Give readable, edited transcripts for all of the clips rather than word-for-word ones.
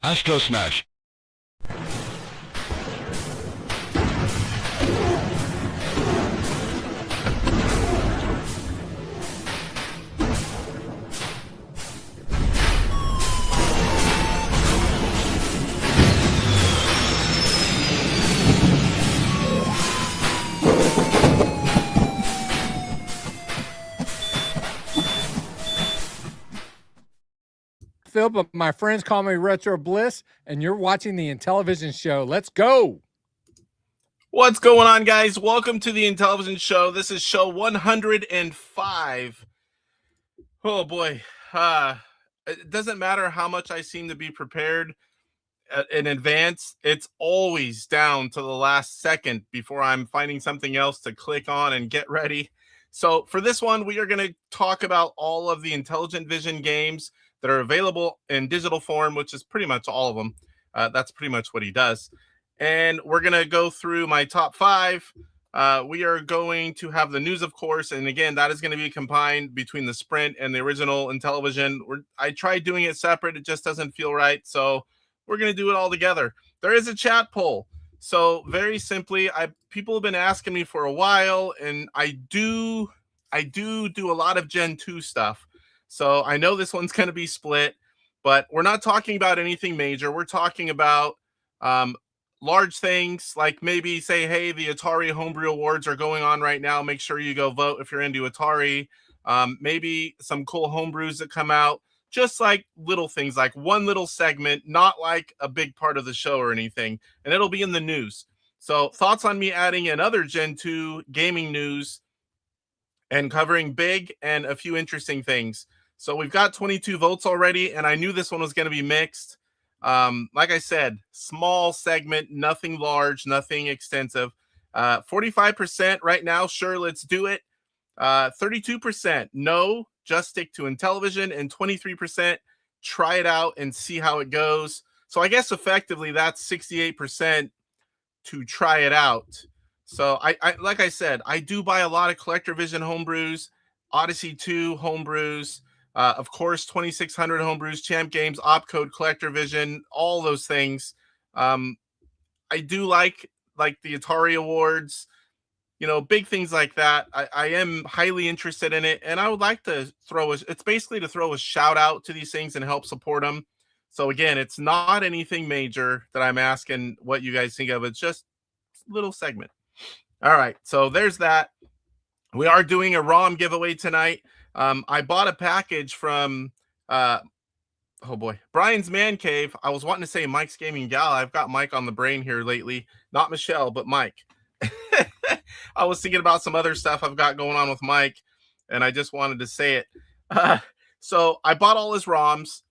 Astro Smash. Phil, but my friends call me Retro Bliss, and you're watching the Intellivision Show. Let's go. What's going on, guys? Welcome to the Intellivision Show. This is show 105. Oh boy. It doesn't matter how much I seem to be prepared in advance. It's always down to the last second before I'm finding something else to click on and get ready. So for this one, we are going to talk about all of the IntelligentVision games that are available in digital form, which is pretty much all of them. That's pretty much what he does. And we're going to go through my top 5. We are going to have the news, of course. And again, that is going to be combined between the Sprint and the original Intellivision. I tried doing it separate. It just doesn't feel right. So we're going to do it all together. There is a chat poll. So very simply, people have been asking me for a while, and I do a lot of Gen 2 stuff. So I know this one's going to be split, but we're not talking about anything major. We're talking about large things like maybe say, hey, the Atari Homebrew Awards are going on right now. Make sure you go vote if you're into Atari. Maybe some cool homebrews that come out. Just like little things, like one little segment, not like a big part of the show or anything. And it'll be in the news. So thoughts on me adding another Gen 2 gaming news and covering big and a few interesting things. So we've got 22 votes already, and I knew this one was going to be mixed. Like I said, small segment, nothing large, nothing extensive. 45% right now, sure, let's do it. 32% no, just stick to Intellivision, and 23% try it out and see how it goes. So I guess effectively that's 68% to try it out. So I like I said, I do buy a lot of CollectorVision homebrews, Odyssey 2 homebrews, of course 2600 homebrews, Champ Games, Opcode, CollectorVision, all those things. I do like the Atari Awards, big things like that. I am highly interested in it, and I would like to it's basically to throw a shout out to these things and help support them. So again, it's not anything major that I'm asking what you guys think of. It's just a little segment. All right, so there's that. We are doing a ROM giveaway tonight. I bought a package from, oh boy, Brian's Man Cave. I was wanting to say Mike's Gaming Gala. I've got Mike on the brain here lately. Not Michelle, but Mike. I was thinking about some other stuff I've got going on with Mike, and I just wanted to say it. So I bought all his ROMs.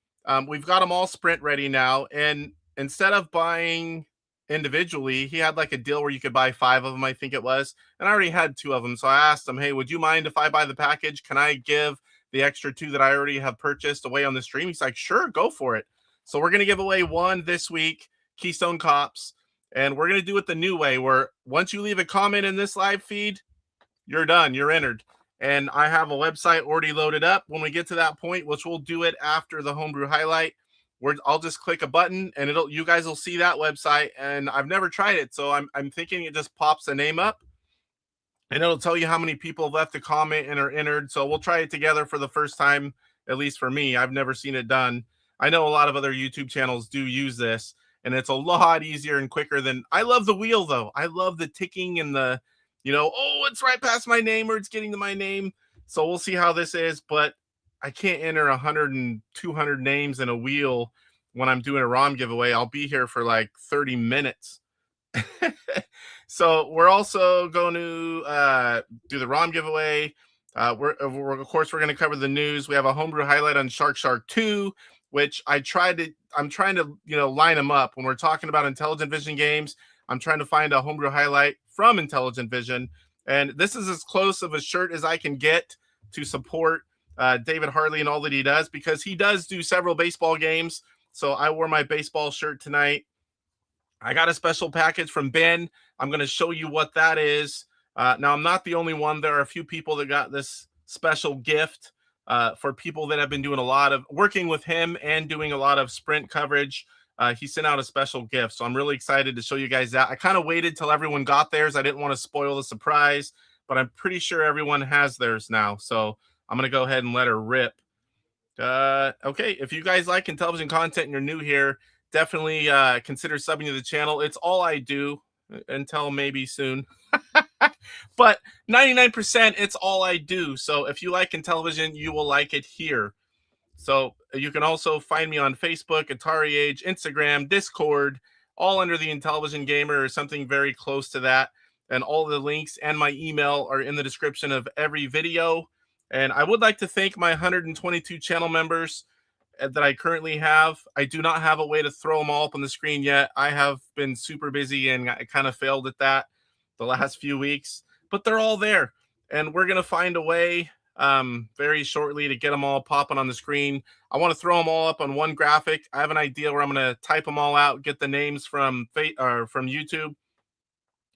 We've got them all Sprint ready now, and instead of buying individually, he had like a deal where you could buy 5 of them, I think it was, and I already had 2 of them. So I asked him, hey, would you mind if I buy the package? Can I give the extra 2 that I already have purchased away on the stream? He's like, sure, go for it. So we're going to give away 1 this week, Keystone Cops, and we're going to do it the new way, where once you leave a comment in this live feed, you're done, you're entered. And I have a website already loaded up. When we get to that point, which we'll do it after the Homebrew Highlight, I'll just click a button and you guys will see that website. And I've never tried it, so I'm thinking it just pops the name up and it'll tell you how many people have left a comment and are entered. So we'll try it together for the first time, at least for me. I've never seen it done. I know a lot of other YouTube channels do use this, and it's a lot easier and quicker than. I love the wheel though. I love the ticking and the, oh, it's right past my name, or it's getting to my name. So we'll see how this is, but I can't enter 100 and 200 names in a wheel when I'm doing a ROM giveaway. I'll be here for like 30 minutes. So we're also going to do the ROM giveaway. Of course, we're going to cover the news. We have a Homebrew Highlight on Shark 2, which I'm trying to, line them up. When we're talking about IntelligentVision games, I'm trying to find a Homebrew Highlight from IntelligentVision. And this is as close of a shirt as I can get to support David Hartley and all that he does, because he does do several baseball games. So I wore my baseball shirt tonight. I got a special package from Ben. I'm going to show you what that is. Now, I'm not the only one. There are a few people that got this special gift for people that have been doing a lot of working with him and doing a lot of Sprint coverage. he sent out a special gift. So I'm really excited to show you guys that. I kind of waited till everyone got theirs. I didn't want to spoil the surprise, but I'm pretty sure everyone has theirs now. So I'm going to go ahead and let her rip. Okay, if you guys like Intellivision content and you're new here, definitely consider subbing to the channel. It's all I do until maybe soon. But 99%, it's all I do. So if you like Intellivision, you will like it here. So you can also find me on Facebook, Atari Age, Instagram, Discord, all under the Intellivision Gamer or something very close to that. And all the links and my email are in the description of every video. And I would like to thank my 122 channel members that I currently have. I do not have a way to throw them all up on the screen yet. I have been super busy and I kind of failed at that the last few weeks, but they're all there. And we're going to find a way very shortly to get them all popping on the screen. I want to throw them all up on one graphic. I have an idea where I'm going to type them all out, get the names from YouTube,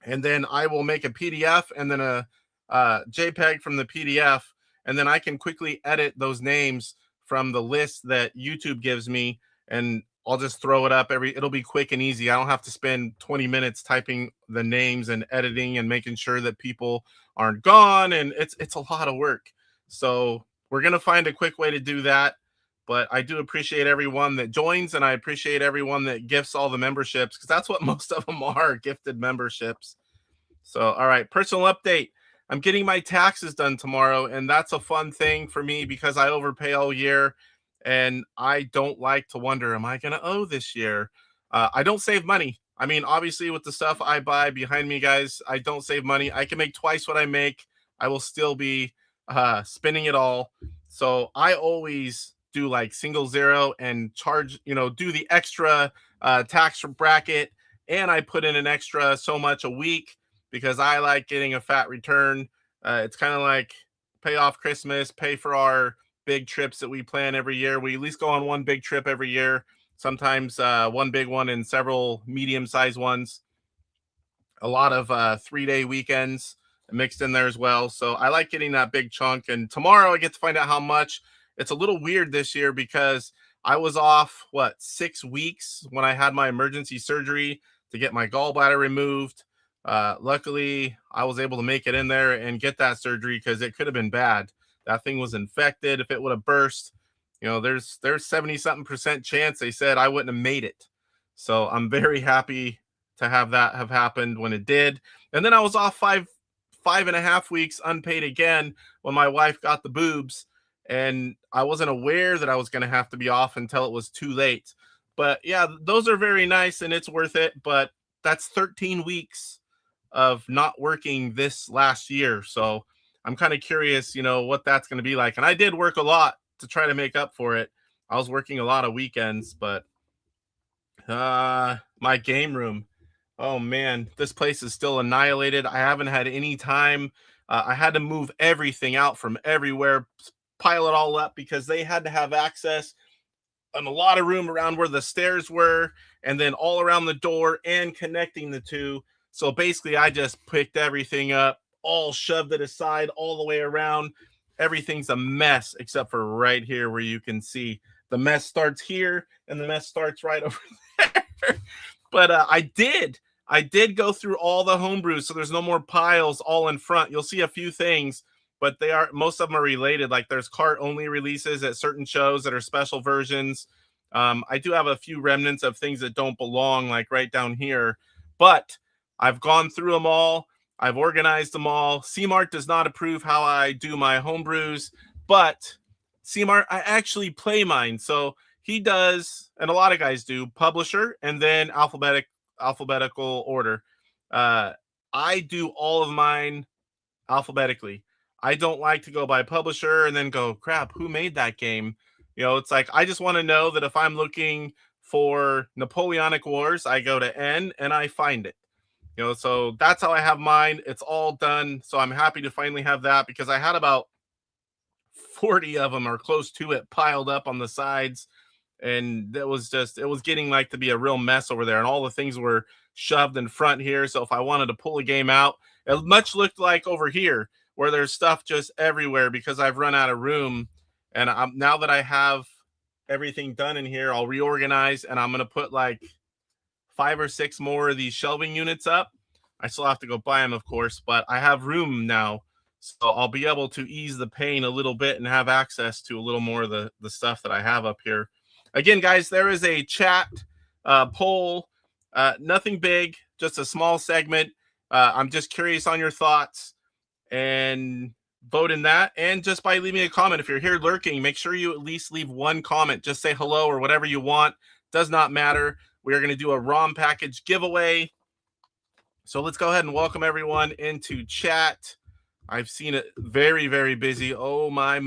and then I will make a PDF and then a JPEG from the PDF, and then I can quickly edit those names from the list that YouTube gives me, and I'll just throw it up it'll be quick and easy. I don't have to spend 20 minutes typing the names and editing and making sure that people aren't gone, and it's a lot of work. So we're going to find a quick way to do that. But I do appreciate everyone that joins, and I appreciate everyone that gifts all the memberships, because that's what most of them are, gifted memberships. So, all right, personal update. I'm getting my taxes done tomorrow, and that's a fun thing for me because I overpay all year, and I don't like to wonder, am I going to owe this year? I don't save money. I mean, obviously, with the stuff I buy behind me, guys, I don't save money. I can make twice what I make. I will still be spending it all. So I always do like single zero and charge, do the extra tax bracket, and I put in an extra so much a week because I like getting a fat return. It's kind of like pay off Christmas, pay for our big trips that we plan every year. We at least go on one big trip every year, sometimes one big one and several medium-sized ones. A lot of 3-day weekends mixed in there as well. So I like getting that big chunk. And tomorrow I get to find out how much. It's a little weird this year because I was off, 6 weeks when I had my emergency surgery to get my gallbladder removed. Luckily, I was able to make it in there and get that surgery because it could have been bad. That thing was infected. If it would have burst, there's 70-something% chance they said I wouldn't have made it. So I'm very happy to have that have happened when it did. And then I was off 5.5 weeks unpaid again when my wife got the boobs, and I wasn't aware that I was going to have to be off until it was too late. But yeah, those are very nice and it's worth it. But that's 13 weeks of not working this last year. So I'm kind of curious, what that's going to be like. And I did work a lot to try to make up for it. I was working a lot of weekends, but my game room, oh man, this place is still annihilated. I haven't had any time. I had to move everything out from everywhere, pile it all up because they had to have access and a lot of room around where the stairs were, and then all around the door and connecting the two. So basically I just picked everything up, all shoved it aside all the way around. Everything's a mess except for right here where you can see the mess starts here and the mess starts right over there. But I did go through all the homebrews, so there's no more piles all in front. You'll see a few things, but most of them are related. Like there's cart only releases at certain shows that are special versions. I do have a few remnants of things that don't belong, like right down here, but I've gone through them all. I've organized them all. CMart does not approve how I do my homebrews, but CMart, I actually play mine. So he does, and a lot of guys do, publisher and then alphabetical order. I do all of mine alphabetically. I don't like to go by publisher and then go, crap, who made that game? It's like, I just want to know that if I'm looking for Napoleonic Wars, I go to N and I find it. So that's how I have mine. It's all done. So I'm happy to finally have that because I had about 40 of them or close to it piled up on the sides. And it was getting like to be a real mess over there. And all the things were shoved in front here. So if I wanted to pull a game out, it much looked like over here where there's stuff just everywhere because I've run out of room. And now that I have everything done in here. I'll reorganize, and I'm going to put like 5 or 6 more of these shelving units up. I still have to go buy them, of course, but I have room now. So I'll be able to ease the pain a little bit and have access to a little more of the stuff that I have up here. Again, guys, there is a chat poll. Nothing big, just a small segment. I'm just curious on your thoughts, and vote in that. And just by leaving a comment, if you're here lurking, make sure you at least leave one comment. Just say hello or whatever you want. Does not matter. We are going to do a ROM package giveaway. So let's go ahead and welcome everyone into chat. I've seen it very, very busy. Oh, my.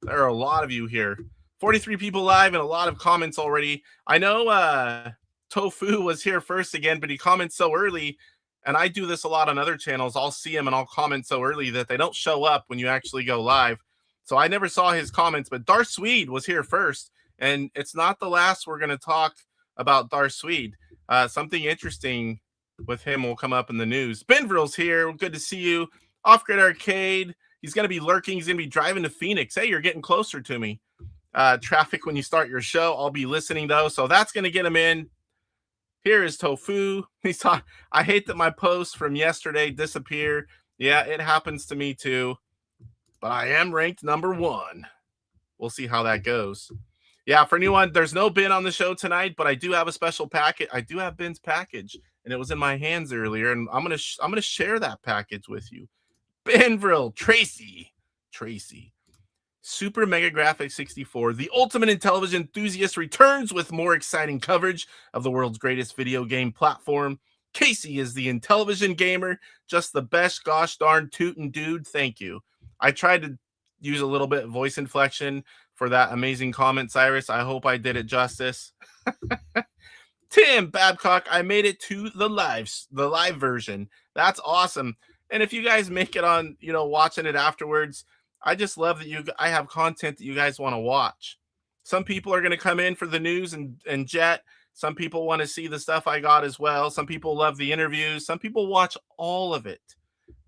There are a lot of you here. 43 people live and a lot of comments already. I know Tofu was here first again, but he comments so early. And I do this a lot on other channels. I'll see him and I'll comment so early that they don't show up when you actually go live. So I never saw his comments, but Darth Swede was here first. And it's not the last we're going to talk about Darth Swede. Something interesting with him will come up in the news. Benvril's here. Good to see you. Off-Grid Arcade. He's going to be lurking. He's going to be driving to Phoenix. Hey, you're getting closer to me. Traffic when you start your show. I'll be listening, though. So that's going to get him in. Here is Tofu. He's talking. I hate that my posts from yesterday disappear. Yeah, it happens to me, too. But I am ranked #1. We'll see how that goes. Yeah, for anyone, there's no Ben on the show tonight, but I do have a special packet. I do have Ben's package, and it was in my hands earlier, and I'm gonna share that package with you. Benvril, Tracy, Super Mega Grafx 64, the ultimate Intellivision enthusiast, returns with more exciting coverage of the world's greatest video game platform. Casey is the Intellivision gamer, just the best gosh darn tootin' dude. Thank you. I tried to use a little bit of voice inflection for that amazing comment, Cyrus. I hope I did it justice. Tim Babcock, I made it to the live version. That's awesome. And if you guys make it on, watching it afterwards, I just love that I have content that you guys want to watch. Some people are going to come in for the news and jet. Some people want to see the stuff I got as well. Some people love the interviews. Some people watch all of it.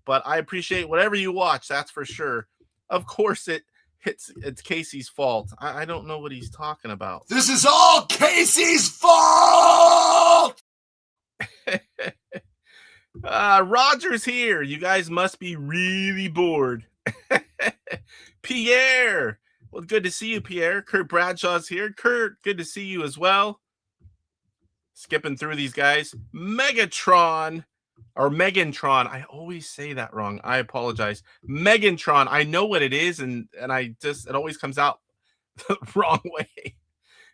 But I appreciate whatever you watch, that's for sure. Of course, it's Casey's fault. I don't know what he's talking about. This is all Casey's fault! Roger's here. You guys must be really bored. Pierre. Well, good to see you, Pierre. Kurt Bradshaw's here. Kurt, good to see you as well. Skipping through these guys. Megatron. Or Megantron. I always say that wrong. I apologize. Megantron. I know what it is, and it always comes out the wrong way.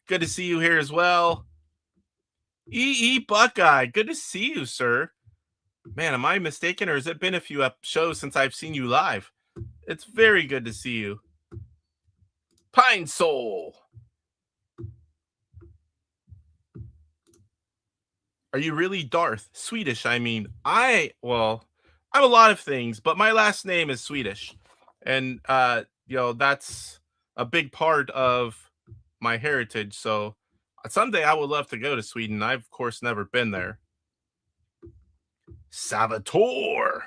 Good to see you here as well. eebuckeye. Good to see you, sir. Man, am I mistaken, or has it been a few shows since I've seen you live? It's very good to see you. Pine Soul. Are you really Darth? Swedish, I mean. I'm a lot of things, but my last name is Swedish. And, that's a big part of my heritage. So someday I would love to go to Sweden. I've, of course, never been there. Savitor.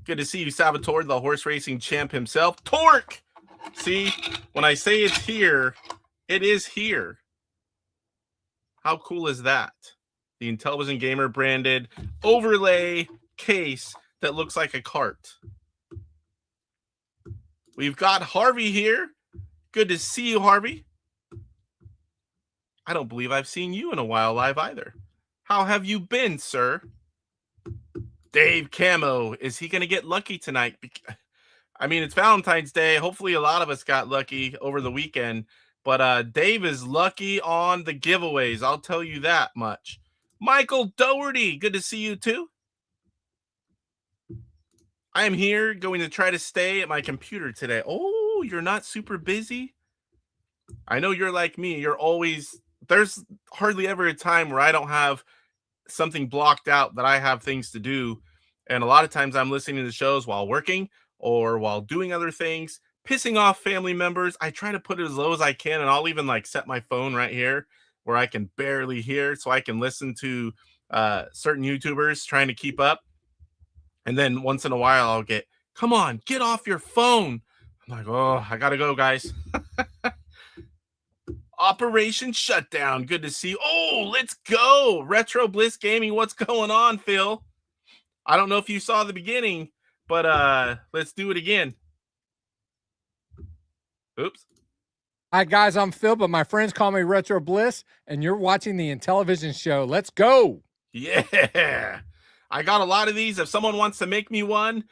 Good to see you, Savitor, the horse racing champ himself. TORQ. See, when I say it's here, it is here. How cool is that? The Intellivision Gamer branded overlay case that looks like a cart. We've got Harvey here. Good to see you, Harvey. I don't believe I've seen you in a while live either. How have you been, sir? Dave Cammo. Is he going to get lucky tonight? I mean, it's Valentine's Day. Hopefully a lot of us got lucky over the weekend. But Dave is lucky on the giveaways. I'll tell you that much. Michael Dougherty. Good to see you too. I am here going to try to stay at my computer today. Oh, you're not super busy? I know you're like me. You're always... There's hardly ever a time where I don't have something blocked out that I have things to do. And a lot of times I'm listening to shows while working or while doing other things, pissing off family members. I try to put it as low as I can, and I'll even set my phone right here where I can barely hear so I can listen to certain YouTubers trying to keep up. And then once in a while I'll get, come on, get off your phone. I'm like, oh, I gotta go, guys. Operation Shutdown. Good to see you. Oh, let's go. Retro Bliss Gaming. What's going on, Phil? I don't know if you saw the beginning, but let's do it again. Oops. Hi, guys. I'm Phil, but my friends call me Retro Bliss, and you're watching the Intellivision Show. Let's go. Yeah. I got a lot of these. If someone wants to make me one,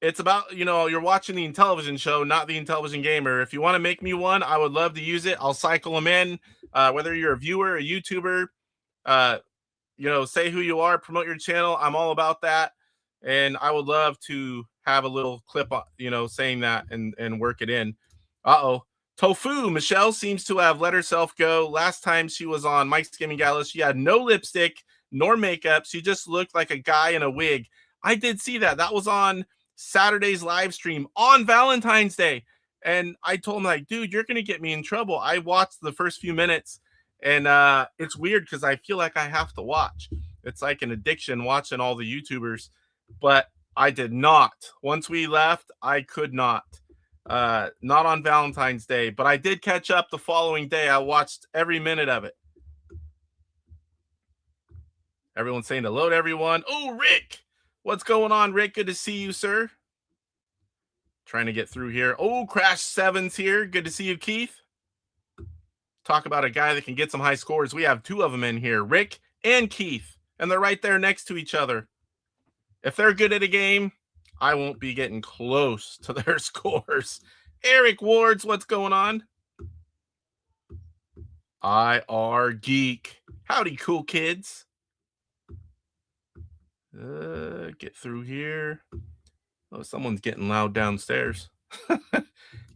it's about, you're watching the Intellivision Show, not the Intellivision Gamer. If you want to make me one, I would love to use it. I'll cycle them in, whether you're a viewer, a YouTuber, say who you are, promote your channel. I'm all about that. And I would love to have a little clip, saying that and work it in. Uh-oh. Tofu, Michelle seems to have let herself go. Last time she was on Mike's Gaming Gala, she had no lipstick nor makeup. She just looked like a guy in a wig. I did see that. That was on Saturday's live stream on Valentine's Day. And I told him, like, dude, you're going to get me in trouble. I watched the first few minutes, and it's weird because I feel like I have to watch. It's like an addiction watching all the YouTubers, but I did not. Once we left, I could not. Not on Valentine's Day, but I did catch up the following day. I watched every minute of it. Everyone's saying hello to everyone. Oh, Rick. What's going on, Rick? Good to see you, sir. Trying to get through here. Oh, Crash 7's here. Good to see you, Keith. Talk about a guy that can get some high scores. We have two of them in here, Rick and Keith, and they're right there next to each other. If they're good at a game, I won't be getting close to their scores. Eric Wards, what's going on? IR Geek. Howdy, cool kids. Get through here. Oh, someone's getting loud downstairs.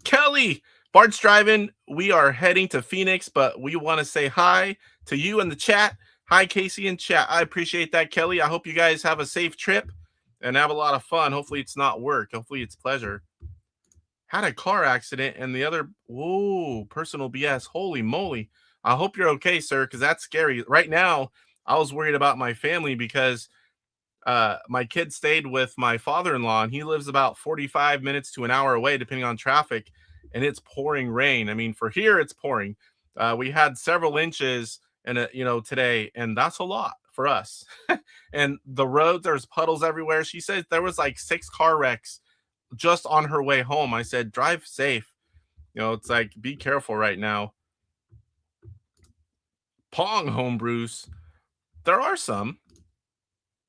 Kelly, Bart's driving. We are heading to Phoenix, but we want to say hi to you in the chat. Hi, Casey in chat. I appreciate that, Kelly. I hope you guys have a safe trip and have a lot of fun. Hopefully it's not work. Hopefully it's pleasure. Had a car accident and the other, whoa, personal BS. Holy moly. I hope you're okay, sir, because that's scary. Right now, I was worried about my family because my kid stayed with my father-in-law, and he lives about 45 minutes to an hour away, depending on traffic, and it's pouring rain. I mean, for here, it's pouring. We had several inches today, and that's a lot for us. And the roads, there's puddles everywhere. She said there was like 6 car wrecks just on her way home. I said, drive safe. It's like, be careful right now. Pong homebrews. There are some.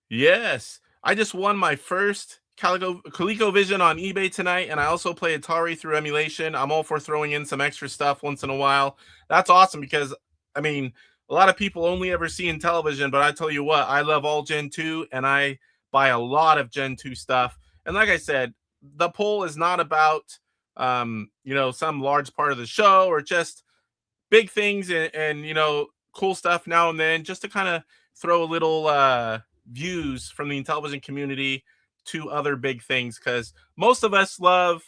Yes. I just won my first ColecoVision on eBay tonight, and I also play Atari through emulation. I'm all for throwing in some extra stuff once in a while. That's awesome because, I mean, a lot of people only ever see Intellivision, but I tell you what, I love all Gen 2, and I buy a lot of Gen 2 stuff. And like I said, the poll is not about, some large part of the show or just big things and cool stuff now and then, just to kind of throw a little views from the Intellivision community to other big things, because most of us love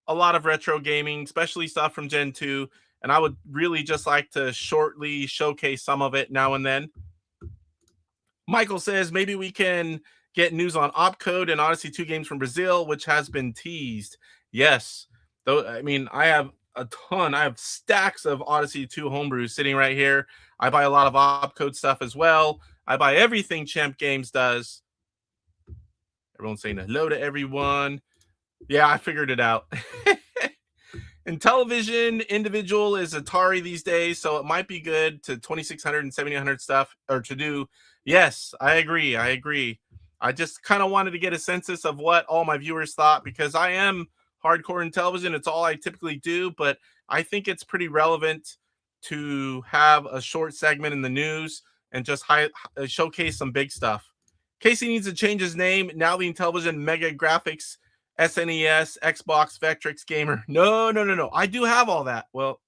a lot of retro gaming, especially stuff from Gen 2, and I would really just like to shortly showcase some of it now and then. Michael says maybe we can get news on Opcode and Odyssey 2 games from Brazil, which has been teased. Yes, though, I mean, I have a ton. I have stacks of Odyssey 2 homebrews sitting right here. I buy a lot of Opcode stuff as well. I buy everything Champ Games does. Everyone's saying hello to everyone. Yeah, I figured it out. Intellivision individual is Atari these days, so it might be good to 2600 and 7800 stuff or to do. Yes, I agree. I just kind of wanted to get a census of what all my viewers thought, because I am hardcore Intellivision. It's all I typically do, but I think it's pretty relevant to have a short segment in the news and just showcase some big stuff. Casey needs to change his name. Now the Intellivision Mega Graphics SNES Xbox Vectrex Gamer. No. I do have all that. Well,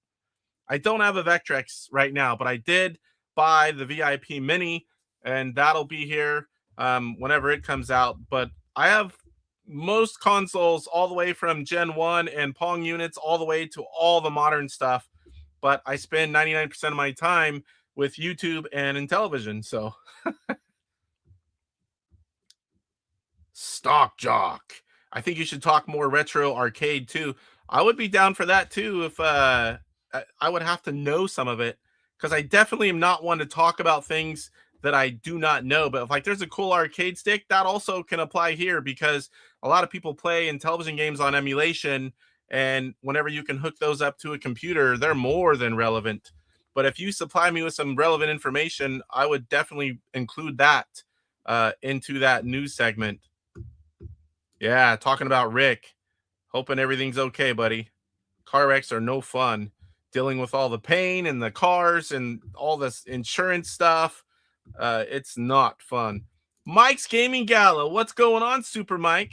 I don't have a Vectrex right now, but I did buy the VIP Mini, and that'll be here whenever it comes out. But I have most consoles all the way from Gen 1 and Pong units all the way to all the modern stuff. But I spend 99% of my time with YouTube and Intellivision. So stokjock. I think you should talk more retro arcade too. I would be down for that too if I would have to know some of it, because I definitely am not one to talk about things that I do not know. But if like there's a cool arcade stick, that also can apply here, because a lot of people play Intellivision games on emulation, and whenever you can hook those up to a computer, they're more than relevant. But if you supply me with some relevant information, I would definitely include that into that news segment. Yeah, talking about Rick. Hoping everything's okay, buddy. Car wrecks are no fun. Dealing with all the pain and the cars and all this insurance stuff. It's not fun. Mike's Gaming Gala. What's going on, Super Mike?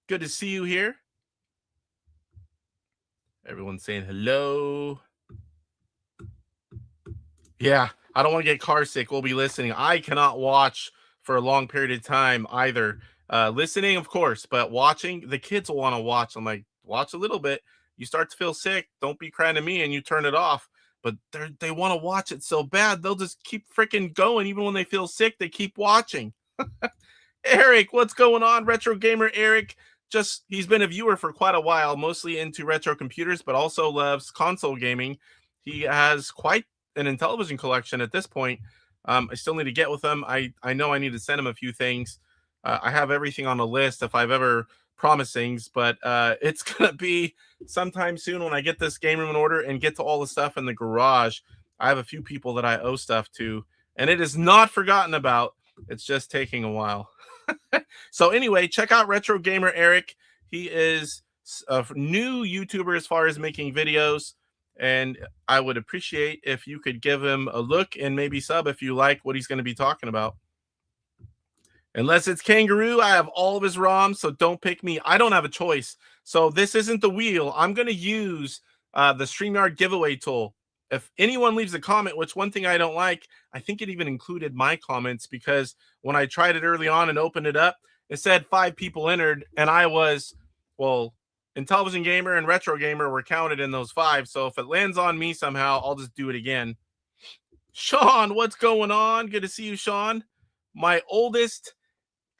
Good to see you here. Everyone's saying hello. Yeah, I don't want to get car sick. We'll be listening. I cannot watch for a long period of time either. Listening, of course, but watching, the kids will want to watch. I'm like, watch a little bit. You start to feel sick, don't be crying to me, and you turn it off. But they want to watch it so bad, they'll just keep freaking going. Even when they feel sick, they keep watching. Eric, what's going on? RetroGamerEric. He's been a viewer for quite a while, mostly into retro computers, but also loves console gaming. He has quite an Intellivision collection at this point. I still need to get with him. I know I need to send him a few things. I have everything on the list if I've ever promised things, but it's gonna be sometime soon when I get this game room in order and get to all the stuff in the garage. I have a few people that I owe stuff to, and it is not forgotten about. It's just taking a while. So anyway, check out RetroGamerEric. He is a new YouTuber as far as making videos, and I would appreciate if you could give him a look and maybe sub if you like what he's going to be talking about. Unless it's Kangaroo, I have all of his ROMs, so don't pick me. I don't have a choice. So this isn't the wheel. I'm going to use the StreamYard giveaway tool. If anyone leaves a comment, which one thing I don't like, I think it even included my comments, because when I tried it early on and opened it up, it said 5 people entered, and I was, well, Intellivision Gamer and Retro Gamer were counted in those 5. So if it lands on me somehow, I'll just do it again. Sean, what's going on? Good to see you, Sean. My oldest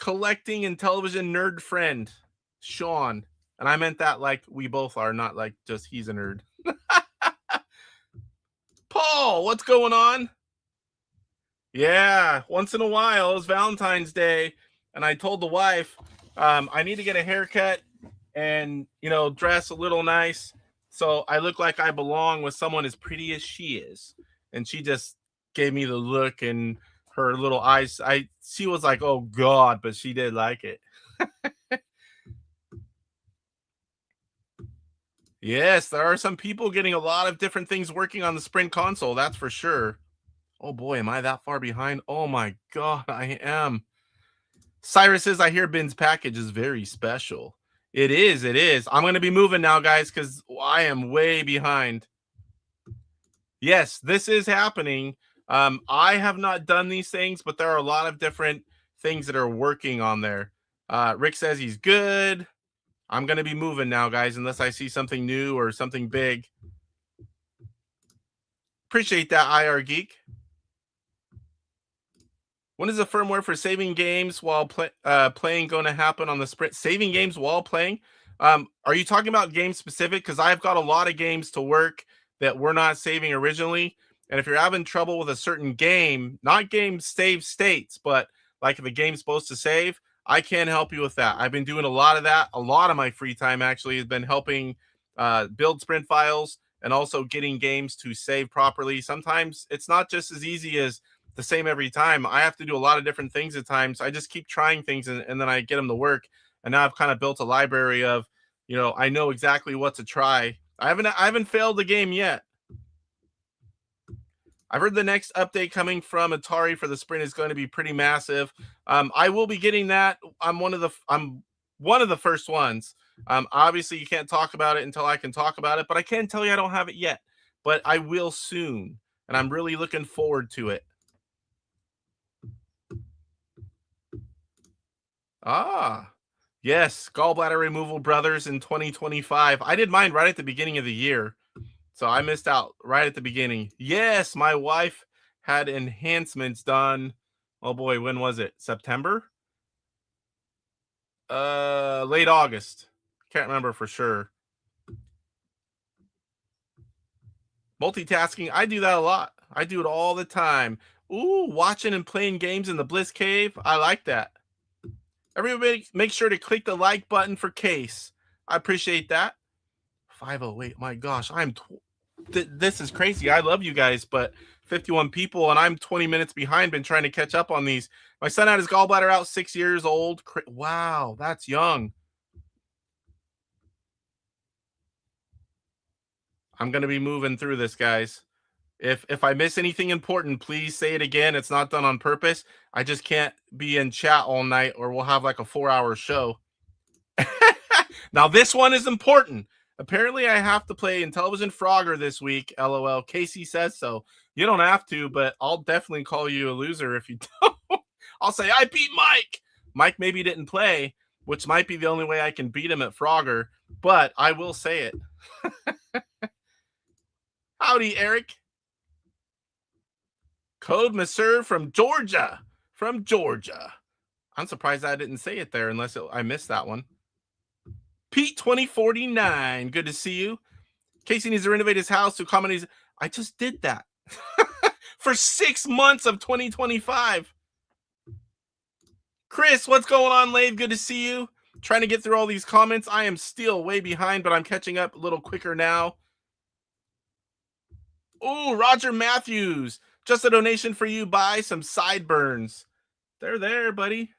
collecting Intellivision nerd friend, Sean. And I meant that like we both are, not like just he's a nerd. Paul, what's going on? Yeah, once in a while. It was Valentine's Day, and I told the wife I need to get a haircut and, you know, dress a little nice so I look like I belong with someone as pretty as she is. And she just gave me the look, and her little eyes, she was like, oh God, but she did like it. Yes, there are some people getting a lot of different things working on the Sprint console, that's for sure. Oh boy, am I that far behind? Oh my God, I am. Cyrus says, I hear Ben's package is very special. It is, it is. I'm going to be moving now, guys, because I am way behind. Yes, this is happening. I have not done these things, but there are a lot of different things that are working on there. Rick says he's good. I'm going to be moving now, guys, unless I see something new or something big. Appreciate that, IR Geek. When is the firmware for saving games while playing going to happen on the Sprint? Saving games while playing? Are you talking about game specific? Because I've got a lot of games to work that we're not saving originally. And if you're having trouble with a certain game, not game save states, but like if a game's supposed to save, I can help you with that. I've been doing a lot of that. A lot of my free time actually has been helping build Sprint files and also getting games to save properly. Sometimes it's not just as easy as the same every time. I have to do a lot of different things at times. I just keep trying things and then I get them to work. And now I've kind of built a library of, you know, I know exactly what to try. I haven't failed the game yet. I've heard the next update coming from Atari for the Sprint is going to be pretty massive. I will be getting that. I'm one of the first ones. Obviously, you can't talk about it until I can talk about it, but I can tell you I don't have it yet. But I will soon, and I'm really looking forward to it. Ah, yes, gallbladder removal brothers in 2025. I did mine right at the beginning of the year. So I missed out right at the beginning. Yes, my wife had enhancements done. Oh boy, when was it? September? Late August. Can't remember for sure. Multitasking, I do that a lot. I do it all the time. Ooh, watching and playing games in the Bliss Cave. I like that. Everybody make sure to click the like button for Case. I appreciate that. 508, my gosh, this is crazy. I love you guys, but 51 people and I'm 20 minutes behind, been trying to catch up on these. My son had his gallbladder out, 6 years old. Wow, that's young. I'm going to be moving through this, guys. If I miss anything important, please say it again. It's not done on purpose. I just can't be in chat all night or we'll have like a 4-hour show. Now, this one is important. Apparently, I have to play Intellivision Frogger this week. LOL. Casey says so. You don't have to, but I'll definitely call you a loser if you don't. I'll say, I beat Mike. Mike maybe didn't play, which might be the only way I can beat him at Frogger, but I will say it. Howdy, Eric. Code Maser from Georgia. From Georgia. I'm surprised I didn't say it there unless I missed that one. Pete 2049. Good to see you. Casey needs to renovate his house to accommodate. I just did that. For 6 months of 2025. Chris, what's going on, Lave? Good to see you. Trying to get through all these comments. I am still way behind, but I'm catching up a little quicker now. Oh, Roger Matthews. Just a donation for you. Buy some sideburns. They're there, buddy.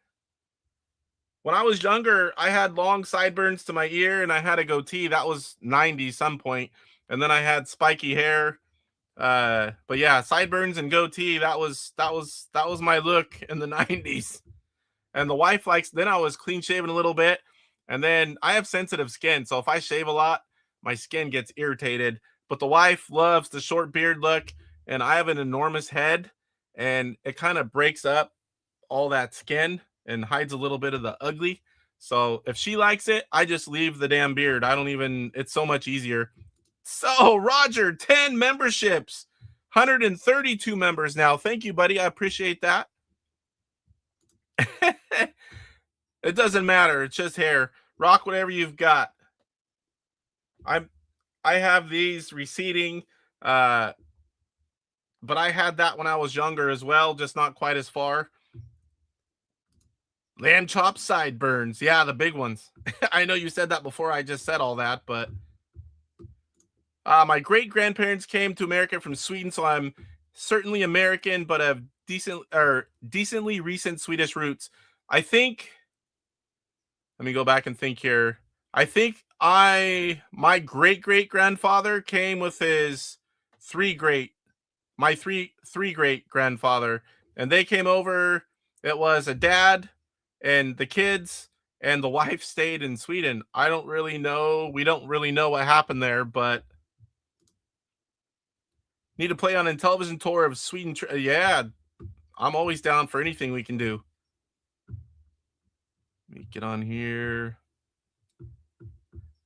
When I was younger, I had long sideburns to my ear and I had a goatee. That was 90 some point. And then I had spiky hair. But yeah, sideburns and goatee, that was my look in the 90s. And the wife likes, then I was clean shaven a little bit. And then I have sensitive skin. So if I shave a lot, my skin gets irritated. But the wife loves the short beard look. And I have an enormous head. And it kind of breaks up all that skin and hides a little bit of the ugly. So if she likes it, I just leave the damn beard. I don't even, it's so much easier. So Roger, 10 memberships, 132 members now. Thank you, buddy. I appreciate that. It doesn't matter. It's just hair. Rock whatever you've got. I have these receding, but I had that when I was younger as well, just not quite as far. Lamb chop sideburns. Yeah, the big ones. I know you said that before I just said all that, but my great-grandparents came to America from Sweden, so I'm certainly American, but have decently recent Swedish roots. I think, let me go back and think here. I think my great-great-grandfather came with his three great-grandfather, and they came over. It was a dad and the kids, and the wife stayed in Sweden. I don't really know. We don't really know what happened there, but need to play on an Intellivision tour of Sweden. Yeah, I'm always down for anything we can do. Let me get on here.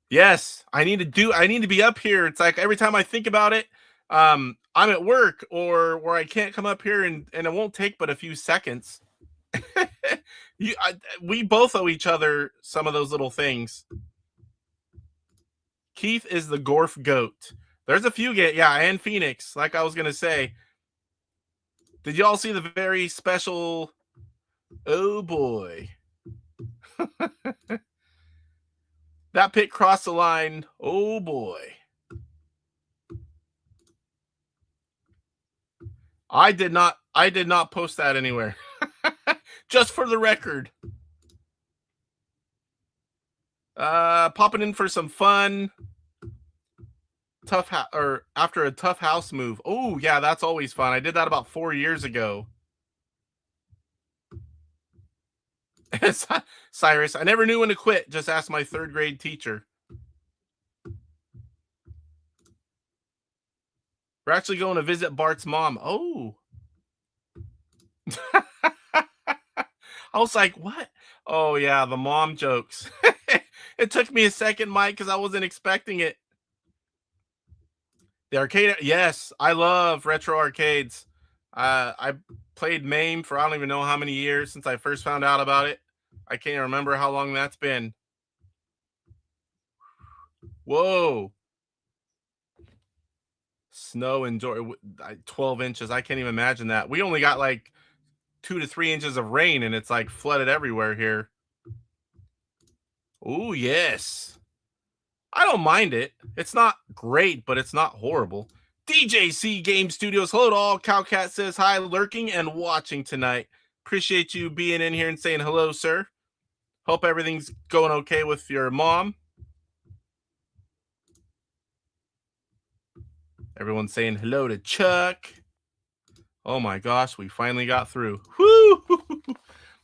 Yes, I need to be up here. It's like every time I think about it, I'm at work or where I can't come up here and it won't take but a few seconds. We both owe each other some of those little things. Keith is the Gorf goat. There's a few and Phoenix, like I was gonna say. Did y'all see the very special? Oh boy. That pick crossed the line. Oh boy. I did not post that anywhere. Just for the record. Popping in for some fun. After a tough house move. Oh, yeah, that's always fun. I did that about 4 years ago. Cyrus, I never knew when to quit. Just ask my 3rd grade teacher. We're actually going to visit Bart's mom. Oh. I was like, what? Oh, yeah, the mom jokes. It took me a second, Mike, because I wasn't expecting it. The arcade, yes, I love retro arcades. I played MAME for I don't even know how many years since I first found out about it. I can't remember how long that's been. Whoa. Snow in Georgia, 12 inches. I can't even imagine that. We only got like 2 to 3 inches of rain, and it's like flooded everywhere here. Oh, yes. I don't mind it. It's not great, but it's not horrible. DJC Game Studios. Hello to all. Cowcat says hi, lurking and watching tonight. Appreciate you being in here and saying hello, sir. Hope everything's going okay with your mom. Everyone's saying hello to Chuck. Oh my gosh, we finally got through. Woo!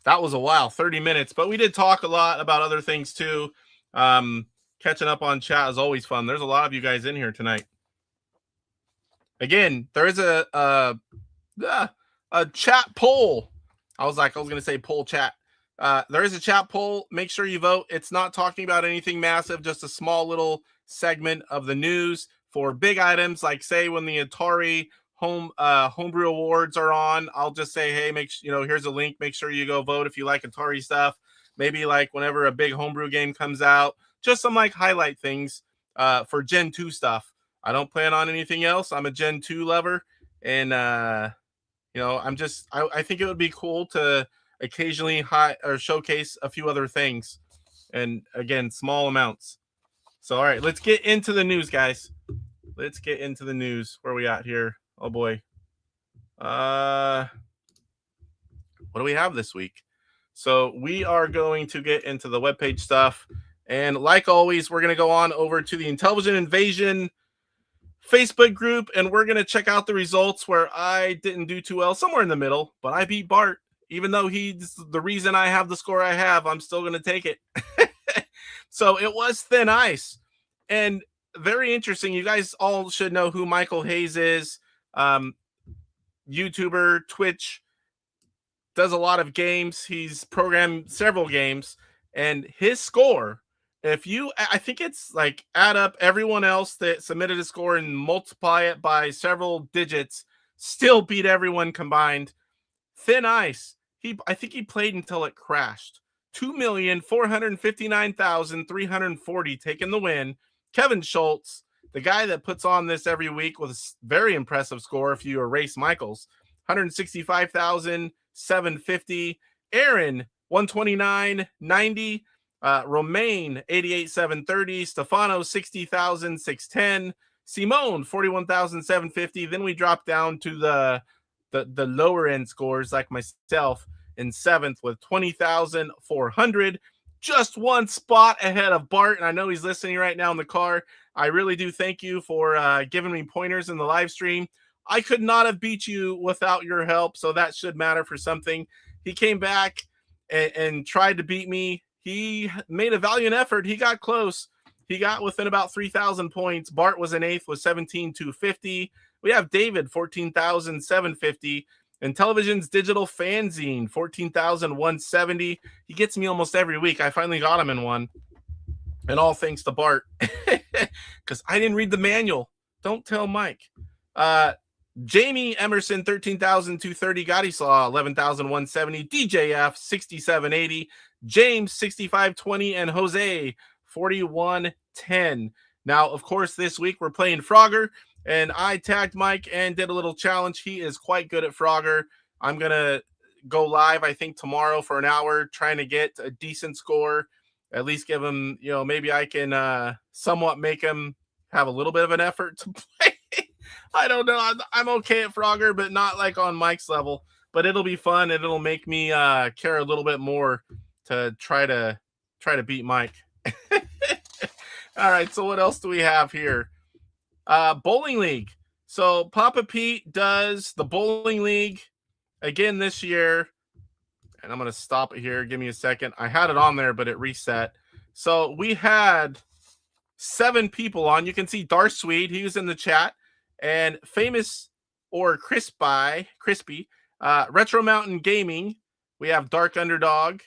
That was a while, 30 minutes, but we did talk a lot about other things too. Catching up on chat is always fun. There's a lot of you guys in here tonight. Again, there is a chat poll. I was going to say poll chat. There is a chat poll. Make sure you vote. It's not talking about anything massive, just a small little segment of the news for big items, like say when the Atari Homebrew Awards are on. I'll just say, hey, here's a link. Make sure you go vote if you like Atari stuff. Maybe like whenever a big homebrew game comes out, just some like highlight things for Gen 2 stuff. I don't plan on anything else. I'm a Gen 2 lover, and I think it would be cool to occasionally showcase a few other things, and again, small amounts. So, all right, let's get into the news, guys. Let's get into the news. Where are we at here? Oh boy. What do we have this week? So we are going to get into the webpage stuff, and like always, we're going to go on over to the Intelligent Invasion Facebook group, and we're going to check out the results where I didn't do too well, somewhere in the middle, but I beat Bart. Even though he's the reason I have the score I have, I'm still going to take it. So it was thin ice, and very interesting. You guys all should know who Michael Hayes is. YouTuber, Twitch, does a lot of games. He's programmed several games, and his score, I think it's like add up everyone else that submitted a score and multiply it by several digits, still beat everyone combined. Thin ice. I think he played until it crashed. 2,459,340 taking the win. Kevin Schultz, the guy that puts on this every week with a very impressive score if you erase Michael's, 165,750. Aaron, 129,90. Romaine, 88,730. Stefano, 60,610. Simone, 41,750. Then we drop down to the lower end scores, like myself in 7th with 20,400. Just one spot ahead of Bart, and I know he's listening right now in the car. I really do thank you for giving me pointers in the live stream. I could not have beat you without your help, so that should matter for something. He came back and tried to beat me. He made a valiant effort. He got close. He got within about 3,000 points. Bart was in 8th with 17,250. We have David, 14,750. Intellivision's Digital Fanzine, 14,170. He gets me almost every week. I finally got him in one. And all thanks to Bart. Because I didn't read the manual. Don't tell Mike. Jamie Emerson, 13,230. Gadislaw, 11,170. DJF, 6,780. James, 6,520. And Jose, 4,110. Now, of course, this week we're playing Frogger. And I tagged Mike and did a little challenge. He is quite good at Frogger. I'm going to go live, I think, tomorrow for an hour, trying to get a decent score. At least give him, maybe I can somewhat make him have a little bit of an effort to play. I don't know. I'm okay at Frogger, but not like on Mike's level. But it'll be fun, and it'll make me care a little bit more to try to beat Mike. All right, so what else do we have here? Bowling League. So Papa Pete does the Bowling League again this year. And I'm going to stop it here. Give me a second. I had it on there, but it reset. So we had 7 people on. You can see Darth Swede. He was in the chat. And Famous or Crispy, Retro Mountain Gaming. We have Dark Underdog.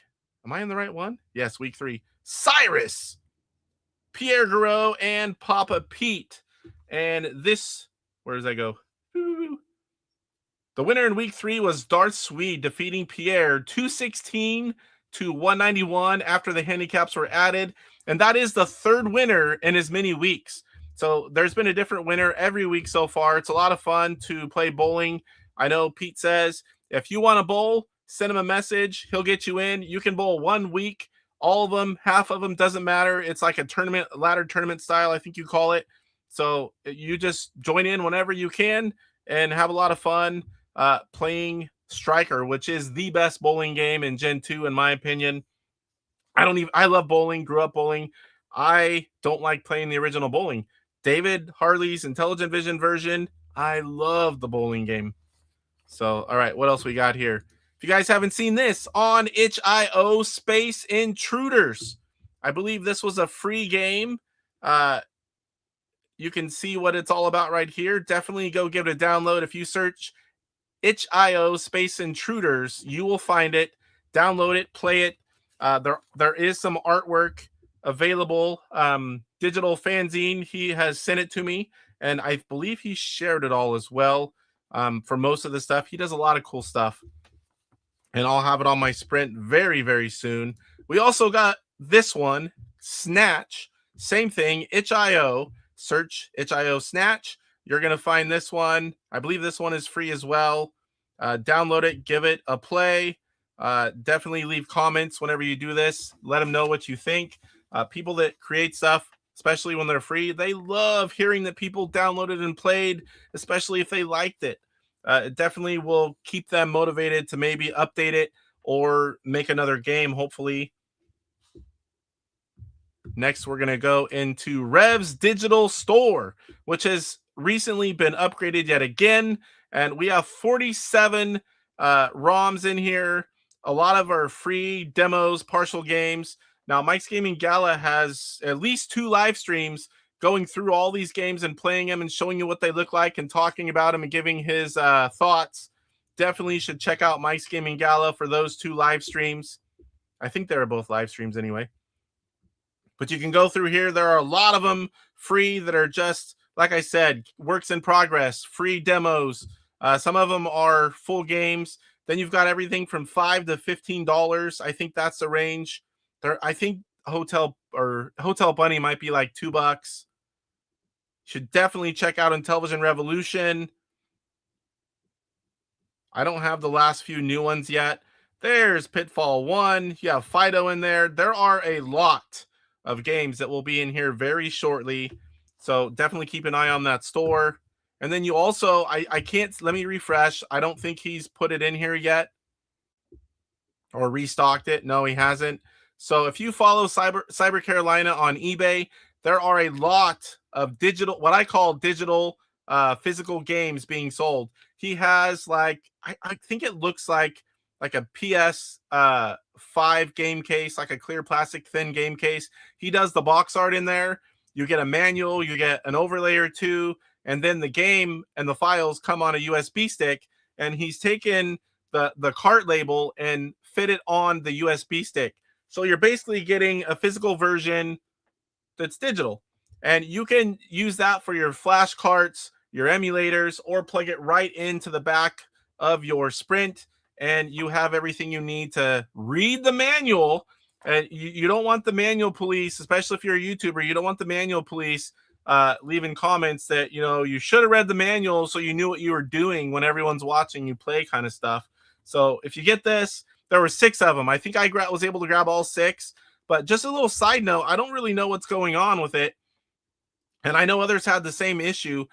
Am I in the right one? Yes, week 3. Cyrus, Pierre Gareau, and Papa Pete. And this, where does that go? The winner in week 3 was Darth Swede, defeating Pierre 216 to 191 after the handicaps were added. And that is the 3rd winner in as many weeks. So there's been a different winner every week so far. It's a lot of fun to play bowling. I know Pete says, if you want to bowl, send him a message. He'll get you in. You can bowl 1 week, all of them, half of them, doesn't matter. It's like a tournament, ladder tournament style, I think you call it. So you just join in whenever you can and have a lot of fun playing Striker, which is the best bowling game in Gen 2, in my opinion. I love bowling, grew up bowling. I don't like playing the original bowling. David Harley's Intelligent Vision version, I love the bowling game. So, all right, what else we got here? If you guys haven't seen this, on itch.io, Space Intruders. I believe this was a free game. You can see what it's all about right here. Definitely go give it a download. If you search itch.io Space Intruders, you will find it. Download it, play it. There is some artwork available. Digital fanzine, he has sent it to me, and I believe he shared it all as well. For most of the stuff, he does a lot of cool stuff, and I'll have it on my Sprint very, very soon. We also got this one, Snatch. Same thing, itch.io. Search itch.io Snatch. You're going to find this one. I believe this one is free as well. Download it, give it a play. Definitely leave comments whenever you do this. Let them know what you think. People that create stuff, especially when they're free, they love hearing that people downloaded and played, especially if they liked it. It definitely will keep them motivated to maybe update it or make another game, hopefully. Next, we're going to go into Rev's Digital Store, which has recently been upgraded yet again. And we have 47 ROMs in here. A lot of our free demos, partial games. Now, Mike's Gaming Gala has at least 2 live streams going through all these games and playing them and showing you what they look like and talking about them and giving his thoughts. Definitely should check out Mike's Gaming Gala for those 2 live streams. I think they were both live streams anyway. But you can go through here. There are a lot of them free that are just, like I said, works in progress, free demos. Some of them are full games. Then you've got everything from $5 to $15. I think that's the range. I think Hotel Bunny might be like $2. Should definitely check out Intellivision Revolution. I don't have the last few new ones yet. There's Pitfall 1. You have Fido in there. There are a lot of games that will be in here very shortly. So definitely keep an eye on that store. And then you also, I can't, let me refresh. I don't think he's put it in here yet or restocked it. No, he hasn't. So if you follow Cyber Carolina on eBay, there are a lot of digital, what I call digital physical games being sold. He has like, I think it looks like a PS5 game case, like a clear plastic thin game case. He does the box art in there. You get a manual, you get an overlay or two, and then the game and the files come on a USB stick, and he's taken the cart label and fit it on the USB stick. So you're basically getting a physical version that's digital, and you can use that for your flash carts, your emulators, or plug it right into the back of your Sprint, and you have everything you need to read the manual. And you don't want the manual police, especially if you're a YouTuber, you don't want the manual police leaving comments that, you know, you should have read the manual so you knew what you were doing when everyone's watching you play kind of stuff. So if you get this, there were 6 of them. I think I was able to grab all 6. But just a little side note, I don't really know what's going on with it. And I know others had the same issue.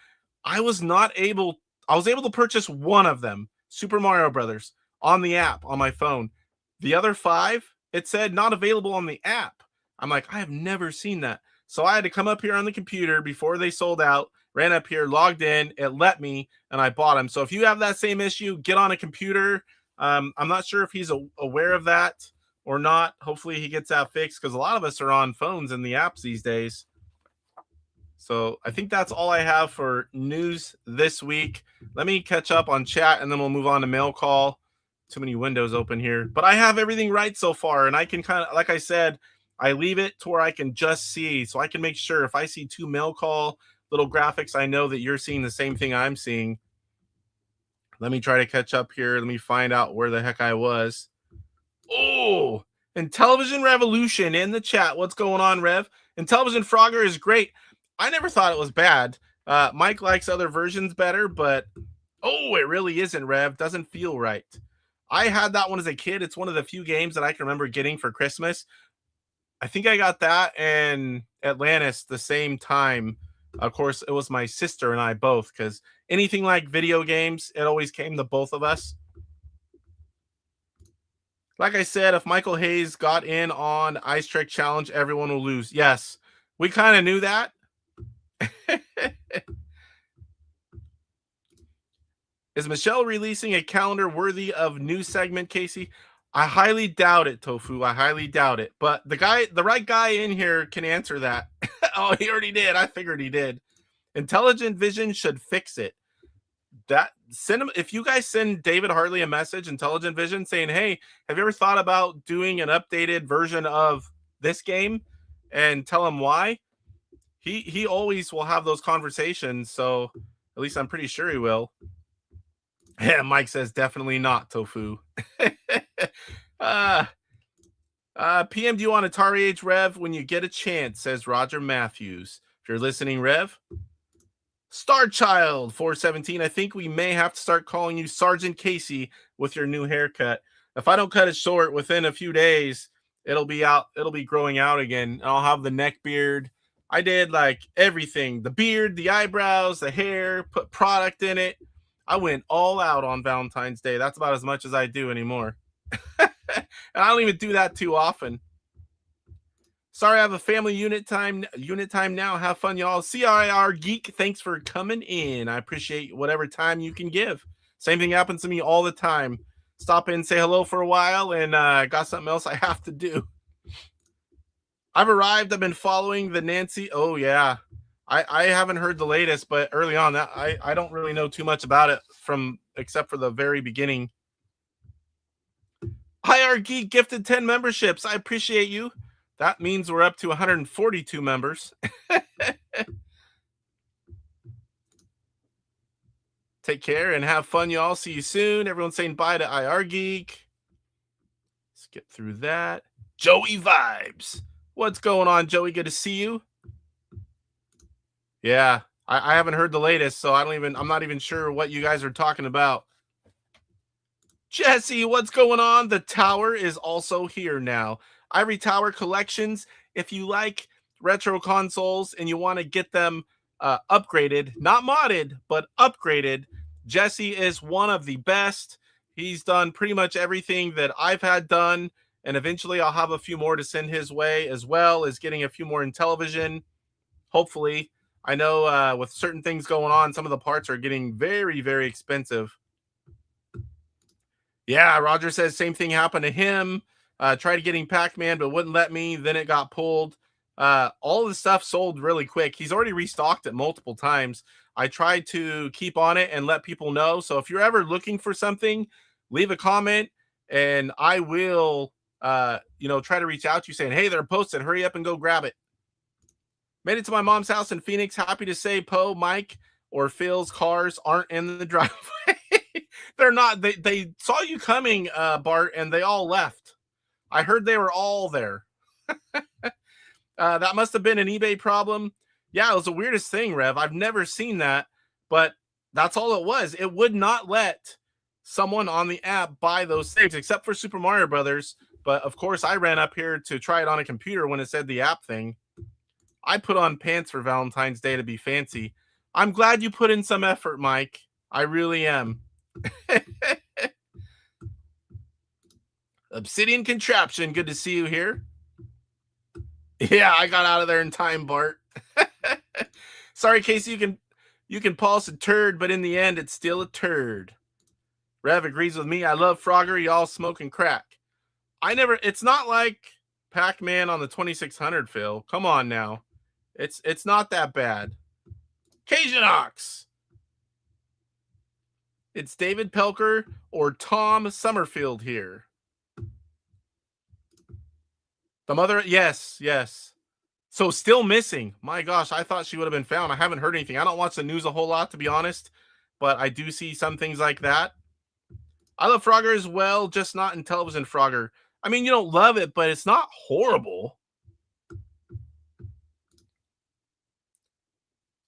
I was able to purchase one of them, Super Mario Brothers, on the app on my phone. The other 5, it said not available on the app. I'm like, I have never seen that. So I had to come up here on the computer before they sold out, ran up here, logged in, it let me, and I bought them. So if you have that same issue, get on a computer. I'm not sure if he's aware of that or not. Hopefully he gets that fixed, because a lot of us are on phones and the apps these days. So I think that's all I have for news this week. Let me catch up on chat, and then we'll move on to mail call. Too many windows open here, but I have everything right so far, and I can kind of, like I said, I leave it to where I can just see, so I can make sure if I see 2 mail call little graphics, I know that you're seeing the same thing I'm seeing. Let me try to catch up here. Let me find out where the heck I was. Oh, Intellivision Revolution in the chat. What's going on, Rev? Intellivision Frogger is great. I never thought it was bad. Mike likes other versions better, but oh, it really isn't, Rev. Doesn't feel right. I had that one as a kid. It's one of the few games that I can remember getting for Christmas. I think I got that and Atlantis the same time. Of course, it was my sister and I both, because anything like video games, it always came to both of us. Like I said, if Michael Hayes got in on Ice Trick Challenge, everyone will lose. Yes, we kind of knew that. Is Michelle releasing a calendar worthy of new segment, Casey? I highly doubt it, Tofu. I highly doubt it. But the right guy in here can answer that. Oh, he already did. I figured he did. IntelligentVision should fix it. If you guys send David Hartley a message, IntelligentVision, saying, hey, have you ever thought about doing an updated version of this game, and tell him why, he always will have those conversations. So at least I'm pretty sure he will. Yeah, Mike says definitely not, Tofu. PM you on Atari Age, Rev, when you get a chance, says Roger Matthews. If you're listening, Rev. Starchild 417, I think we may have to start calling you Sergeant Casey with your new haircut. If I don't cut it short within a few days, it'll be growing out again. I'll have the neck beard. I did like everything, the beard, the eyebrows, the hair, put product in it. I went all out on Valentine's Day. That's about as much as I do anymore. And I don't even do that too often. Sorry, I have a family unit time now. Have fun, y'all. CIR Geek, thanks for coming in. I appreciate whatever time you can give. Same thing happens to me all the time. Stop in, say hello for a while, and got something else I have to do. I've arrived. I've been following the Nancy. Oh, yeah. I haven't heard the latest, but early on, I don't really know too much about it except for the very beginning. IR Geek gifted 10 memberships. I appreciate you. That means we're up to 142 members. Take care and have fun, y'all. See you soon. Everyone's saying bye to IR Geek. Let's get through that. Joey Vibes. What's going on, Joey? Good to see you. Yeah, I haven't heard the latest, so I'm not even sure what you guys are talking about. Jesse, what's going on? The tower is also here now. Ivory Tower Collections. If you like retro consoles and you want to get them upgraded, not modded, but upgraded, Jesse is one of the best. He's done pretty much everything that I've had done, and eventually I'll have a few more to send his way, as well as getting a few more Intellivision. Hopefully. I know with certain things going on, some of the parts are getting very, very expensive. Yeah, Roger says same thing happened to him. Tried getting Pac-Man, but wouldn't let me. Then it got pulled. All the stuff sold really quick. He's already restocked it multiple times. I tried to keep on it and let people know. So if you're ever looking for something, leave a comment, and I will, try to reach out to you saying, hey, they're posted. Hurry up and go grab it. Made it to my mom's house in Phoenix. Happy to say Poe, Mike, or Phil's cars aren't in the driveway. They're not. They saw you coming, Bart, and they all left. I heard they were all there. That must have been an eBay problem. Yeah, it was the weirdest thing, Rev. I've never seen that, but that's all it was. It would not let someone on the app buy those things, except for Super Mario Brothers. But, of course, I ran up here to try it on a computer when it said the app thing. I put on pants for Valentine's Day to be fancy. I'm glad you put in some effort, Mike. I really am. Obsidian Contraption, good to see you here. Yeah, I got out of there in time, Bart. Sorry, Casey, you can polish a turd, but in the end, it's still a turd. Rev agrees with me. I love Frogger. Y'all smoking crack. It's not like Pac-Man on the 2600, Phil. Come on now. It's not that bad. Cajanox. It's David Pelker or Tom Summerfield here. The mother, yes. So still missing. My gosh, I thought she would have been found. I haven't heard anything. I don't watch the news a whole lot, to be honest, but I do see some things like that. I love Frogger as well, just not Intellivision Frogger. I mean, you don't love it, but it's not horrible.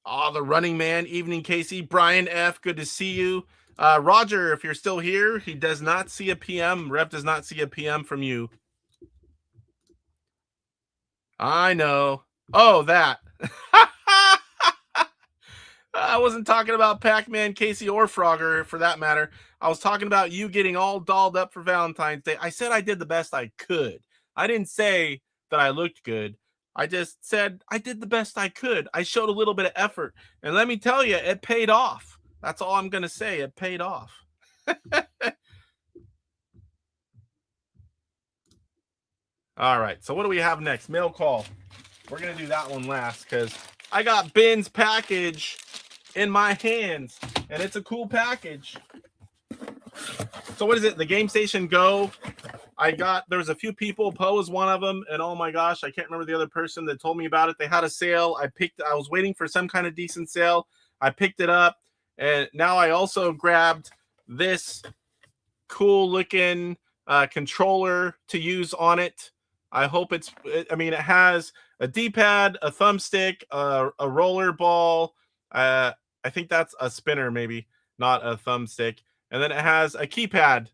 Oh, the running man. Evening, Casey. Brian F., good to see you. Roger, if you're still here, he does not see a PM. Rep does not see a PM from you. I know. Oh, that. I wasn't talking about Pac-Man, Casey, or Frogger, for that matter. I was talking about you getting all dolled up for Valentine's Day. I said I did the best I could. I didn't say that I looked good. I just said I did the best I could. I showed a little bit of effort. And let me tell you, it paid off. That's all I'm going to say. It paid off. All right. So what do we have next? Mail call. We're going to do that one last because I got Ben's package in my hands. And it's a cool package. So what is it? The Game Station Go. There was a few people. Poe was one of them. And oh my gosh, I can't remember the other person that told me about it. They had a sale. I was waiting for some kind of decent sale. I picked it up. And now I also grabbed this cool looking controller to use on it. I hope it has a D-pad, a thumbstick, a roller ball. I think that's a spinner, maybe, not a thumbstick. And then it has a keypad.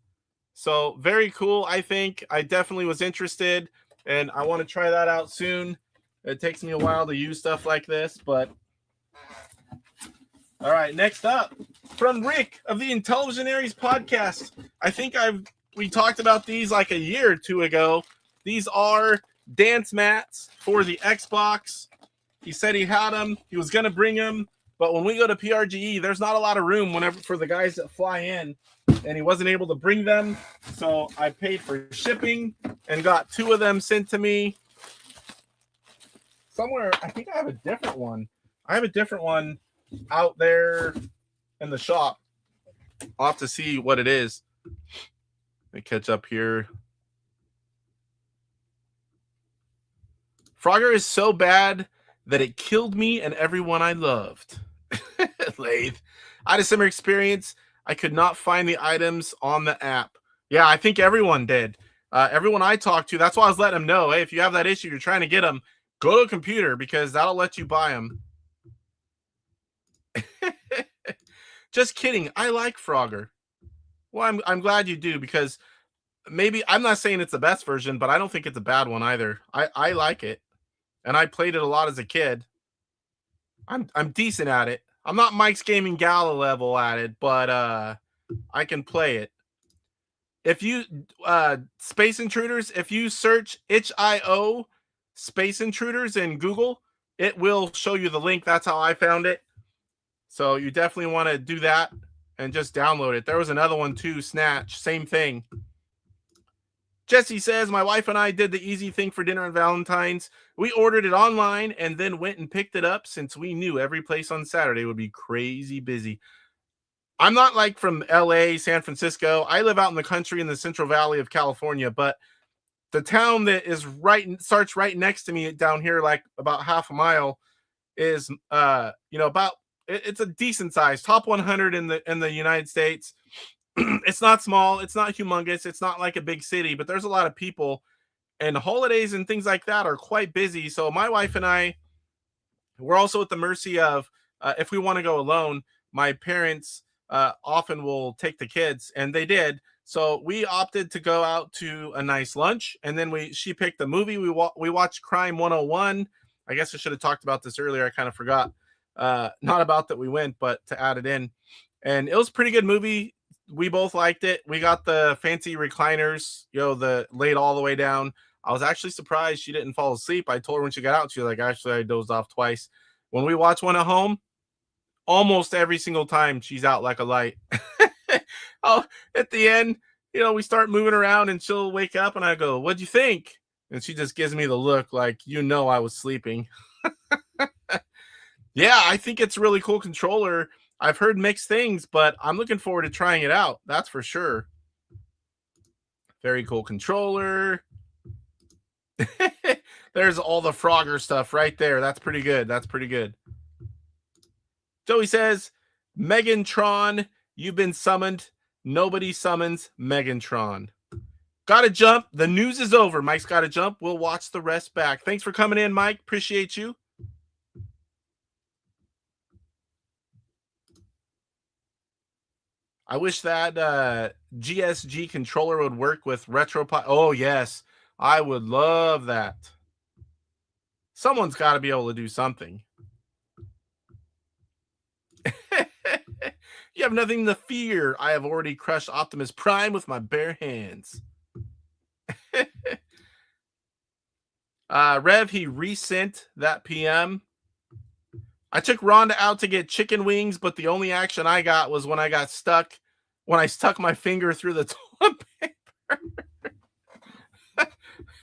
So very cool, I think. I definitely was interested, and I want to try that out soon. It takes me a while to use stuff like this, but... All right, next up, from Rick of the Intellivision podcast. I think we talked about these like a year or two ago. These are dance mats for the Xbox. He said he had them. He was going to bring them. But when we go to PRGE, there's not a lot of room for the guys that fly in. And he wasn't able to bring them. So I paid for shipping and got 2 of them sent to me. Somewhere, I think I have a different one. I have a different one out there in the shop. I'll have to see what it is. Let me catch up here. Frogger is so bad that it killed me and everyone I loved. Lathe. I had a similar experience. I could not find the items on the app. Yeah, I think everyone did. Everyone I talked to, that's why I was letting them know, hey, if you have that issue, you're trying to get them, go to a computer because that'll let you buy them. Just kidding. I like Frogger. Well, I'm glad you do, because maybe I'm not saying it's the best version, but I don't think it's a bad one either. I like it, and I played it a lot as a kid. I'm decent at it. I'm not Mike's Gaming Gala level at it, but I can play it. If you Space Intruders, if you search itch.io Space Intruders in Google, it will show you the link. That's how I found it. So you definitely want to do that and just download it. There was another one too, Snatch, same thing. Jesse says, my wife and I did the easy thing for dinner on Valentine's. We ordered it online and then went and picked it up since we knew every place on Saturday would be crazy busy. I'm not like from LA, San Francisco. I live out in the country in the Central Valley of California, but the town that is starts right next to me down here, like about half a mile, is it's a decent size, top 100 in the United States. It's not small, it's not humongous, it's not like a big city, but there's a lot of people, and holidays and things like that are quite busy. So my wife and I, we're also at the mercy of if we want to go alone. My parents often will take the kids, and they did. So we opted to go out to a nice lunch, and then she picked the movie. We watched Crime 101. I guess I should have talked about this earlier. I kind of forgot. Not about that we went, but to add it in. And it was a pretty good movie. We both liked it. We got the fancy recliners, the laid all the way down. I was actually surprised she didn't fall asleep. I told her when she got out, she was like, actually, I dozed off twice. When we watch one at home, almost every single time she's out like a light. Oh, at the end, we start moving around and she'll wake up and I go, what'd you think? And she just gives me the look like, I was sleeping. Yeah, I think it's a really cool controller. I've heard mixed things, but I'm looking forward to trying it out. That's for sure. Very cool controller. There's all the Frogger stuff right there. That's pretty good. That's pretty good. Joey says, Megantron, you've been summoned. Nobody summons Megantron. Gotta jump. The news is over. Mike's got to jump. We'll watch the rest back. Thanks for coming in, Mike. Appreciate you. I wish that GSG controller would work with RetroPie. Oh, yes. I would love that. Someone's got to be able to do something. You have nothing to fear. I have already crushed Optimus Prime with my bare hands. Rev, he resent that PM. I took Rhonda out to get chicken wings, but the only action I got was when I got stuck, when I stuck my finger through the toilet paper.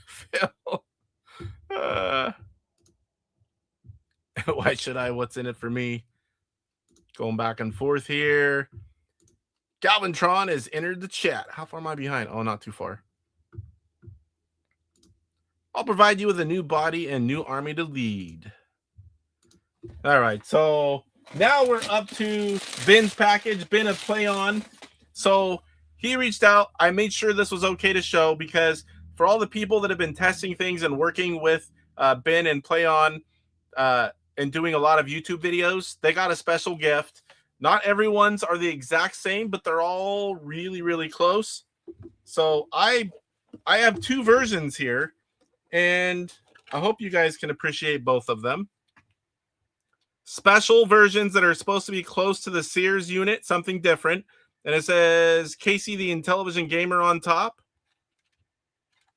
Phil. Why should I? What's in it for me? Going back and forth here. Galvintron has entered the chat. How far am I behind? Oh, not too far. I'll provide you with a new body and new army to lead. All right, so now we're up to Ben's package. Ben of Play On. So he reached out. I made sure this was okay to show because for all the people that have been testing things and working with Ben and Play On and doing a lot of YouTube videos, they got a special gift. Not everyone's are the exact same, but they're all really, really close. So I have two versions here, and I hope you guys can appreciate both of them. Special versions that are supposed to be close to the Sears unit, something different. And it says Casey the Intellivision Gamer on top.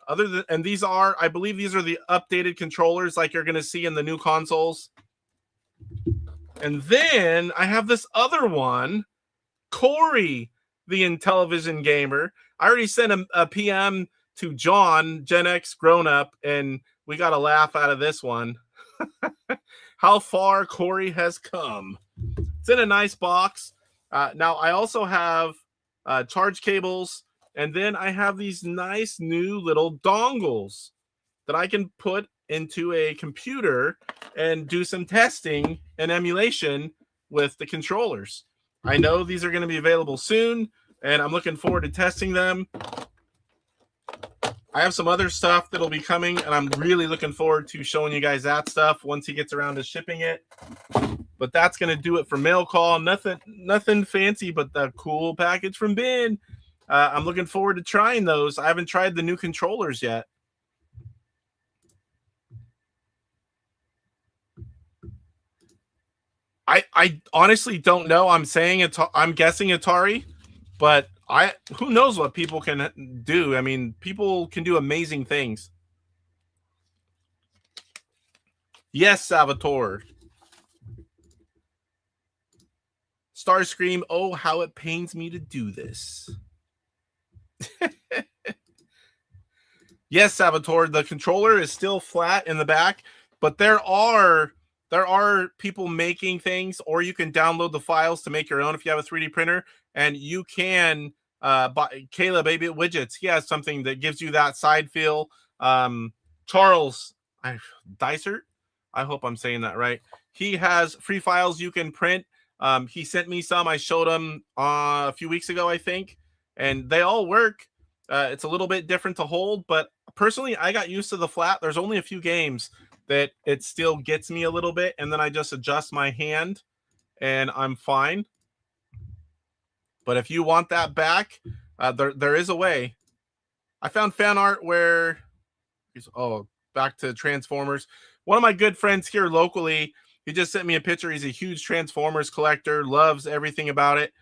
And these are, I believe these are the updated controllers like you're going to see in the new consoles. And then I have this other one, Corey, the Intellivision Gamer. I already sent a PM to John, Gen X Grown Up, and we got a laugh out of this one. How far Corey has come. It's in a nice box. Now, I also have charge cables, and then I have these nice new little dongles that I can put into a computer and do some testing and emulation with the controllers. I know these are going to be available soon, and I'm looking forward to testing them. I have some other stuff that'll be coming, and I'm really looking forward to showing you guys that stuff once he gets around to shipping it. But that's going to do it for mail call. Nothing fancy, but the cool package from Ben. I'm looking forward to trying those. I haven't tried the new controllers yet. I honestly don't know. I'm guessing Atari, but who knows what people can do? I mean, people can do amazing things. Yes, Savitor. Starscream, oh, how it pains me to do this. Yes, Savitor, the controller is still flat in the back, but there are people making things, or you can download the files to make your own if you have a 3D printer, and you can buy Caleb 8-Bit Widgets. He has something that gives you that side feel. Charles Dysert, I hope I'm saying that right. He has free files you can print. He sent me some. I showed him a few weeks ago, I think, and they all work. It's a little bit different to hold, but personally, I got used to the flat. There's only a few games that it still gets me a little bit, and then I just adjust my hand, and I'm fine. But if you want that back, there is a way. I found fan art where, back to Transformers. One of my good friends here locally, he just sent me a picture. He's a huge Transformers collector, loves everything about it.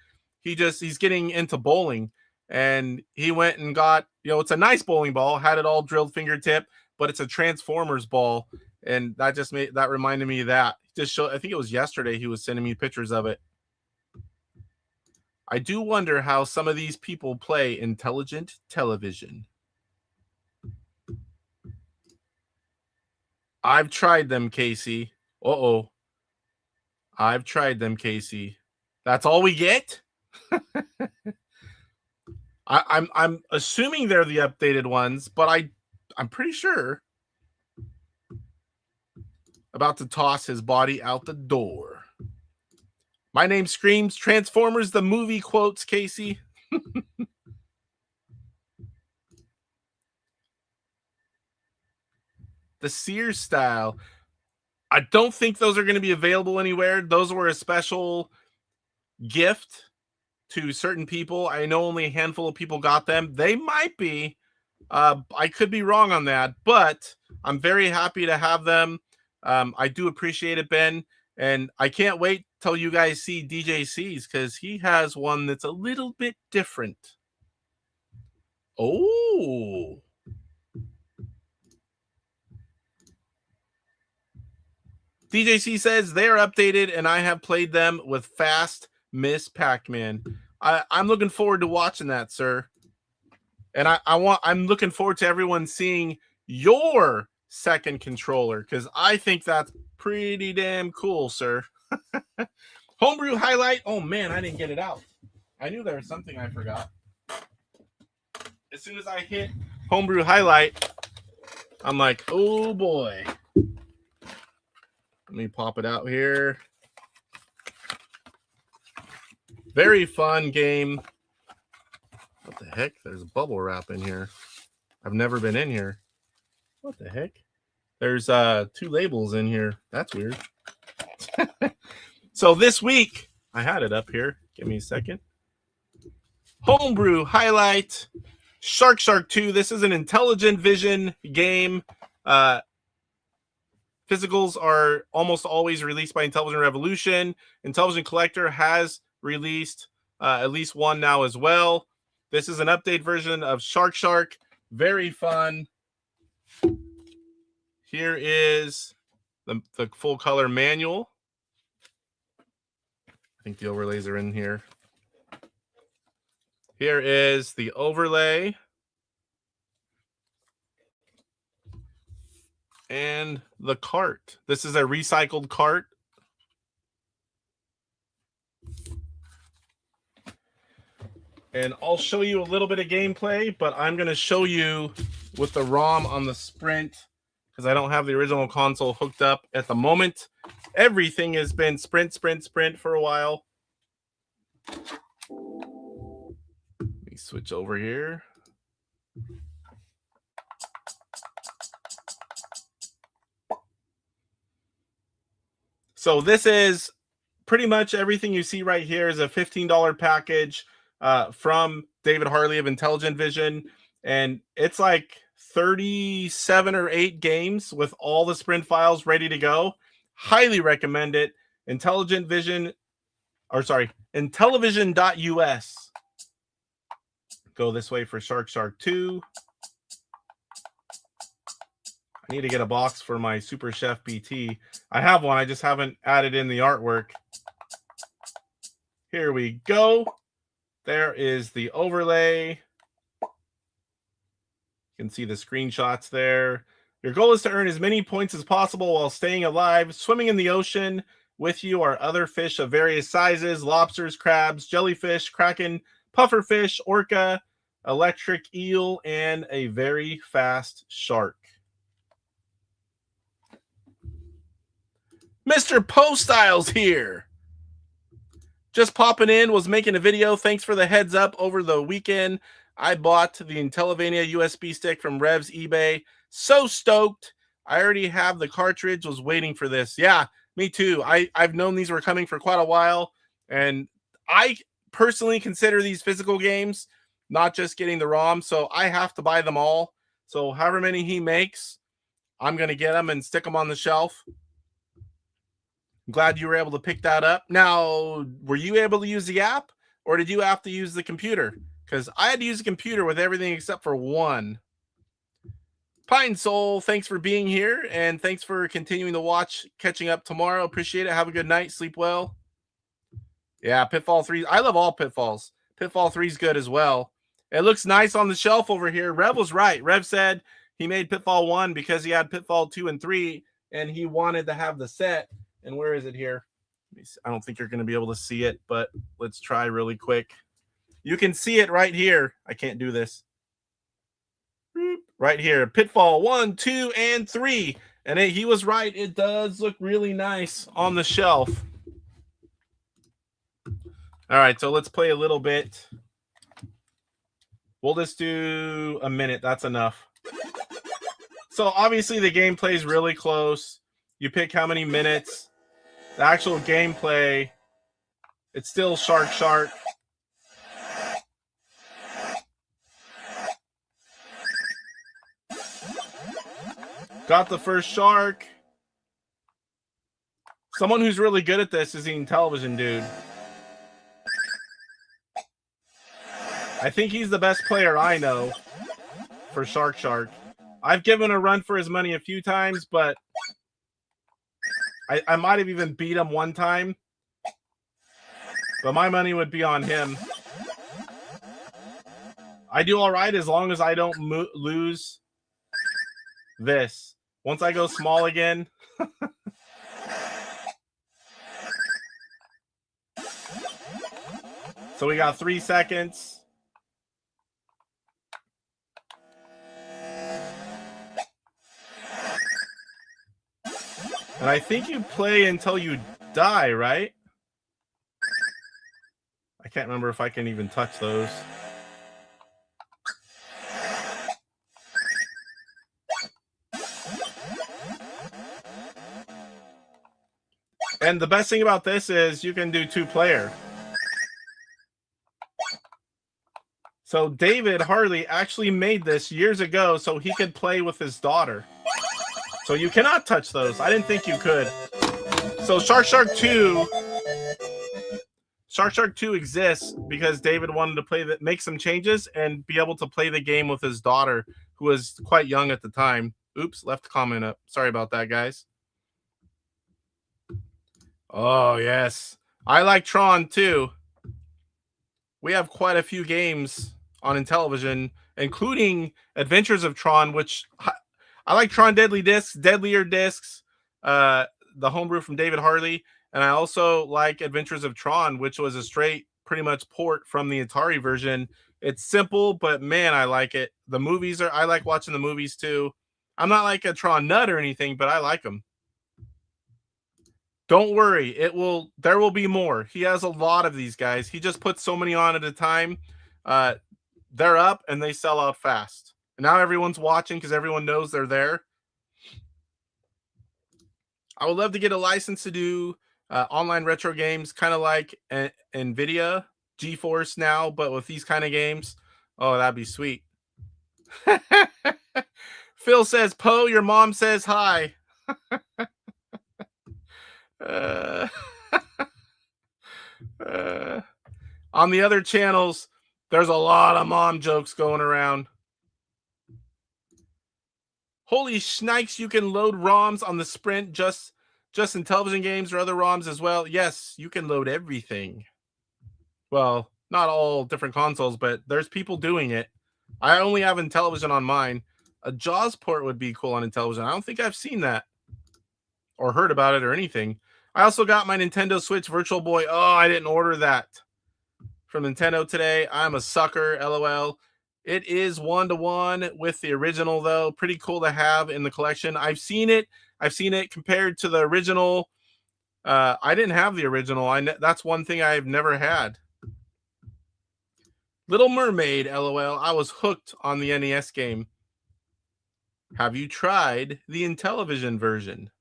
He's getting into bowling, and he went and got, it's a nice bowling ball, had it all drilled fingertip, but it's a Transformers ball. And that reminded me of that. I think it was yesterday he was sending me pictures of it. I do wonder how some of these people play intelligent television. I've tried them, Casey. Uh-oh. I've tried them, Casey. That's all we get? I'm assuming they're the updated ones, but I'm pretty sure. About to toss his body out the door. My name screams Transformers the movie quotes, Casey. The Sears style. I don't think those are going to be available anywhere. Those were a special gift to certain people. I know only a handful of people got them. They might be. I could be wrong on that, but I'm very happy to have them. I do appreciate it, Ben. And I can't wait till you guys see DJC's because he has one that's a little bit different. Oh. DJC says they are updated and I have played them with Fast Miss Pac-Man. I'm looking forward to watching that, sir. And I'm looking forward to everyone seeing your second controller because I think that's pretty damn cool, sir. Homebrew Highlight. Oh man, I didn't get it out. I knew there was something I forgot. As soon as I hit Homebrew Highlight, I'm like, oh boy. Let me pop it out here. Very fun game. What the heck? There's bubble wrap in here. I've never been in here. What the heck? There's 2 labels in here. That's weird. So this week, I had it up here. Give me a second. Homebrew Highlight. Shark 2. This is an IntelligentVision game. Physicals are almost always released by Intellivision Revolution. Intellivision Collector has released at least one now as well. This is an update version of Shark. Very fun. Here is the full color manual. I think the overlays are in here. Here is the overlay. And the cart. This is a recycled cart. And I'll show you a little bit of gameplay, but I'm going to show you with the ROM on the Sprint because I don't have the original console hooked up at the moment. Everything has been Sprint for a while. Let me switch over here. So this is pretty much everything you see right here is a $15 package from David Harley of IntelligentVision. And it's like 37 or 8 games with all the Sprint files ready to go. Highly recommend it. Intellivision.us. Go this way for Shark 2. I need to get a box for my Super Chef BT. I have one. I just haven't added in the artwork. Here we go. There is the overlay. You can see the screenshots there. Your goal is to earn as many points as possible while staying alive. Swimming in the ocean with you are other fish of various sizes: lobsters, crabs, jellyfish, kraken, pufferfish, orca, electric eel, and a very fast shark. Mr. Poestyle's here. Just popping in, was making a video. Thanks for the heads up over the weekend. I bought the Intellivision USB stick from Rev's eBay. So stoked. I already have the cartridge, was waiting for this. Yeah, me too. I've known these were coming for quite a while. And I personally consider these physical games, not just getting the ROM. So I have to buy them all. So however many he makes, I'm going to get them and stick them on the shelf. I'm glad you were able to pick that up. Now, were you able to use the app or did you have to use the computer? Because I had to use the computer with everything except for one. Pine Soul, thanks for being here and thanks for continuing to watch. Catching up tomorrow. Appreciate it. Have a good night. Sleep well. Yeah, Pitfall 3. I love all Pitfalls. Pitfall 3 is good as well. It looks nice on the shelf over here. Rev was right. Rev said he made Pitfall 1 because he had Pitfall 2 and 3 and he wanted to have the set. And where is it here? I don't think you're going to be able to see it, but let's try really quick. You can see it right here. I can't do this. Right here. Pitfall 1, 2, and 3. And he was right. It does look really nice on the shelf. All right, so let's play a little bit. We'll just do a minute. That's enough. So obviously the gameplay is really close. You pick how many minutes. The actual gameplay, it's still Shark. Got the first shark. Someone who's really good at this is the Intellivision dude. I think he's the best player I know for Shark. I've given a run for his money a few times, but I might have even beat him one time. But my money would be on him. I do all right as long as I don't lose this. Once I go small again. So we got 3 seconds. And I think you play until you die, right? I can't remember if I can even touch those. And the best thing about this is you can do 2-player. So David Harley actually made this years ago so he could play with his daughter. So you cannot touch those. I didn't think you could. So Shark 2 exists because David wanted to play that, make some changes and be able to play the game with his daughter, who was quite young at the time. Oops, left comment up. Sorry about that, guys. Oh, yes. I like Tron too. We have quite a few games on Intellivision, including Adventures of Tron, which I like Tron Deadlier Discs, the homebrew from David Harley, and I also like Adventures of Tron, which was a straight, pretty much port from the Atari version. It's simple, but man, I like it. The movies I like watching the movies too. I'm not like a Tron nut or anything, but I like them. Don't worry, there will be more. He has a lot of these guys. He just puts so many on at a time. They're up and they sell out fast. And now everyone's watching because everyone knows they're there. I would love to get a license to do online retro games, kind of like NVIDIA, GeForce now, but with these kind of games. Oh, that'd be sweet. Phil says, Poe, your mom says hi. On the other channels, there's a lot of mom jokes going around. Holy shnikes, you can load ROMs on the Sprint just in television games or other ROMs as well. Yes, you can load everything. Well, not all different consoles, but there's people doing it. I only have Intellivision on mine. A Jaws port would be cool on Intellivision. I don't think I've seen that or heard about it or anything. I also got my Nintendo Switch Virtual Boy. Oh, I didn't order that from Nintendo today. I'm a sucker, LOL. It is 1-to-1 with the original, though. Pretty cool to have in the collection. I've seen it. I've seen it compared to the original. I didn't have the original. That's one thing I've never had. Little Mermaid, LOL. I was hooked on the NES game. Have you tried the Intellivision version?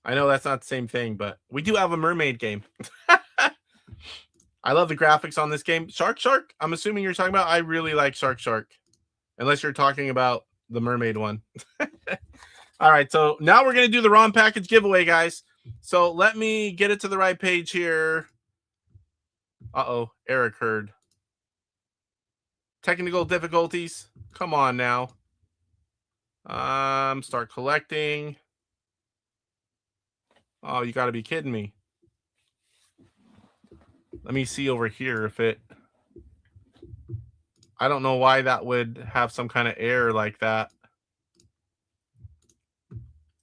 I know that's not the same thing, but we do have a mermaid game. I love the graphics on this game. Shark. I'm assuming you're talking about. I really like Shark. Unless you're talking about the mermaid one. All right, so now we're going to do the ROM package giveaway, guys. So let me get it to the right page here. Uh-oh, Eric heard. Technical difficulties. Come on now. Start collecting. Oh, you got to be kidding me. Let me see over here if it... I don't know why that would have some kind of error like that.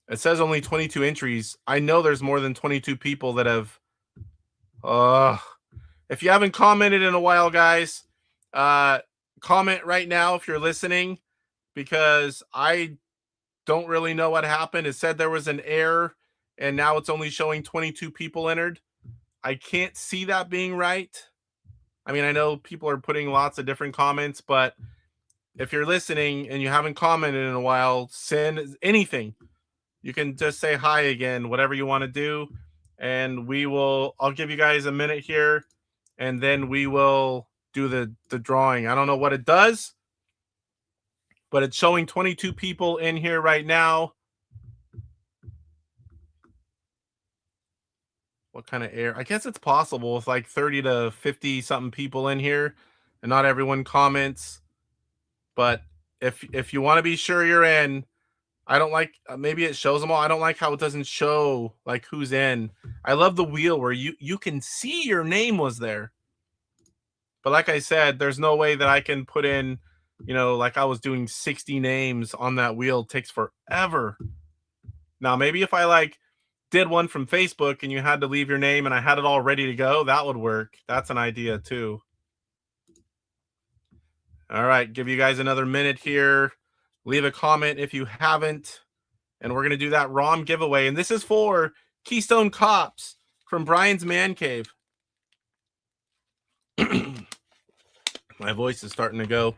It says only 22 entries. I know there's more than 22 people that have... If you haven't commented in a while, guys, comment right now if you're listening, because I don't really know what happened. It said there was an error, and now it's only showing 22 people entered. I can't see that being right. I mean, I know people are putting lots of different comments, but if you're listening and you haven't commented in a while, send anything. You can just say hi again, whatever you want to do, and I'll give you guys a minute here, and then we will do the drawing. I don't know what it does, but it's showing 22 people in here right now. what kind of error. I guess it's possible with like 30 to 50 something people in here and not everyone comments. But if you want to be sure you're in, I don't like, maybe it shows them all. I don't like how it doesn't show like who's in. I love the wheel where you can see your name was there. But like I said, there's no way that I can put in, you know, like I was doing 60 names on that wheel. It takes forever. Now, maybe if I like did one from Facebook and you had to leave your name and I had it all ready to go, that would work. That's an idea too. All right, give you guys another minute here. Leave a comment if you haven't. And we're going to do that ROM giveaway. And this is for Keystone Cops from Brian's Man Cave. My voice is starting to go.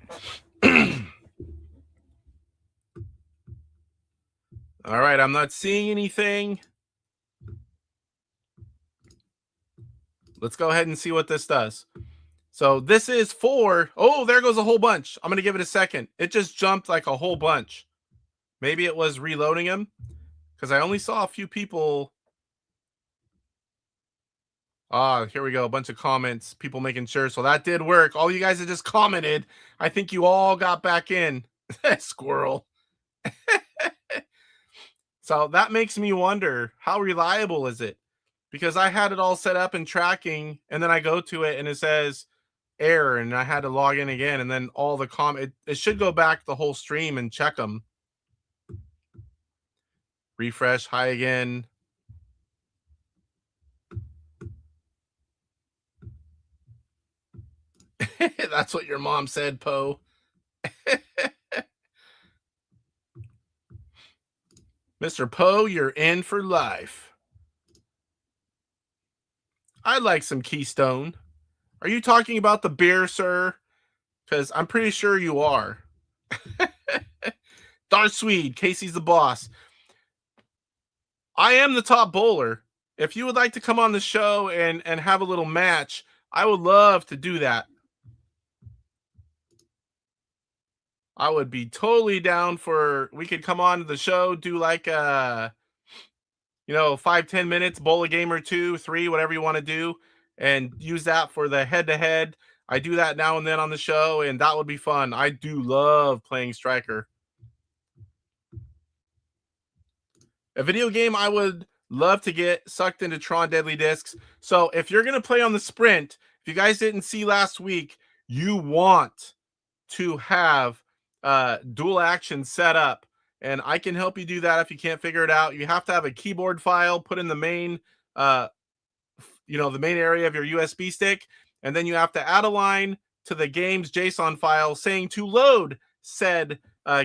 All right, I'm not seeing anything. Let's go ahead and see what this does. So this is for, oh, there goes a whole bunch. I'm going to give it a second. It just jumped like a whole bunch. Maybe it was reloading them because I only saw a few people. Ah, here we go. A bunch of comments, people making sure. So that did work. All you guys that just commented, I think you all got back in. Squirrel. So that makes me wonder, how reliable is it? Because I had it all set up and tracking, and then I go to it and it says error, and I had to log in again, and then all the it should go back the whole stream and check them. Refresh, hi again. That's what your mom said, Poe. Mr. Poe, you're in for life. I'd like some Keystone. Are you talking about the beer, sir? Because I'm pretty sure you are. Darth Swede, Casey's the boss. I am the top bowler. If you would like to come on the show and have a little match, I would love to do that. I would be totally down for, we could come on to the show, do like you know, 5-10 minutes, bowl a game or 2, 3, whatever you want to do, and use that for the head-to-head. I do that now and then on the show, and that would be fun. I do love playing Striker. A video game I would love to get sucked into Tron Deadly Discs. So if you're going to play on the Sprint, if you guys didn't see last week, you want to have dual action set up, and I can help you do that if you can't figure it out. You have to have a keyboard file put in the main the main area of your USB stick, and then you have to add a line to the game's JSON file saying to load said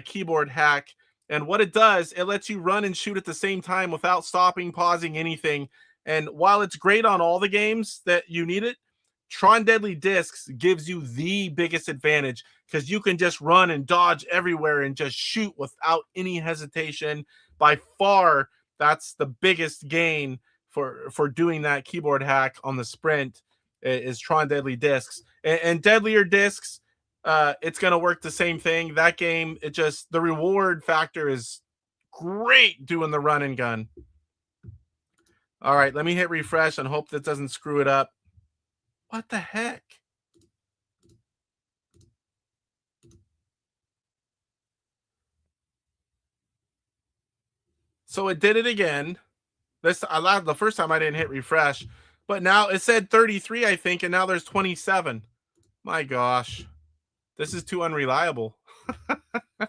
keyboard hack. And what it does, it lets you run and shoot at the same time without stopping, pausing, anything. And while it's great on all the games that you need it, Tron Deadly Discs gives you the biggest advantage because you can just run and dodge everywhere and just shoot without any hesitation. By far, that's the biggest gain for doing that keyboard hack on the Sprint is Tron Deadly Discs. And Deadlier Discs, it's going to work the same thing. That game, the reward factor is great doing the run and gun. All right, let me hit refresh and hope that doesn't screw it up. What the heck? So it did it again. The first time I didn't hit refresh, but now it said 33, I think, and now there's 27. My gosh. This is too unreliable. All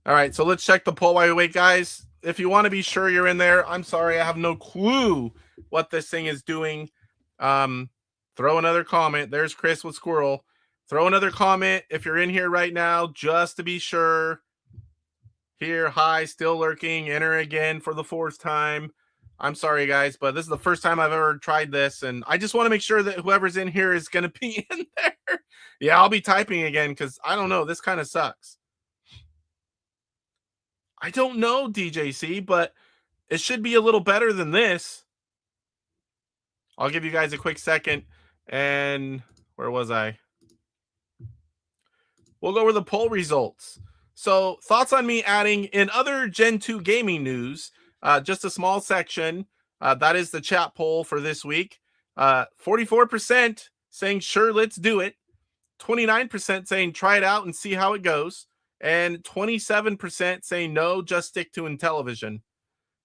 right, so let's check the poll while we wait, guys. If you want to be sure you're in there, I'm sorry, I have no clue what this thing is doing. Throw another comment. There's Chris with Squirrel. Throw another comment if you're in here right now, just to be sure. Here, hi, still lurking. Enter again for the 4th time. I'm sorry, guys, but this is the first time I've ever tried this, and I just want to make sure that whoever's in here is going to be in there. Yeah, I'll be typing again because I don't know. This kind of sucks. I don't know, DJC, but it should be a little better than this. I'll give you guys a quick second. And where was I? We'll go over the poll results. So thoughts on me adding in other Gen 2 gaming news. just a small section. That is the chat poll for this week. 44% saying, sure, let's do it. 29% saying, try it out and see how it goes. And 27% saying, no, just stick to Intellivision.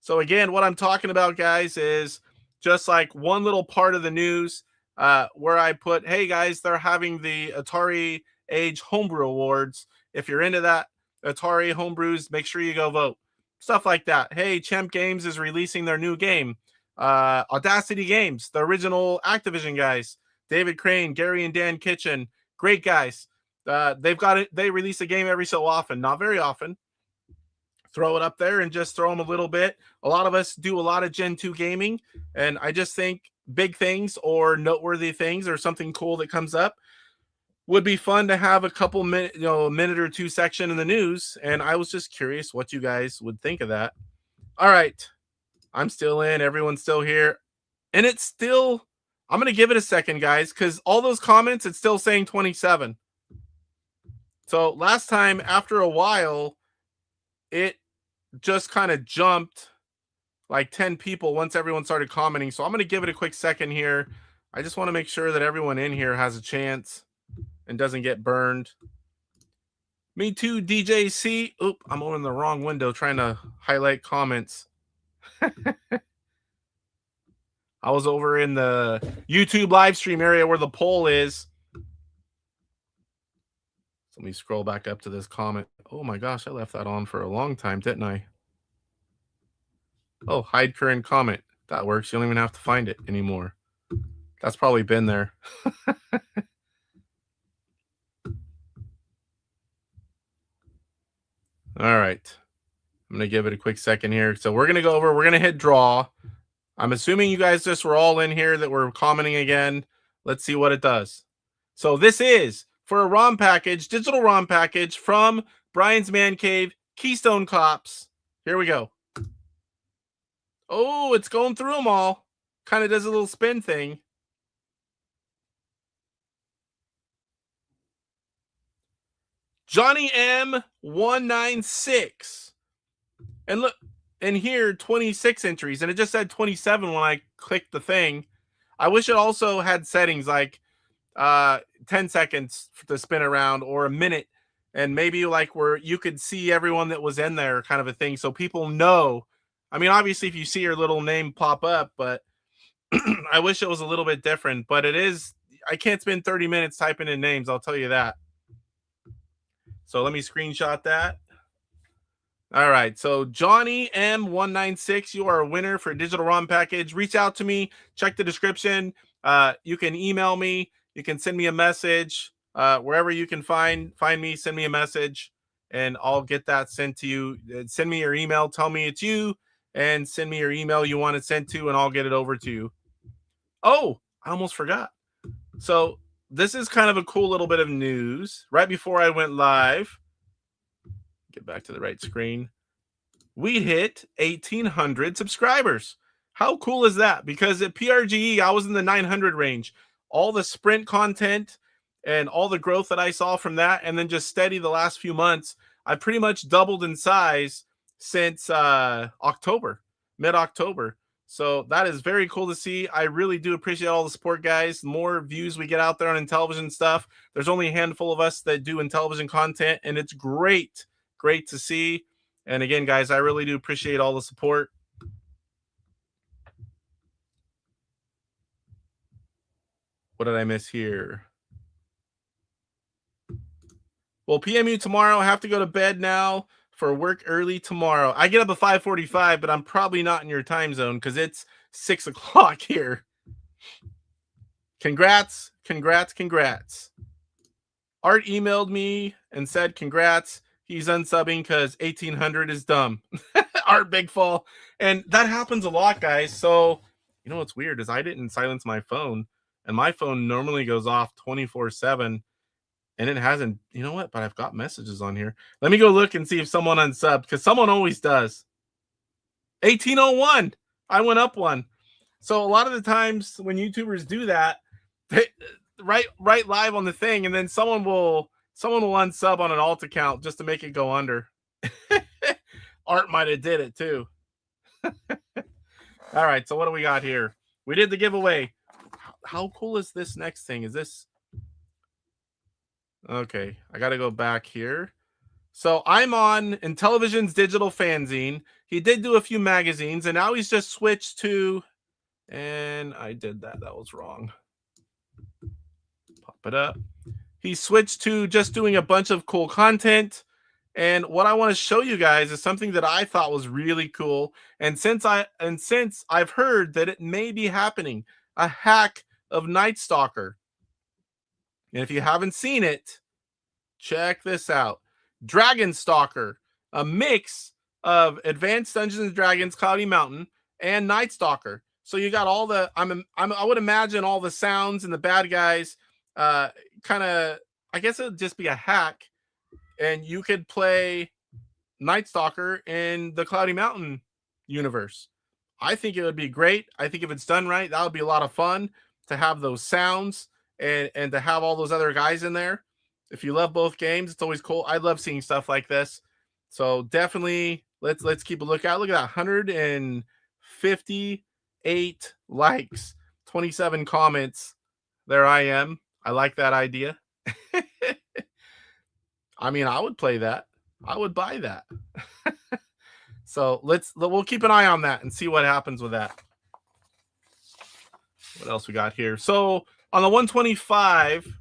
So again, what I'm talking about, guys, is just like one little part of the news where I put, hey, guys, they're having the Atari Age Homebrew Awards. If you're into that, Atari Homebrews, make sure you go vote. Stuff like that. Hey, Champ Games is releasing their new game. Audacity Games, the original Activision guys, David Crane, Gary and Dan Kitchen, great guys. They've got it. They release a game every so often, not very often. Throw it up there and just throw them a little bit. A lot of us do a lot of Gen 2 gaming, and I just think big things or noteworthy things or something cool that comes up would be fun to have a couple minutes, a minute or two section in the news. And I was just curious what you guys would think of that. All right. I'm still in. Everyone's still here. And it's still, I'm going to give it a second, guys, because all those comments, it's still saying 27. So last time, after a while, it just kind of jumped like 10 people once everyone started commenting. So I'm going to give it a quick second here. I just want to make sure that everyone in here has a chance and doesn't get burned. Me too, DJC. Oop, I'm in the wrong window trying to highlight comments. I was over in the YouTube live stream area where the poll is. Let me scroll back up to this comment. Oh my gosh, I left that on for a long time, didn't I? Oh, hide current comment. That works. You don't even have to find it anymore. That's probably been there. All right. I'm going to give it a quick second here. So we're going to go over. We're going to hit draw. I'm assuming you guys just were all in here that were commenting again. Let's see what it does. So this is for a ROM package, digital ROM package from Brian's Man Cave, Keystone Cops. Here we go. Oh, it's going through them all. Kind of does a little spin thing. Johnny M196. And look, and here 26 entries, and it just said 27 when I clicked the thing. I wish it also had settings like 10 seconds to spin around or a minute, and maybe like where you could see everyone that was in there, kind of a thing, so people know. I mean, obviously if you see your little name pop up, but I wish it was a little bit different. But it is, I can't spend 30 minutes typing in names, I'll tell you that. So let me screenshot that. All right, so Johnny M196, you are a winner for a digital ROM package. Reach out to me, check the description. You can email me, you can send me a message, wherever you can find me, send me a message, and I'll get that sent to you. Send me your email, tell me it's you, and send me your email you want it sent to, and I'll get it over to you. Oh, I almost forgot. So this is kind of a cool little bit of news. Right before I went live, get back to the right screen, we hit 1,800 subscribers. How cool is that? Because at PRGE, I was in the 900 range. All the Sprint content and all the growth that I saw from that, and then just steady the last few months, I pretty much doubled in size since October, mid-October. So that is very cool to see. I really do appreciate all the support, guys. The more views we get out there on Intellivision stuff, there's only a handful of us that do Intellivision content, and it's great to see. And again, guys, I really do appreciate all the support. What did I miss here? Well, PMU tomorrow. I have to go to bed now for work early tomorrow. I get up at 5:45, but I'm probably not in your time zone because it's 6 o'clock here. Congrats. Art emailed me and said, congrats. He's unsubbing because 1,800 is dumb. Art Big Fall. And that happens a lot, guys. So, you know what's weird is I didn't silence my phone. And my phone normally goes off 24/7. And it hasn't. You know what? But I've got messages on here. Let me go look and see if someone unsubbed, because someone always does. 1801. I went up one. So a lot of the times when YouTubers do that, they write live on the thing, and then someone will unsub on an alt account just to make it go under. Art might have did it too. All right, so what do we got here? We did the giveaway. How cool is this next thing? Is this... Okay, I got to go back here. So I'm on Intellivision's digital fanzine. He did do a few magazines, and now he's just switched to... And I did that. That was wrong. Pop it up. He switched to just doing a bunch of cool content. And what I want to show you guys is something that I thought was really cool. And since I've heard that it may be happening, a hack of Night Stalker. And if you haven't seen it, check this out. Dragon Stalker, a mix of Advanced Dungeons and Dragons Cloudy Mountain and Night Stalker. So you got all the, I would imagine all the sounds and the bad guys, kind of, I guess it would just be a hack, and you could play Night Stalker in the Cloudy Mountain universe. I think it would be great. I think if it's done right, that would be a lot of fun to have those sounds and to have all those other guys in there. If you love both games, it's always cool. I love seeing stuff like this. So definitely let's keep a lookout. Look at that, 158 likes, 27 comments. There I am. I like that idea. I mean, I would play that. I would buy that. So we'll keep an eye on that and see what happens with that. What else we got here? So on the 125,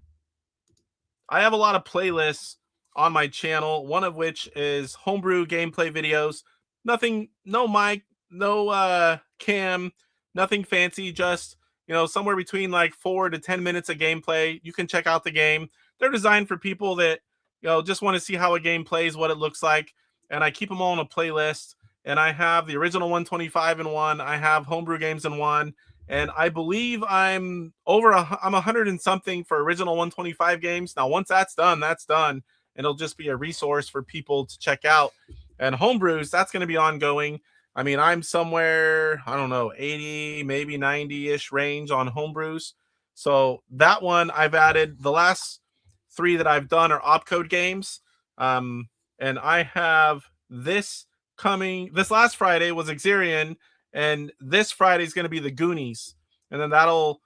I have a lot of playlists on my channel, one of which is homebrew gameplay videos. Nothing, no mic, no cam, nothing fancy, just, you know, somewhere between like 4 to 10 minutes of gameplay. You can check out the game. They're designed for people that, you know, just want to see how a game plays, what it looks like. And I keep them all on a playlist. And I have the original 125 in one. I have homebrew games in one. And I believe I'm 100 and something for original 125 games. Now, once that's done, that's done. And it'll just be a resource for people to check out. And homebrews, that's going to be ongoing. I mean, I'm somewhere, I don't know, 80, maybe 90-ish range on homebrews. So that one I've added. The last 3 that I've done are opcode games. And I have this coming. This last Friday was Exerion. And this Friday is going to be the Goonies. And then that'll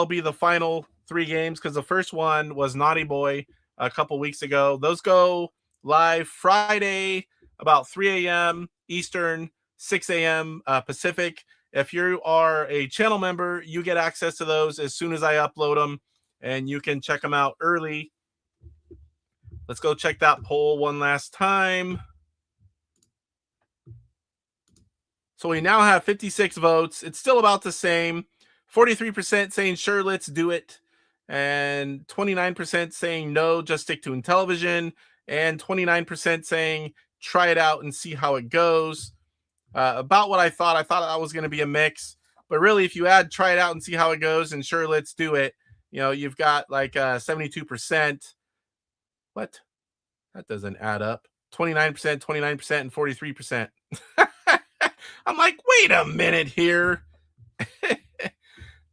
be the final 3 games, because the first one was Naughty Boy a couple weeks ago. Those go live Friday about 3 a.m. Eastern, 6 a.m. Pacific. If you are a channel member, you get access to those as soon as I upload them, and you can check them out early. Let's go check that poll one last time. So we now have 56 votes. It's still about the same. 43% saying, sure, let's do it. And 29% saying, no, just stick to Intellivision. And 29% saying, try it out and see how it goes. About what I thought. I thought that was going to be a mix. But really, if you add try it out and see how it goes and sure, let's do it, you know, you've got like 72%. What? That doesn't add up. 29%, 29%, and 43%. I'm like, wait a minute here.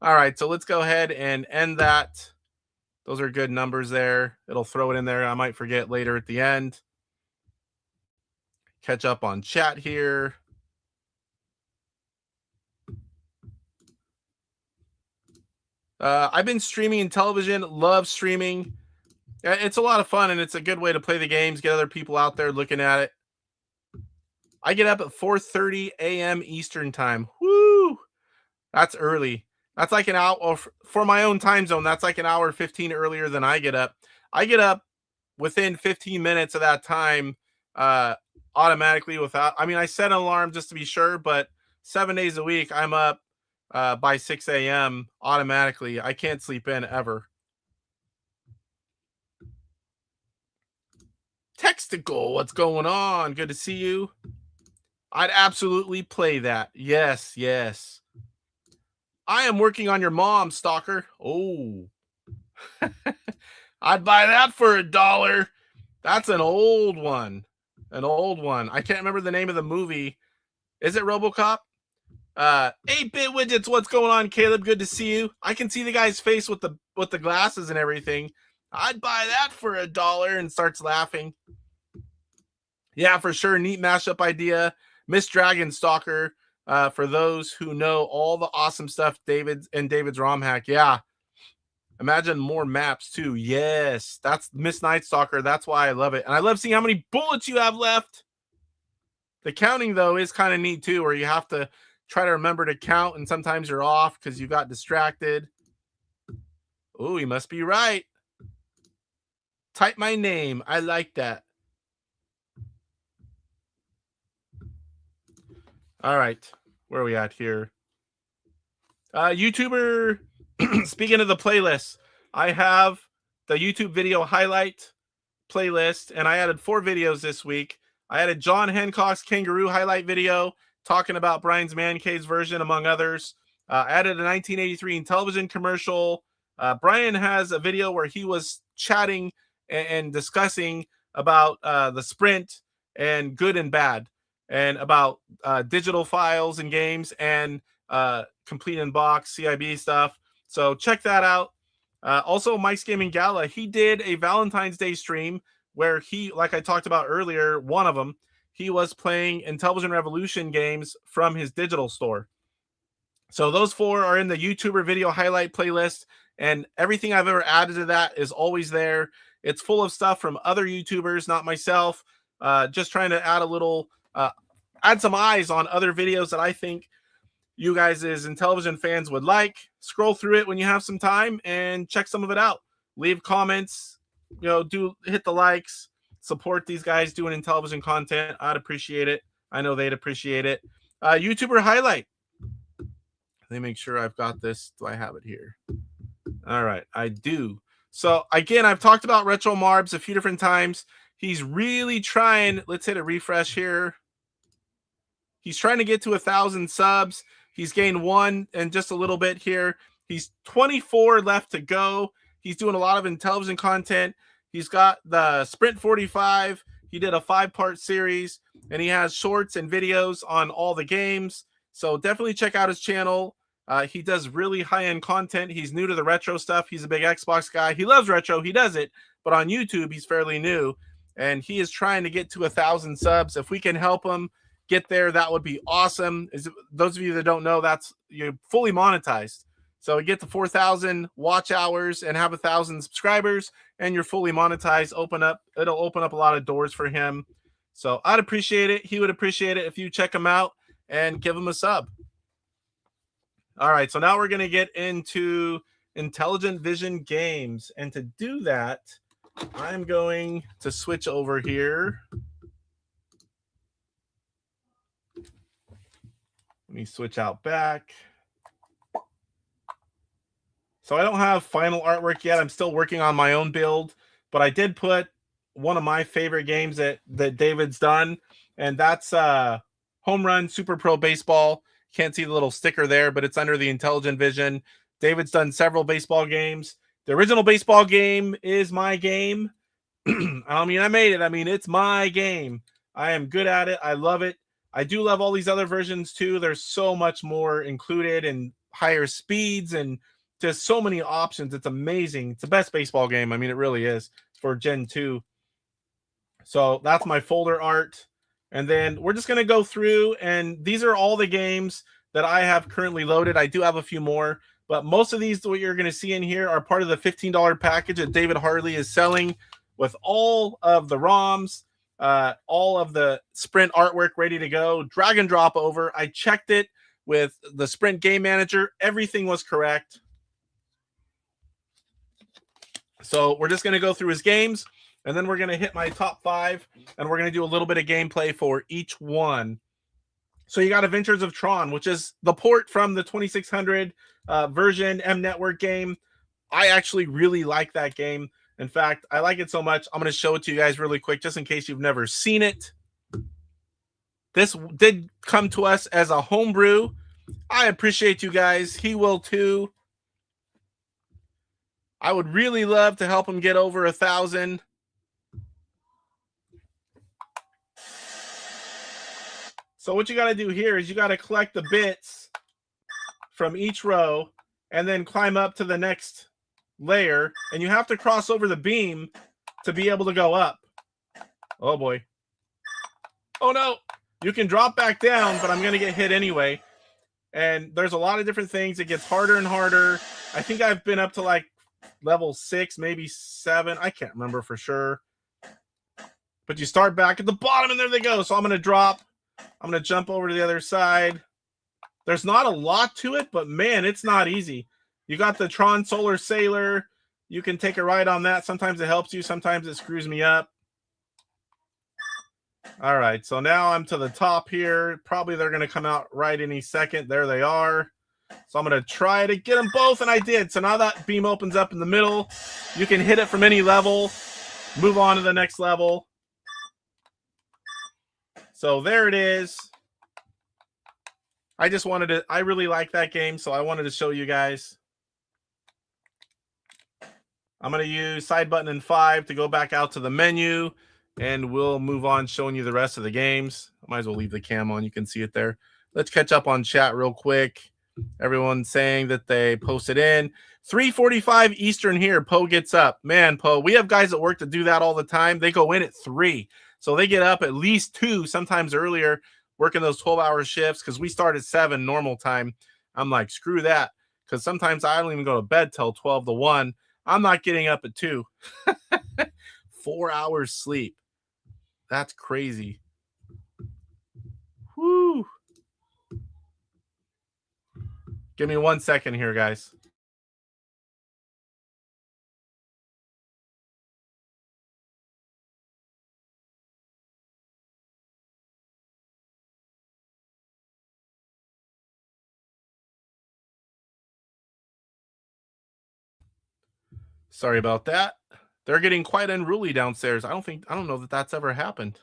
All right, so let's go ahead and end that. Those are good numbers there. It'll throw it in there. I might forget later at the end. Catch up on chat here. I've been streaming Intellivision. Love streaming. It's a lot of fun, and it's a good way to play the games, get other people out there looking at it. I get up at 4:30 a.m. Eastern time. Woo! That's early. That's like an hour for my own time zone. That's like an hour 15 earlier than I get up. I get up within 15 minutes of that time automatically without, I mean, I set an alarm just to be sure, but 7 days a week, I'm up by 6 a.m. automatically. I can't sleep in ever. Textical, what's going on? Good to see you. I'd absolutely play that. Yes, yes. I am working on your mom, Stalker. Oh. I'd buy that for $1. That's an old one. An old one. I can't remember the name of the movie. Is it RoboCop? 8-bit widgets, what's going on, Caleb? Good to see you. I can see the guy's face with the glasses and everything. I'd buy that for $1, and starts laughing. Yeah, for sure. Neat mashup idea. Miss Dragon Stalker. for those who know all the awesome stuff David's ROM hack. Yeah. Imagine more maps too. Yes, that's Miss Night Stalker. That's why I love it. And I love seeing how many bullets you have left. The counting, though, is kind of neat too, where you have to try to remember to count, and sometimes you're off because you got distracted. Oh, you must be right. Type my name. I like that. All right. Where are we at here? YouTuber, speaking of the playlist, I have the YouTube video highlight playlist, and I added 4 videos this week. I added John Hancock's Kangaroo highlight video talking about Brian's Man Cave's version, among others. I added a 1983 Intellivision commercial. Brian has a video where he was chatting and discussing about the Sprint and good and bad, and about digital files and games, and complete in box CIB stuff. So check that out. Also, Mike's Gaming Gala, he did a Valentine's Day stream where he, like I talked about earlier, one of them, he was playing Intellivision Revolution games from his digital store. So those 4 are in the YouTuber video highlight playlist, and everything I've ever added to that is always there. It's full of stuff from other YouTubers, not myself. Just trying to add a little, add some eyes on other videos that I think you guys as Intellivision fans would like. Scroll through it when you have some time and check some of it out. Leave comments, hit the likes, support these guys doing Intellivision content. I'd appreciate it. I know they'd appreciate it. YouTuber highlight. Let me make sure I've got this. Do I have it here? All right, I do. So again, I've talked about Retro Marbs a few different times. He's really trying. Let's hit a refresh here. He's trying to get to 1,000 subs. He's gained 1 and just a little bit here. He's 24 left to go. He's doing a lot of Intellivision content. He's got the Sprint 45. He did a 5-part series, and he has shorts and videos on all the games. So definitely check out his channel. He does really high-end content. He's new to the retro stuff. He's a big Xbox guy. He loves retro. He does it. But on YouTube, he's fairly new. And he is trying to get to 1,000 subs. If we can help him get there, that would be awesome. Those of you that don't know, you're fully monetized. So you get to 4,000 watch hours and have 1,000 subscribers, and you're fully monetized. It'll open up a lot of doors for him. So I'd appreciate it. He would appreciate it if you check him out and give him a sub. All right, so now we're going to get into IntelligentVision games. And to do that, I'm going to switch over here. Let me switch out back. So I don't have final artwork yet. I'm still working on my own build, but I did put one of my favorite games that David's done, and that's Home Run Super Pro Baseball. Can't see the little sticker there, but it's under the IntelligentVision. David's done several baseball games. The original baseball game is my game. I mean, I made it. I mean, it's my game. I am good at it. I love it. I do love all these other versions too. There's so much more included and higher speeds and just so many options. It's amazing. It's the best baseball game. I mean, it really is for Gen 2. So that's my folder art. And then we're just going to go through, and these are all the games that I have currently loaded. I do have a few more, but most of these, what you're going to see in here, are part of the $15 package that David Harley is selling, with all of the ROMs, all of the Sprint artwork ready to go, drag and drop over. I checked it with the Sprint game manager. Everything was correct. So we're just going to go through his games, and then we're going to hit my top 5, and we're going to do a little bit of gameplay for each one. So you got Adventures of Tron, which is the port from the 2600 version M Network game. I actually really like that game. In fact, I like it so much, I'm going to show it to you guys really quick, just in case you've never seen it. This did come to us as a homebrew. I appreciate you guys. He will too. I would really love to help him get over 1,000. So what you got to do here is you got to collect the bits from each row and then climb up to the next layer, and you have to cross over the beam to be able to go up. Oh boy. Oh no. You can drop back down, but I'm going to get hit anyway. And there's a lot of different things. It gets harder and harder. I think I've been up to like level 6, maybe 7. I can't remember for sure. But you start back at the bottom, and there they go. So I'm going to drop. I'm going to jump over to the other side. There's not a lot to it, but man, it's not easy. You got the Tron Solar Sailor. You can take a ride on that. Sometimes it helps you. Sometimes it screws me up. All right, so now I'm to the top here. Probably they're going to come out right any second. There they are. So I'm going to try to get them both, and I did. So now that beam opens up in the middle. You can hit it from any level. Move on to the next level. So there it is. I really like that game, so I wanted to show you guys. I'm going to use side button and 5 to go back out to the menu, and we'll move on showing you the rest of the games. I might as well leave the cam on. You can see it there. Let's catch up on chat real quick. Everyone's saying that they posted in. 3:45 Eastern here. Poe gets up. Man, Poe, we have guys at work that do that all the time. They go in at 3. So they get up at least 2, sometimes earlier, working those 12-hour shifts because we start at 7 normal time. I'm like, screw that, because sometimes I don't even go to bed till 12 to 1. I'm not getting up at 2. 4 hours sleep. That's crazy. Whoo. Give me 1 second here, guys. Sorry about that. They're getting quite unruly downstairs. I don't know that that's ever happened.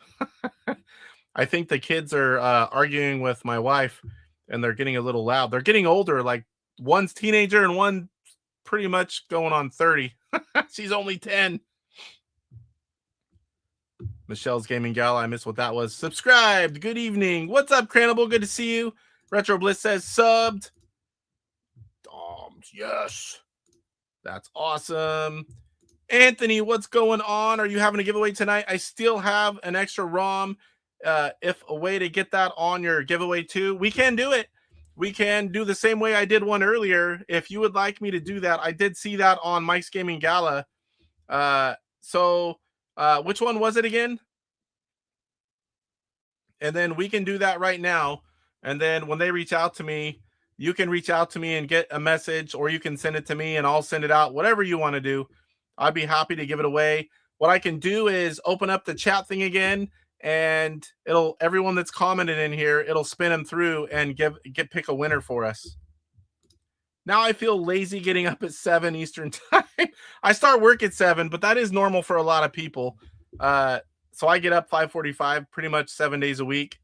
I think the kids are arguing with my wife, and they're getting a little loud. They're getting older. Like one's teenager and one pretty much going on 30. She's only 10. Michelle's Gaming Gala. I missed what that was. Subscribed. Good evening. What's up, Cranable? Good to see you. Retro Bliss says subbed. Yes. That's awesome. Anthony, what's going on? Are you having a giveaway tonight? I still have an extra ROM. If a way to get that on your giveaway too, we can do it. We can do the same way I did one earlier. If you would like me to do that, I did see that on Mike's Gaming Gala. Which one was it again? And then we can do that right now. And then when they reach out to me, you can reach out to me and get a message, or you can send it to me and I'll send it out. Whatever you want to do, I'd be happy to give it away. What I can do is open up the chat thing again, and everyone that's commented in here, it'll spin them through and pick a winner for us. Now I feel lazy getting up at 7 Eastern time. I start work at 7, but that is normal for a lot of people. So I get up 5:45 pretty much 7 days a week.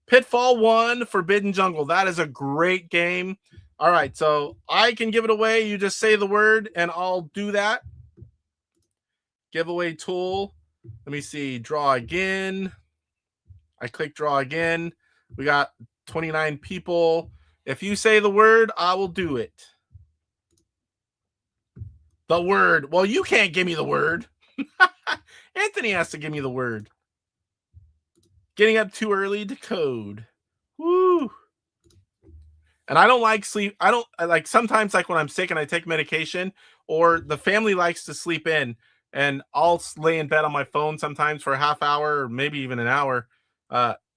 Pitfall 1, Forbidden Jungle. That is a great game. All right, so I can give it away. You just say the word, and I'll do that. Giveaway tool. Let me see. Draw again. I click draw again. We got 29 people. If you say the word, I will do it. The word. Well, you can't give me the word. Anthony has to give me the word. Getting up too early to code. Woo. And I don't like sleep. I like sometimes, like when I'm sick and I take medication, or the family likes to sleep in, and I'll lay in bed on my phone sometimes for a half hour or maybe even an hour,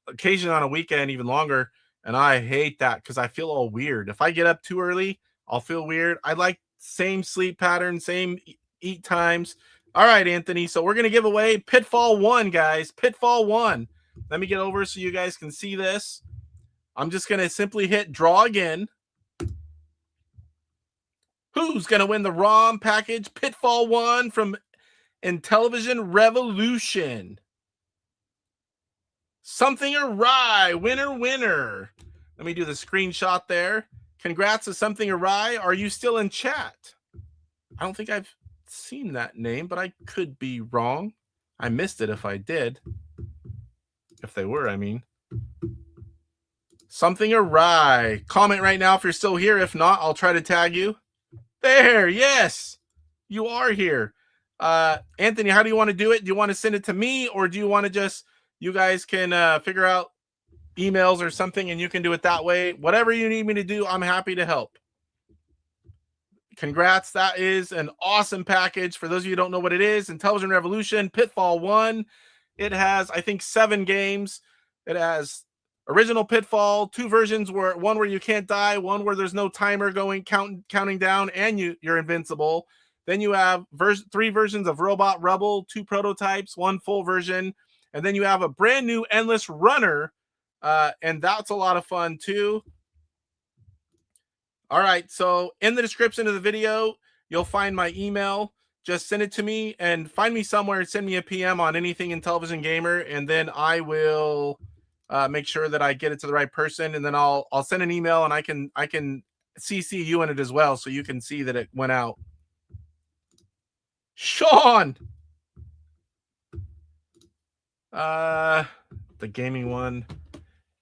occasionally on a weekend, even longer. And I hate that because I feel all weird. If I get up too early, I'll feel weird. I like same sleep pattern, same eat times. All right, Anthony. So we're going to give away Pitfall 1, guys. Pitfall 1. Let me get over so you guys can see this. I'm just going to simply hit draw again. Who's going to win the ROM package? Pitfall 1 from Intellivision Revolution. Something awry. Winner, winner. Let me do the screenshot there. Congrats to Something Awry. Are you still in chat? I don't think I've seen that name, but I could be wrong. I missed it if I did. If they were, I mean. Something awry. Comment right now if you're still here. If not, I'll try to tag you. There, yes. You are here. Anthony, how do you want to do it? Do you want to send it to me, or do you want to just, you guys can figure out emails or something, and you can do it that way. Whatever you need me to do, I'm happy to help. Congrats. That is an awesome package. For those of you who don't know what it is, Intellivision Revolution Pitfall 1. It has, I think, 7 games. It has original Pitfall, 2 versions, one where you can't die, one where there's no timer counting down, and you're invincible. Then you have 3 versions of Robot Rubble, 2 prototypes, 1 full version, and then you have a brand new Endless Runner, and that's a lot of fun too. All right, so in the description of the video, you'll find my email. Just send it to me and find me somewhere and send me a PM on anything Intellivision Gamer, and then I will make sure that I get it to the right person, and then I'll send an email, and I can CC you in it as well, so you can see that it went out. Sean, the gaming one.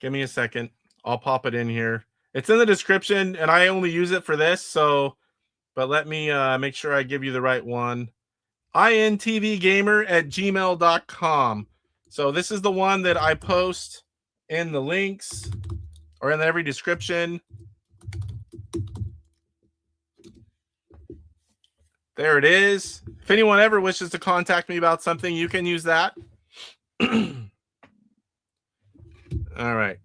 Give me a second. I'll pop it in here. It's in the description, and I only use it for this. So, but let me make sure I give you the right one. INTVgamer@gmail.com. So this is the one that I post in the links or in every description. There it is. If anyone ever wishes to contact me about something, you can use that. All right.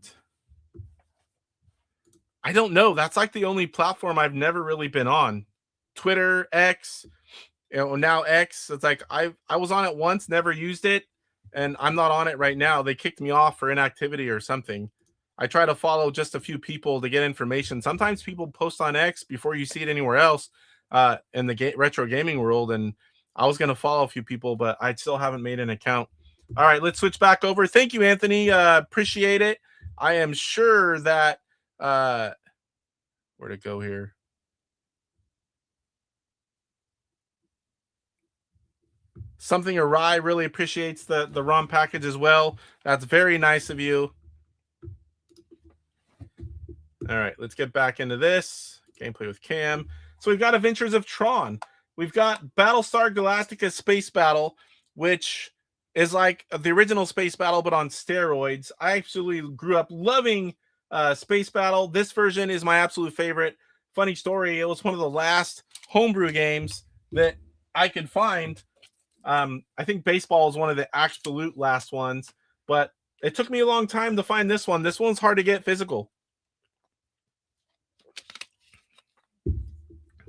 I don't know. That's like the only platform I've never really been on. Twitter, X, now X. It's like I was on it once, never used it, and I'm not on it right now. They kicked me off for inactivity or something. I try to follow just a few people to get information. Sometimes people post on X before you see it anywhere else in the retro gaming world, and I was going to follow a few people, but I still haven't made an account. All right, let's switch back over. Thank you, Anthony. Appreciate it. I am sure that where to go here? Something Awry really appreciates the ROM package as well. That's very nice of you. All right, let's get back into this. Gameplay with Cam. So we've got Adventures of Tron. We've got Battlestar Galactica Space Battle, which is like the original Space Battle, but on steroids. I absolutely grew up loving Space Battle. This version is my absolute favorite. Funny story, it was one of the last homebrew games that I could find. I think baseball is one of the absolute last ones, but it took me a long time to find this one. This one's hard to get physical.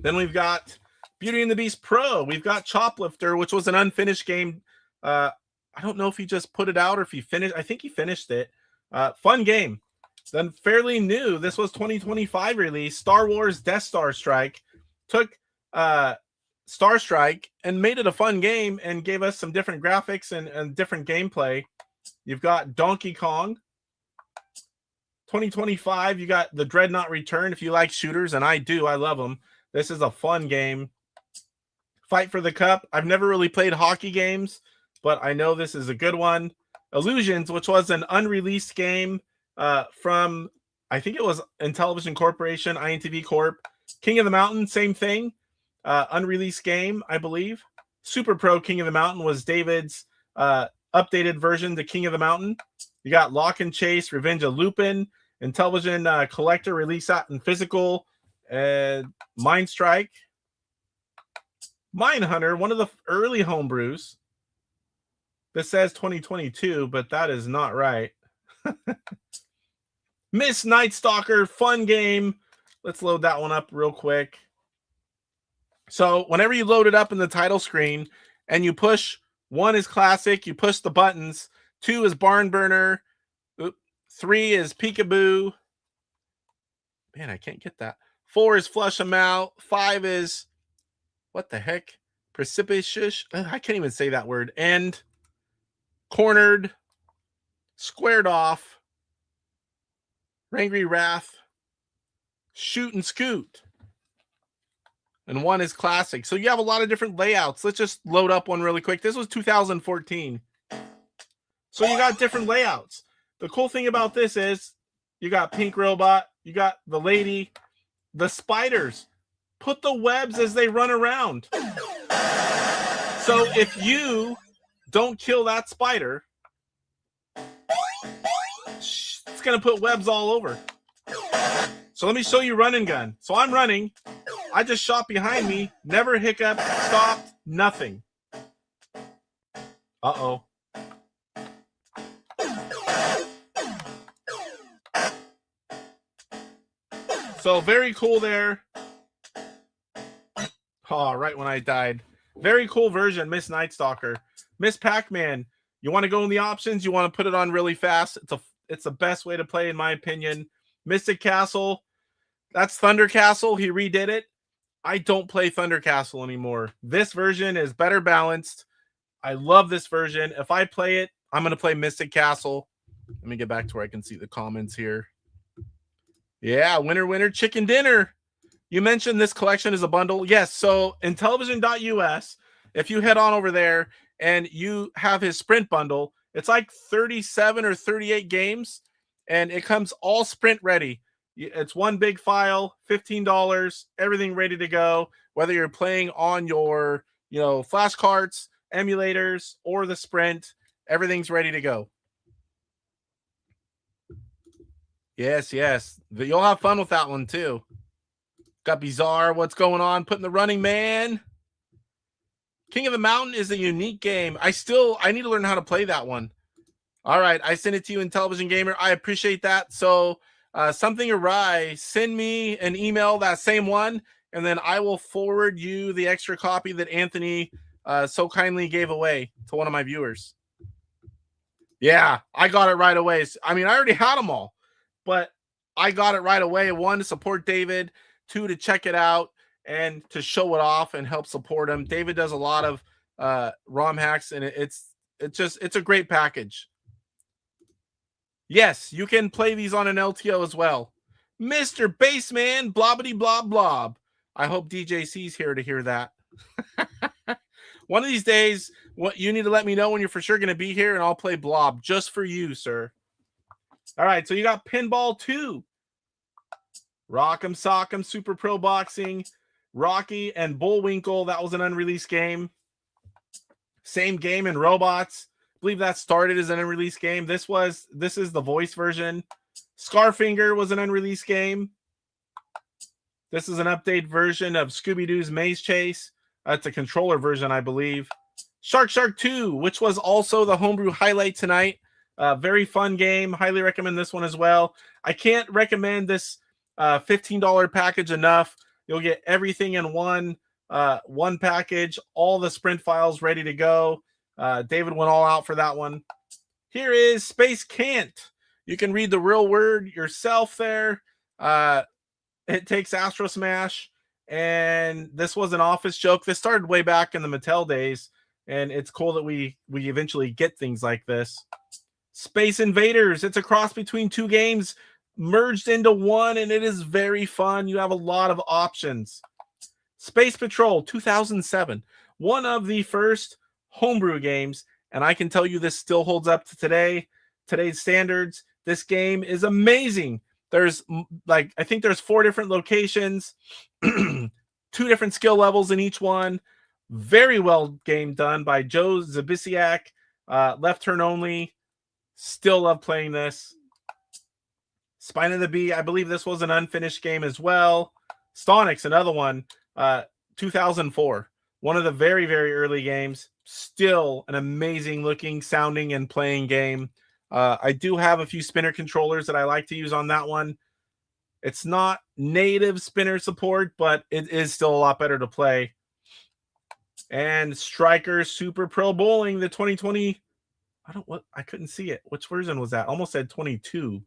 Then we've got Beauty and the Beast Pro. We've got Choplifter, which was an unfinished game. I don't know if he just put it out or if he finished. I think he finished it. Fun game. Then fairly new. This was 2025 release. Star Wars Death Star Strike. Took Star Strike and made it a fun game and gave us some different graphics and different gameplay. You've got Donkey Kong. 2025, you got the Dreadnought Return. If you like shooters, and I do, I love them. This is a fun game. Fight for the Cup. I've never really played hockey games, but I know this is a good one. Illusions, which was an unreleased game from, I think it was Intellivision Corporation, INTV Corp. King of the Mountain, same thing. Unreleased game, I believe. Super Pro King of the Mountain was David's updated version to King of the Mountain. You got Lock and Chase, Revenge of Lupin, Intellivision Collector, release that in physical. Mind Strike. Mine Hunter, one of the early homebrews. This says 2022, but that is not right. Miss Night Stalker, fun game. Let's load that one up real quick. So whenever you load it up in the title screen and you push, 1 is classic, you push the buttons, 2 is Barn Burner, 3 is Peekaboo. Man, I can't get that. 4 is Flush 'em Out. 5 is, what the heck? Precipitous. I can't even say that word. And Cornered, Squared Off, Rangry Wrath, Shoot and Scoot. And 1 is Classic. So you have a lot of different layouts. Let's just load up one really quick. This was 2014. So you got different layouts. The cool thing about this is you got Pink Robot, you got the lady, the spiders. Put the webs as they run around. So if you don't kill that spider, That's going to put webs all over. So let me show you run and gun. So I'm running. I just shot behind me. Never hiccuped, stopped, nothing. Uh-oh. So very cool there. Oh, right when I died. Very cool version, Miss Night Stalker. Miss Pac-Man, you want to go in the options? You want to put it on really fast? It's the best way to play, in my opinion. Mystic Castle, that's Thunder Castle. He redid it. I don't play Thunder Castle anymore. This version is better balanced. I love this version. If I play it, I'm going to play Mystic Castle. Let me get back to where I can see the comments here. Yeah, winner, winner, chicken dinner. You mentioned this collection is a bundle. Yes, so Intellivision.us, if you head on over there and you have his Sprint bundle, it's like 37 or 38 games, and it comes all Sprint ready. It's one big file, $15, everything ready to go, whether you're playing on your, flash carts, emulators, or the Sprint, everything's ready to go. Yes, yes. You'll have fun with that one, too. Got Bizarre. What's going on? Putting the Running Man. King of the Mountain is a unique game. I need to learn how to play that one. All right. I sent it to you, Intellivision Gamer. I appreciate that. So something awry. Send me an email, that same one, and then I will forward you the extra copy that Anthony so kindly gave away to one of my viewers. Yeah, I got it right away. I mean, I already had them all, but I got it right away. One, to support David. Two, to check it out and to show it off and help support him. David does a lot of ROM hacks, and it's a great package. Yes, you can play these on an LTO as well. Mr. Bassman, blobbity blob blob. I hope DJC's here to hear that. One of these days, you need to let me know when you're for sure going to be here, and I'll play Blob just for you, sir. All right, so you got Pinball 2. Rock'em Sock'em, Super Pro Boxing, Rocky, and Bullwinkle. That was an unreleased game. Same game in Robots. I believe that started as an unreleased game. This is the voice version. Scarfinger was an unreleased game. This is an update version of Scooby-Doo's Maze Chase. That's a controller version, I believe. Shark 2, which was also the Homebrew Highlight tonight. Very fun game. Highly recommend this one as well. I can't recommend this $15 package enough. You'll get everything in one package, all the Sprint files ready to go. David went all out for that one. Here is Space Can't. You can read the real word yourself there. It takes Astro Smash, and this was an office joke. This started way back in the Mattel days, and it's cool that we eventually get things like this. Space Invaders. It's a cross between two games merged into one, and it is very fun. You have a lot of options. Space Patrol 2007, one of the first homebrew games, and I can tell you this still holds up to today's standards. This game is amazing. There's I think there's 4 different locations, 2 different skill levels in each one. Very well game done by Joe Zabisiak. Left turn only. Still love playing this. Spine of the Bee, I believe this was an unfinished game as well. Stonix, another one, 2004. One of the very, very early games. Still an amazing looking, sounding, and playing game. I do have a few spinner controllers that I like to use on that one. It's not native spinner support, but it is still a lot better to play. And Striker Super Pro Bowling, the 2020. I couldn't see it. Which version was that? Almost said 22.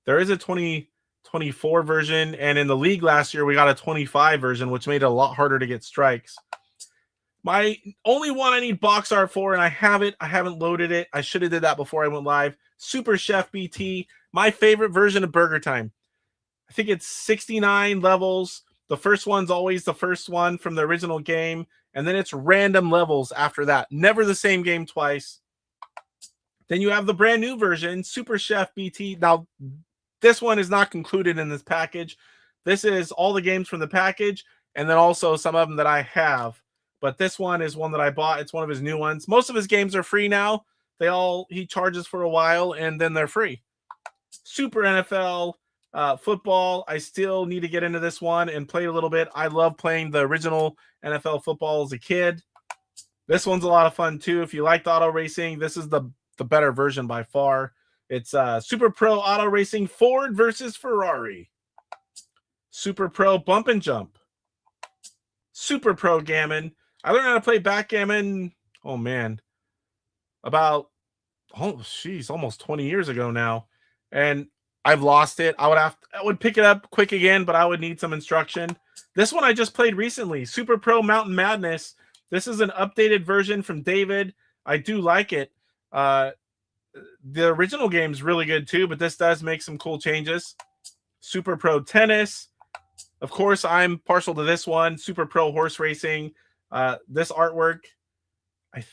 There is a 2024 version, and in the league last year, we got a 25 version, which made it a lot harder to get strikes. My only one I need box art for, and I have it. I haven't loaded it. I should have did that before I went live. Super Chef BT, my favorite version of Burger Time. I think it's 69 levels. The first one's always the first one from the original game, and then it's random levels after that. Never the same game twice. Then you have the brand new version, Super Chef BT. Now, this one is not concluded in this package. This is all the games from the package, and then also some of them that I have. But this one is one that I bought. It's one of his new ones. Most of his games are free now. He charges for a while, and then they're free. Super NFL football. I still need to get into this one and play a little bit. I love playing the original NFL football as a kid. This one's a lot of fun too. If you liked auto racing, this is the better version by far. It's Super Pro Auto Racing Ford versus Ferrari. Super Pro Bump and Jump. Super Pro Gammon. I learned how to play backgammon, oh man, about, almost 20 years ago now. And I've lost it. I would pick it up quick again, but I would need some instruction. This one I just played recently, Super Pro Mountain Madness. This is an updated version from David. I do like it. The original game's really good too, but this does make some cool changes. Super Pro Tennis. Of course, I'm partial to this one. Super Pro Horse Racing. This artwork, I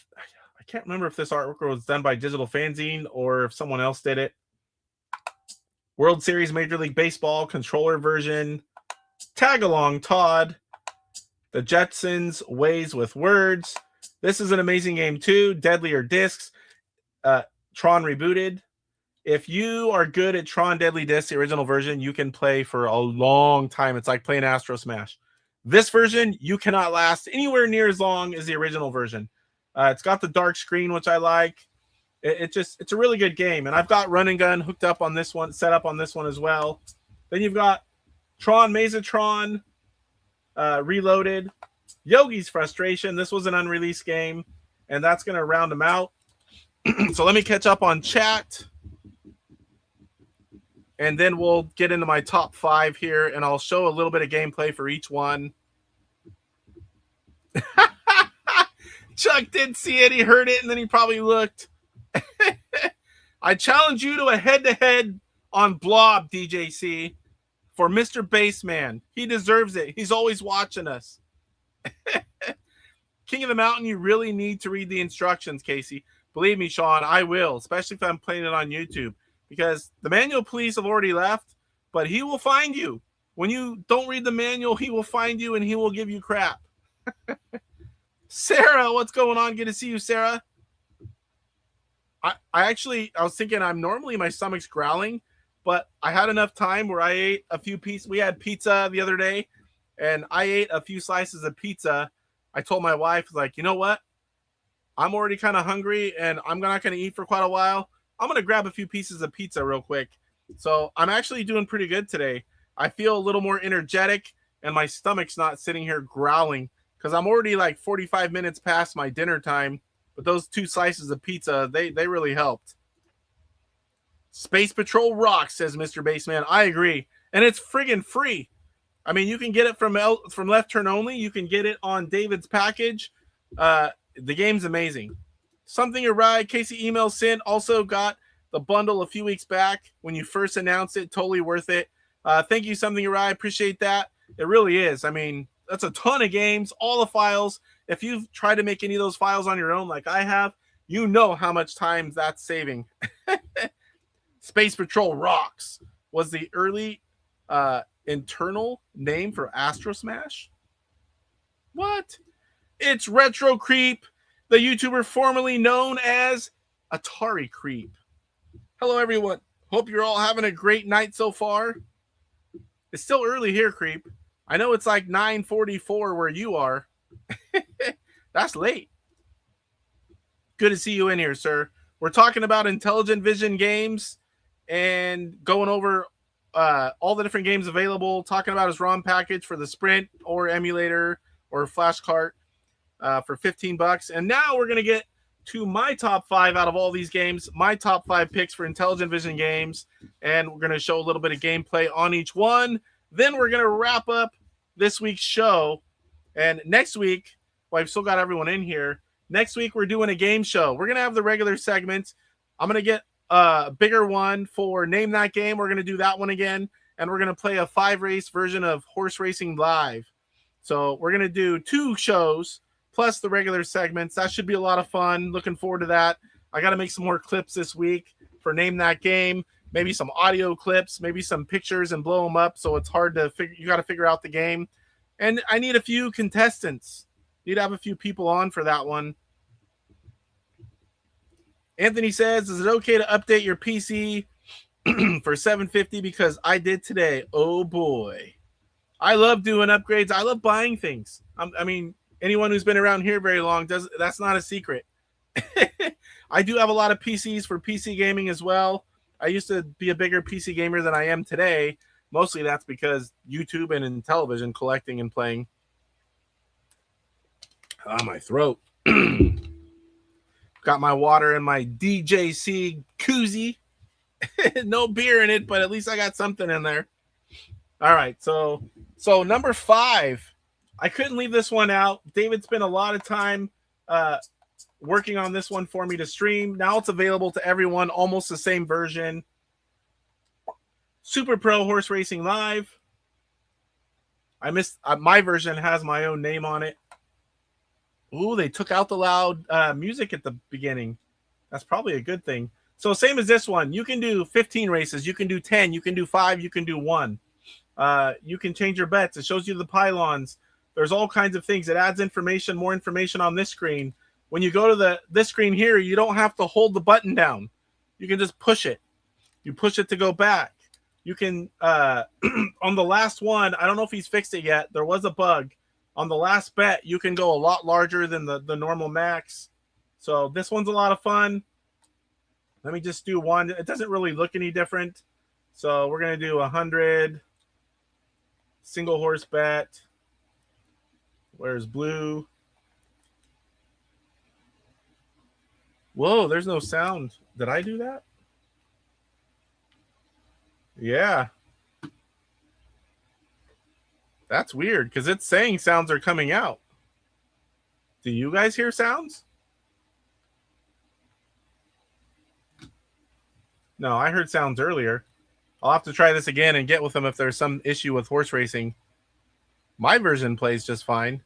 can't remember if this artwork was done by Digital Fanzine or if someone else did it. World Series Major League Baseball controller version. Tag Along Todd. The Jetsons Ways with Words. This is an amazing game too. Deadlier Discs. Tron Rebooted. If you are good at Tron Deadly Discs, the original version, you can play for a long time. It's like playing Astro Smash. This version, you cannot last anywhere near as long as the original version. It's got the dark screen, which I like. It's a really good game. And I've got Run and Gun hooked up on this one, set up on this one as well. Then you've got Tron Mazatron Reloaded. Yogi's Frustration. This was an unreleased game, and that's going to round them out. So let me catch up on chat. And then we'll get into my top 5 here, and I'll show a little bit of gameplay for each one. Chuck did see it. He heard it, and then he probably looked. I challenge you to a head-to-head on Blob, DJC, for Mr. Bassman. He deserves it. He's always watching us. King of the Mountain, you really need to read the instructions, Casey. Believe me, Sean, I will, especially if I'm playing it on YouTube. Because the manual police have already left, but he will find you. When you don't read the manual, he will find you and he will give you crap. Sarah, what's going on? Good to see you, Sarah. I was thinking normally my stomach's growling, but I had enough time where I ate a few pieces. We had pizza the other day, and I ate a few slices of pizza. I told my wife, like, you know what? I'm already kind of hungry, and I'm not going to eat for quite a while. I'm going to grab a few pieces of pizza real quick. So I'm actually doing pretty good today. I feel a little more energetic, and my stomach's not sitting here growling because I'm already like 45 minutes past my dinner time. But those 2 slices of pizza, they really helped. Space Patrol rocks, says Mr. Bassman. I agree. And it's friggin' free. I mean, you can get it from Left Turn Only. You can get it on David's package. The game's amazing. Something Awry, Casey email sent, also got the bundle a few weeks back when you first announced it. Totally worth it. Thank you, Something Awry. Appreciate that. It really is. I mean, that's a ton of games, all the files. If you've tried to make any of those files on your own like I have, you know how much time that's saving. Space Patrol rocks was the early internal name for Astro Smash. What? It's Retro Creep, the YouTuber formerly known as Atari Creep. Hello, everyone. Hope you're all having a great night so far. It's still early here, Creep. I know it's like 9:44 where you are. That's late. Good to see you in here, sir. We're talking about IntelligentVision games and going over all the different games available, talking about his ROM package for the Sprint or emulator or flash cart for $15. And now we're going to get to my top 5 out of all these games, my top 5 picks for IntelligentVision games, and we're going to show a little bit of gameplay on each one. Then we're going to wrap up this week's show. And next week, well, I've still got everyone in here. Next week, we're doing a game show. We're going to have the regular segments. I'm going to get a bigger one for Name That Game. We're going to do that one again. And we're going to play a 5-race version of Horse Racing Live. So we're going to do 2 shows plus the regular segments. That should be a lot of fun. Looking forward to that. I got to make some more clips this week for Name That Game. Maybe some audio clips, maybe some pictures and blow them up. So it's hard to figure. You got to figure out the game. And I need a few contestants. Need to have a few people on for that one. Anthony says, is it okay to update your PC for $750 because I did today. Oh boy. I love doing upgrades. I love buying things. I mean, anyone who's been around here very long that's not a secret. I do have a lot of PCs for PC gaming as well. I used to be a bigger PC gamer than I am today. Mostly that's because YouTube and Intellivision collecting and playing. Ah, my throat. Got my water in my DJC koozie. No beer in it, but at least I got something in there. All right, so number 5. I couldn't leave this one out. David spent a lot of time working on this one for me to stream. Now it's available to everyone, almost the same version. Super Pro Horse Racing Live. I missed my version has my own name on it. Ooh, they took out the loud music at the beginning. That's probably a good thing. So same as this one, you can do 15 races, you can do 10, you can do 5, you can do 1. You can change your bets. It shows you the pylons. There's all kinds of things. It adds information, more information on this screen. When you go to this screen here, you don't have to hold the button down. You can just push it. You push it to go back. You can, on the last one, I don't know if he's fixed it yet. There was a bug. On the last bet, you can go a lot larger than the normal max. So this one's a lot of fun. Let me just do one. It doesn't really look any different. So we're going to do 100. Single horse bet. Where's blue? Whoa, there's no sound. Did I do that? Yeah. That's weird because it's saying sounds are coming out. Do you guys hear sounds? No, I heard sounds earlier. I'll have to try this again and get with them if there's some issue with horse racing. My version plays just fine.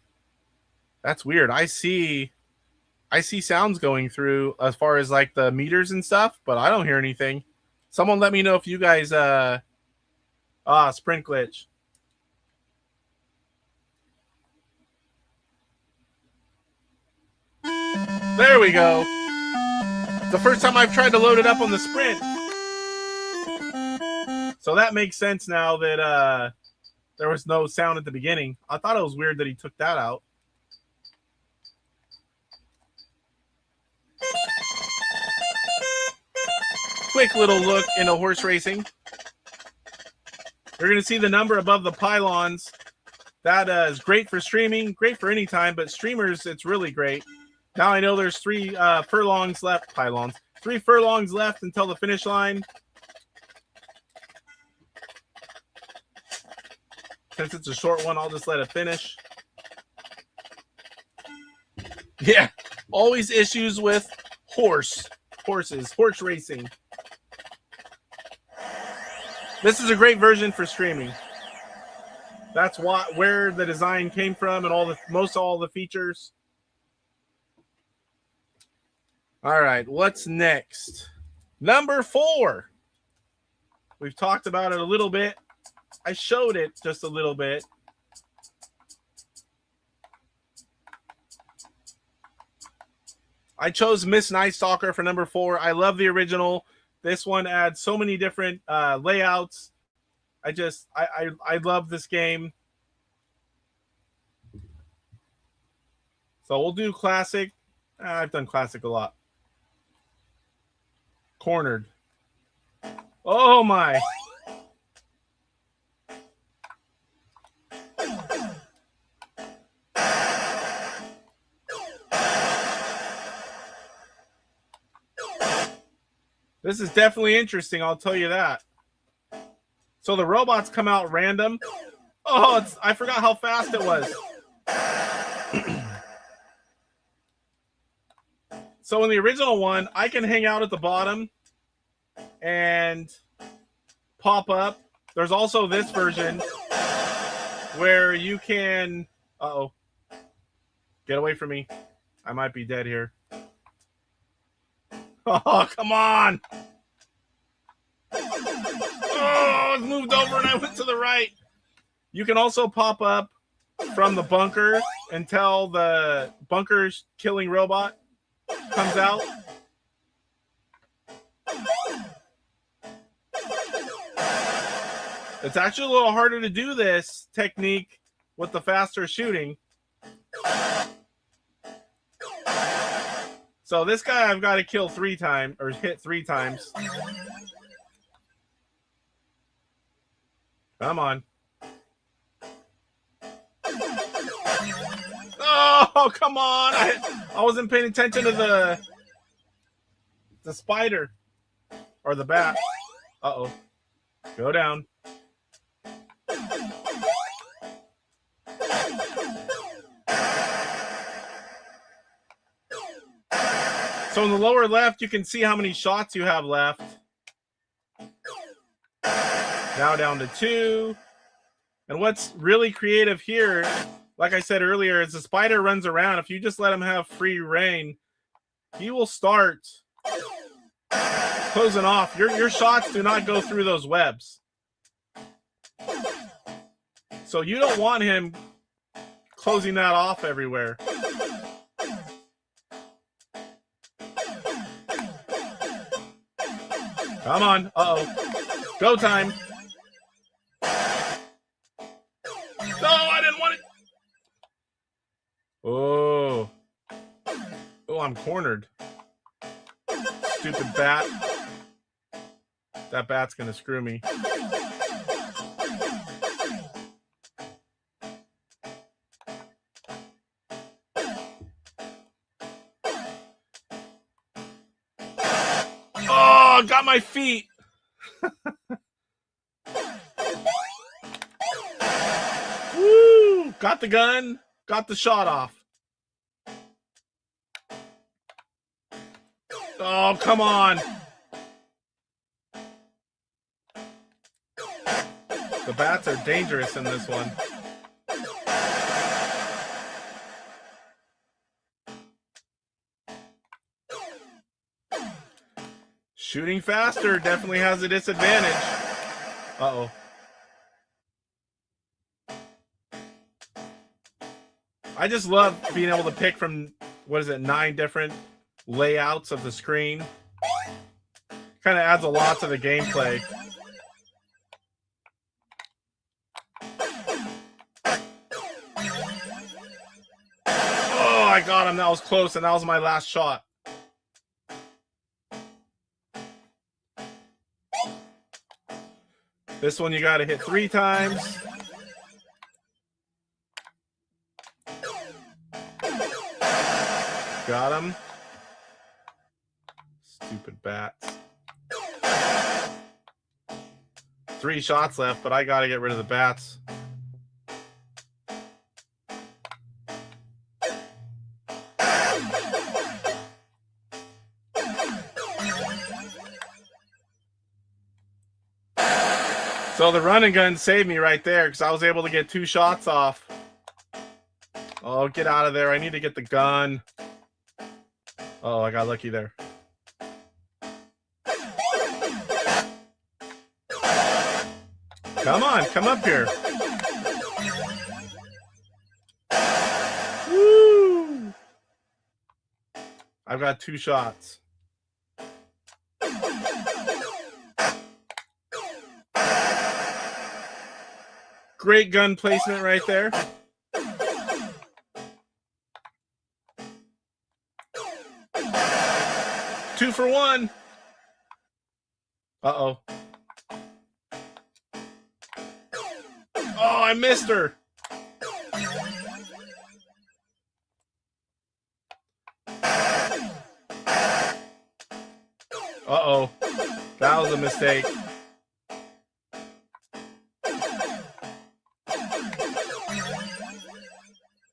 That's weird. I see sounds going through as far as like the meters and stuff, but I don't hear anything. Someone let me know if you guys sprint glitch. There we go. It's the first time I've tried to load it up on the Sprint. So that makes sense now that there was no sound at the beginning. I thought it was weird that he took that out. Quick little look into horse racing. You're going to see the number above the pylons. That is great for streaming, great for any time, but streamers, it's really great. Now I know there's 3 furlongs left. Pylons. 3 furlongs left until the finish line. Since it's a short one, I'll just let it finish. Yeah, always issues with horse racing. This is a great version for streaming. That's where the design came from and most all the features. All right, what's next? Number 4. We've talked about it a little bit. I showed it just a little bit. I chose Miss Night Stalker for number 4. I love the original. This one adds so many different layouts. I love this game. So we'll do classic. I've done classic a lot. Cornered. Oh my. This is definitely interesting, I'll tell you that. So the robots come out random. Oh, I forgot how fast it was. So in the original one, I can hang out at the bottom and pop up. There's also this version where you can... Uh-oh. Get away from me. I might be dead here. Oh, come on. Oh, it moved over and I went to the right. You can also pop up from the bunker until the bunker's killing robot comes out. It's actually a little harder to do this technique with the faster shooting. So this guy I've got to kill 3 times, or hit 3 times. Come on. Oh, come on. I wasn't paying attention to the spider or the bat. Uh-oh. Go down. So in the lower left, you can see how many shots you have left. Now down to 2. And what's really creative here, like I said earlier, is the spider runs around. If you just let him have free reign, he will start closing off. Your shots do not go through those webs. So you don't want him closing that off everywhere. Come on. Uh-oh. Go time. No, I didn't want it. Oh. Oh, I'm cornered. Stupid bat. That bat's going to screw me. Oh, got my feet. Woo! Got the gun. Got the shot off. Oh, come on. The bats are dangerous in this one. Shooting faster definitely has a disadvantage. Uh-oh. I just love being able to pick from, 9 different layouts of the screen. Kind of adds a lot to the gameplay. Oh, I got him. That was close, and that was my last shot. This one you got to hit 3 times. Got him. Stupid bats. 3 shots left, but I got to get rid of the bats. So the run and gun saved me right there because I was able to get 2 shots off. Oh, get out of there. I need to get the gun. Oh, I got lucky there. Come on, come up here. Woo! I've got 2 shots. Great gun placement right there. Two for 1. Uh-oh. Oh, I missed her. Uh-oh. That was a mistake.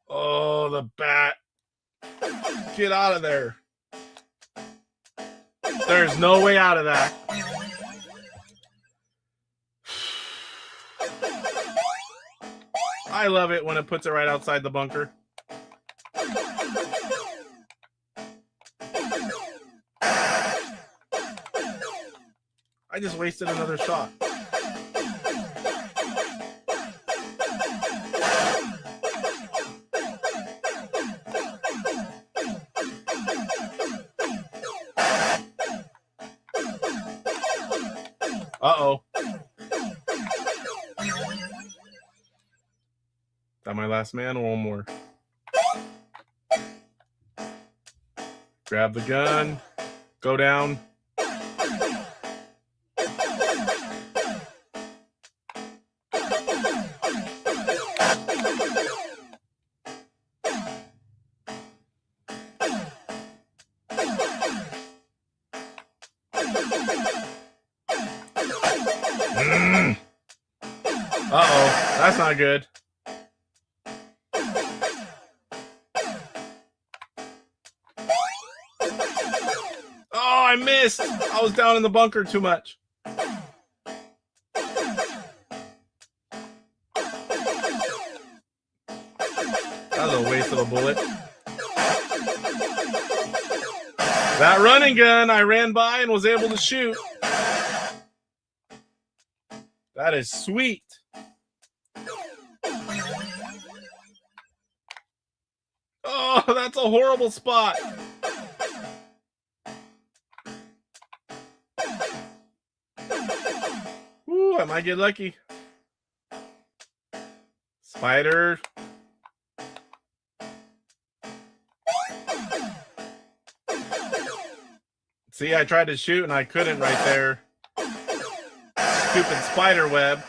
Oh, the bat. Get out of there. There's no way out of that. I love it when it puts it right outside the bunker. I just wasted another shot. Uh-oh. my last man. One more. Grab the gun. Go down. Uh-oh, that's not good. Oh, I missed. I was down in the bunker too much. That was a waste of a bullet. That running gun, I ran by and was able to shoot. That is sweet. Oh, that's a horrible spot. Ooh, I might get lucky. Spider. See, I tried to shoot and I couldn't right there. Stupid spider web.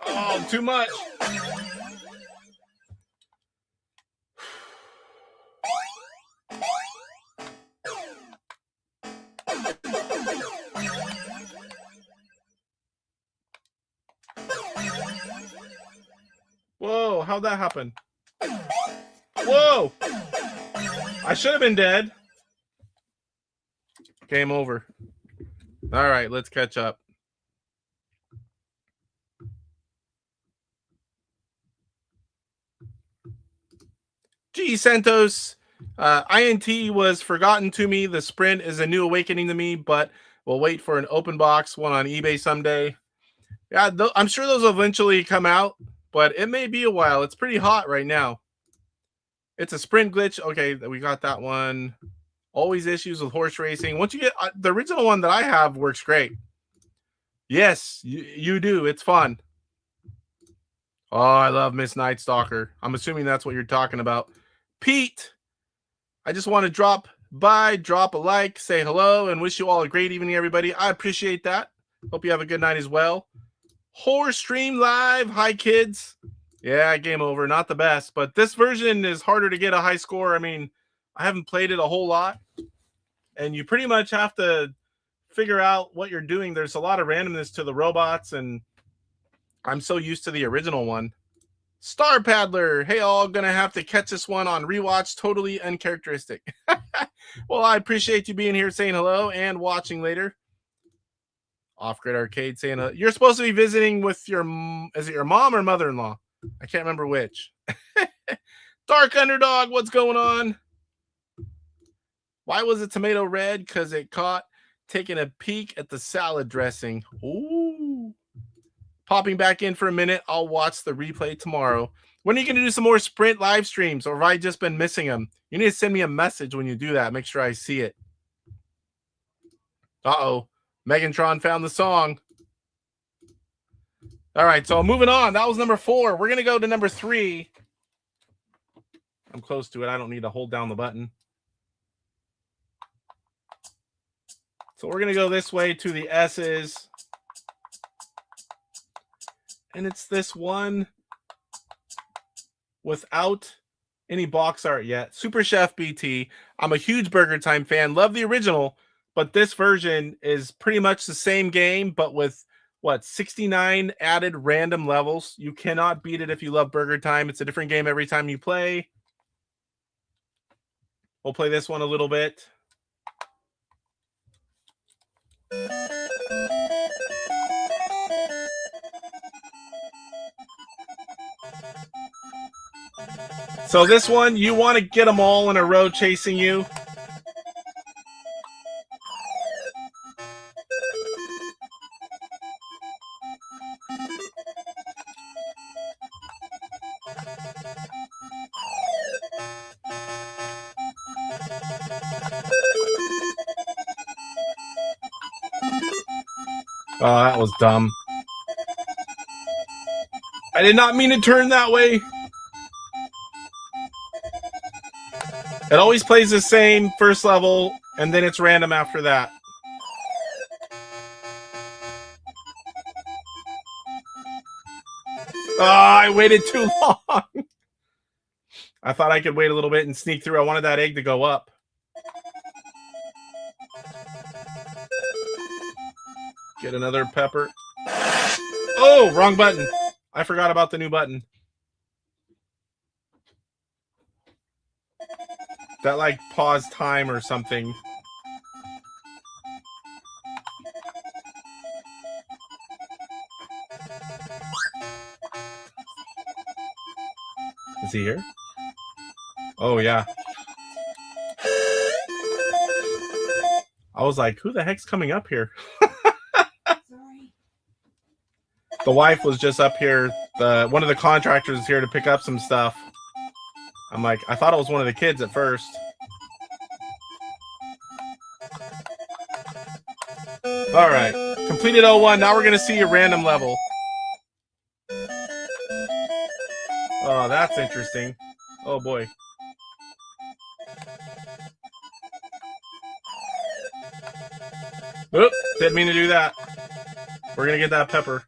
Oh, too much. Whoa, how'd that happen? Whoa! I should have been dead. Game over. All right, let's catch up. Gee, Santos. INT was forgotten to me. The Sprint is a new awakening to me, but we'll wait for an open box one on eBay someday. Yeah, I'm sure those will eventually come out, but it may be a while. It's pretty hot right now. It's a Sprint glitch. Okay, we got that one. Always issues with horse racing. Once you get the original one that I have works great. Yes, you do. It's fun. Oh, I love Miss Night Stalker. I'm assuming that's what you're talking about. Pete, I just want to drop a like, say hello, and wish you all a great evening, everybody. I appreciate that. Hope you have a good night as well. Horror Stream Live. Hi, kids. Yeah, game over. Not the best, but this version is harder to get a high score. I mean, I haven't played it a whole lot, and you pretty much have to figure out what you're doing. There's a lot of randomness to the robots, and I'm so used to the original one. Star Paddler. Hey, all, gonna have to catch this one on rewatch. Totally uncharacteristic. Well, I appreciate you being here, saying hello, and watching later. Off-Grid Arcade saying you're supposed to be visiting with your, is it your mom or mother-in-law? I can't remember which. Dark Underdog, what's going on? Why was the tomato red? Because it caught taking a peek at the salad dressing. Ooh. Popping back in for a minute. I'll watch the replay tomorrow. When are you going to do some more Sprint live streams, or have I just been missing them? You need to send me a message when you do that. Make sure I see it. Uh-oh. Megantron found the song. All right, so moving on. That was number 4. We're going to go to number 3. I'm close to it. I don't need to hold down the button. So we're going to go this way to the S's. And it's this one without any box art yet. Super Chef BT. I'm a huge Burger Time fan. Love the original, but this version is pretty much the same game, but with, what, 69 added random levels. You cannot beat it if you love Burger Time. It's a different game every time you play. We'll play this one a little bit. So this one, you want to get them all in a row chasing you. Oh, that was dumb. I did not mean to turn that way. It always plays the same first level, and then it's random after that. Oh, I waited too long. I thought I could wait a little bit and sneak through. I wanted that egg to go up. Get another pepper. Oh, wrong button. I forgot about the new button. That like pause time or something. Is he here? Oh, yeah. I was like, who the heck's coming up here? Sorry. The wife was just up here. One of the contractors is here to pick up some stuff. I'm like, I thought it was one of the kids at first. All right. Completed 01. Now we're going to see a random level. Oh, that's interesting. Oh, boy. Oop, didn't mean to do that. We're going to get that pepper.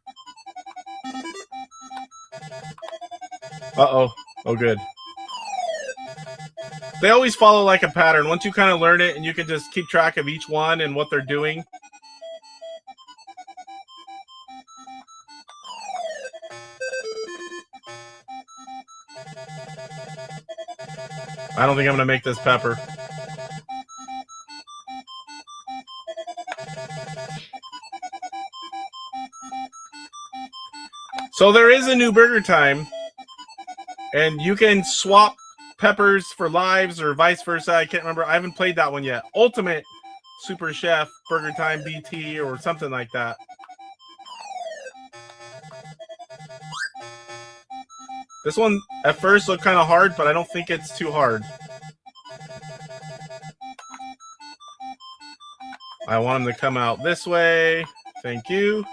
Uh-oh. Oh, good. They always follow like a pattern. Once you kind of learn it and you can just keep track of each one and what they're doing. I don't think I'm going to make this pepper. So there is a new burger time, and you can swap peppers for lives or vice versa. I can't remember. I haven't played that one yet. Ultimate Super Chef Burger Time BT or something like that. This one at first looked kind of hard, but I don't think it's too hard. I want them to come out this way. Thank you.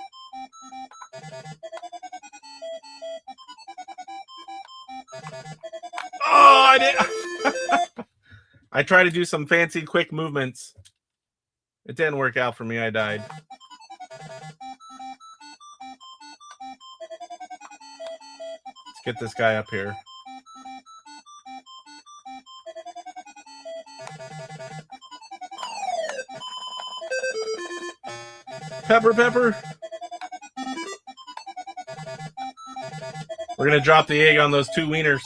Oh, I did. I tried to do some fancy quick movements. It didn't work out for me. I died. Let's get this guy up here. Pepper, pepper. We're going to drop the egg on those two wieners.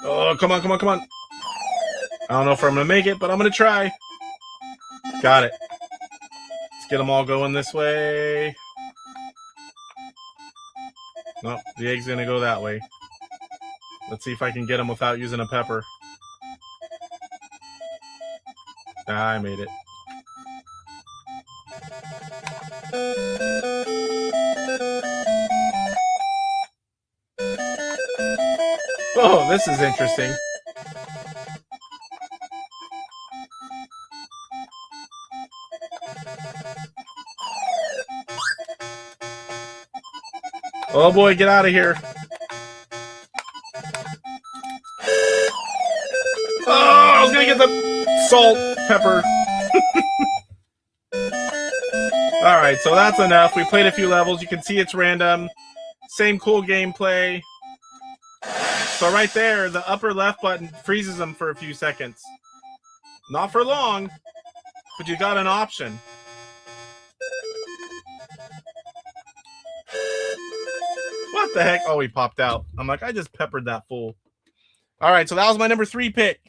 Oh, come on, come on, come on. I don't know if I'm going to make it, but I'm going to try. Got it. Let's get them all going this way. Nope, the egg's going to go that way. Let's see if I can get them without using a pepper. Ah, I made it. Oh, this is interesting. Oh boy, get out of here. Oh, I was gonna get the salt, pepper. All right, so that's enough. We played a few levels. You can see it's random. Same cool gameplay. So right there, the upper left button freezes them for a few seconds. Not for long, but you got an option. What the heck? Oh, he popped out. I'm like, I just peppered that fool. All right, so that was my number 3 pick.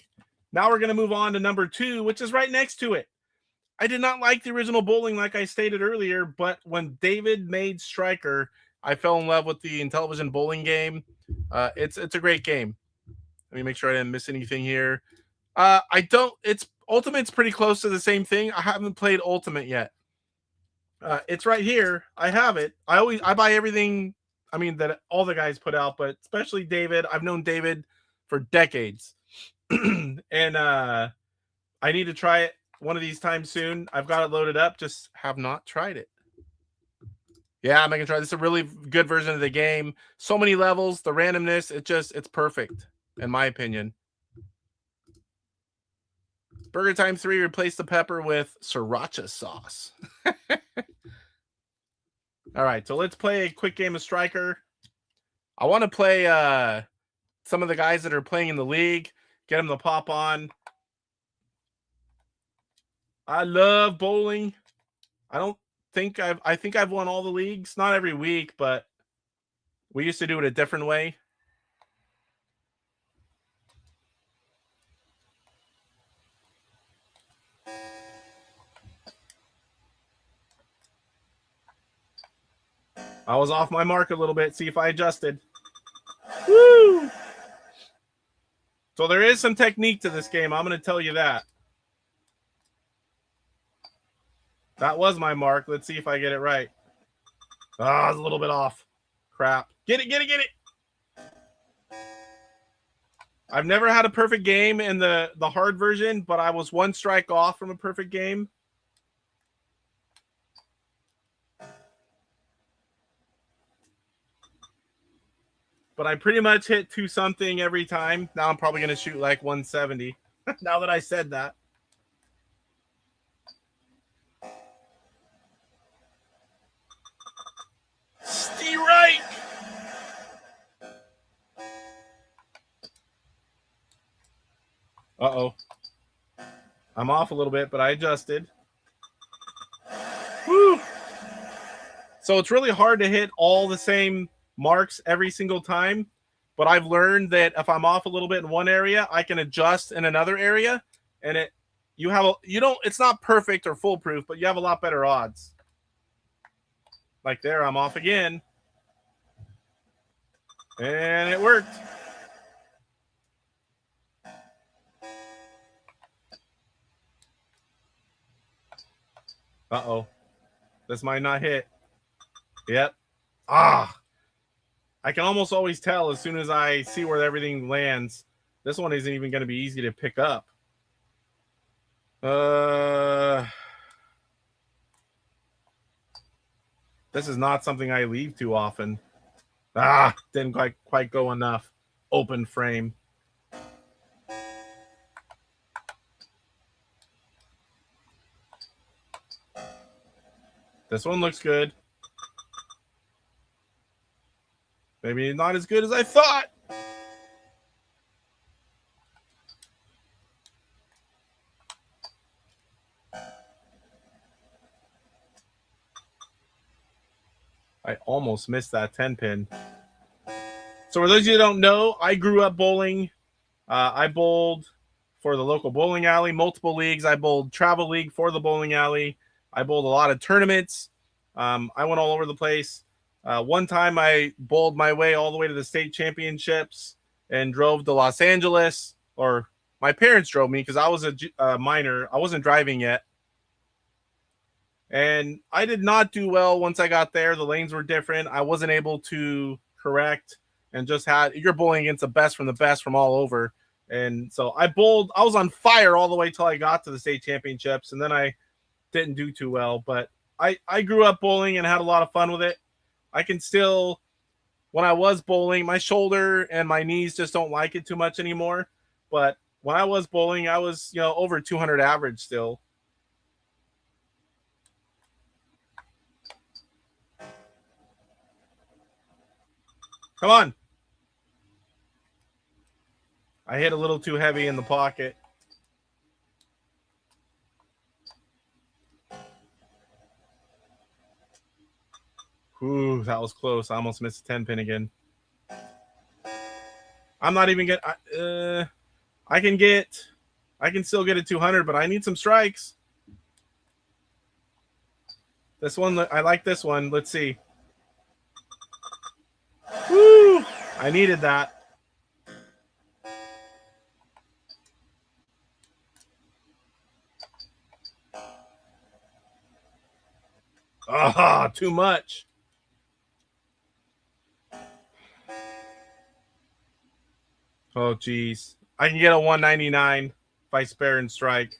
Now we're going to move on to number 2, which is right next to it. I did not like the original bowling like I stated earlier, but when David made Striker, I fell in love with the Intellivision bowling game. It's a great game. Let me make sure I didn't miss anything here. Ultimate's pretty close to the same thing. I haven't played Ultimate yet. It's right here. I have it. I buy everything. I mean that all the guys put out, but especially David. I've known David for decades, and I need to try it one of these times soon. I've got it loaded up, just have not tried it. Yeah, I'm gonna try. This is a really good version of the game. So many levels, the randomness, it's perfect in my opinion. Burger Time 3, replace the pepper with sriracha sauce. All right, so let's play a quick game of Striker. I want to play some of the guys that are playing in the league, get them to pop on. I love bowling. I think I've won all the leagues, not every week, but we used to do it a different way. I was off my mark a little bit. See if I adjusted. Woo! So there is some technique to this game. I'm going to tell you that. That was my mark. Let's see if I get it right. Ah, it's a little bit off. Crap. Get it, get it, get it. I've never had a perfect game in the hard version, but I was one strike off from a perfect game. But I pretty much hit 2-something every time. Now I'm probably going to shoot like 170. Now that I said that. Right. Uh-oh. I'm off a little bit, but I adjusted. Woo! So it's really hard to hit all the same marks every single time, but I've learned that if I'm off a little bit in one area, I can adjust in another area, and it's not perfect or foolproof, but you have a lot better odds. Like there, I'm off again. And it worked. Uh-oh. This might not hit. Yep. Ah. I can almost always tell as soon as I see where everything lands. This one isn't even going to be easy to pick up. This is not something I leave too often. Ah, didn't quite go enough. Open frame. This one looks good. Maybe not as good as I thought. I almost missed that 10-pin. So for those of you who don't know, I grew up bowling. I bowled for the local bowling alley, multiple leagues. I bowled travel league for the bowling alley. I bowled a lot of tournaments. I went all over the place. One time I bowled my way all the way to the state championships and drove to Los Angeles, or my parents drove me because I was a minor. I wasn't driving yet. And I did not do well once I got there. The lanes were different. I wasn't able to correct and just you're bowling against the best from all over. And so I was on fire all the way till I got to the state championships, and then I didn't do too well. But I grew up bowling and had a lot of fun with it. I can still, when I was bowling, my shoulder and my knees just don't like it too much anymore. But when I was bowling, I was, over 200 average still. Come on. I hit a little too heavy in the pocket. Ooh, that was close. I almost missed a 10-pin again. I'm not even I can still get a 200, but I need some strikes. This one, I like this one. Let's see. Woo! I needed that. Ah, too much. Oh, geez. I can get a 199 if I spare and strike.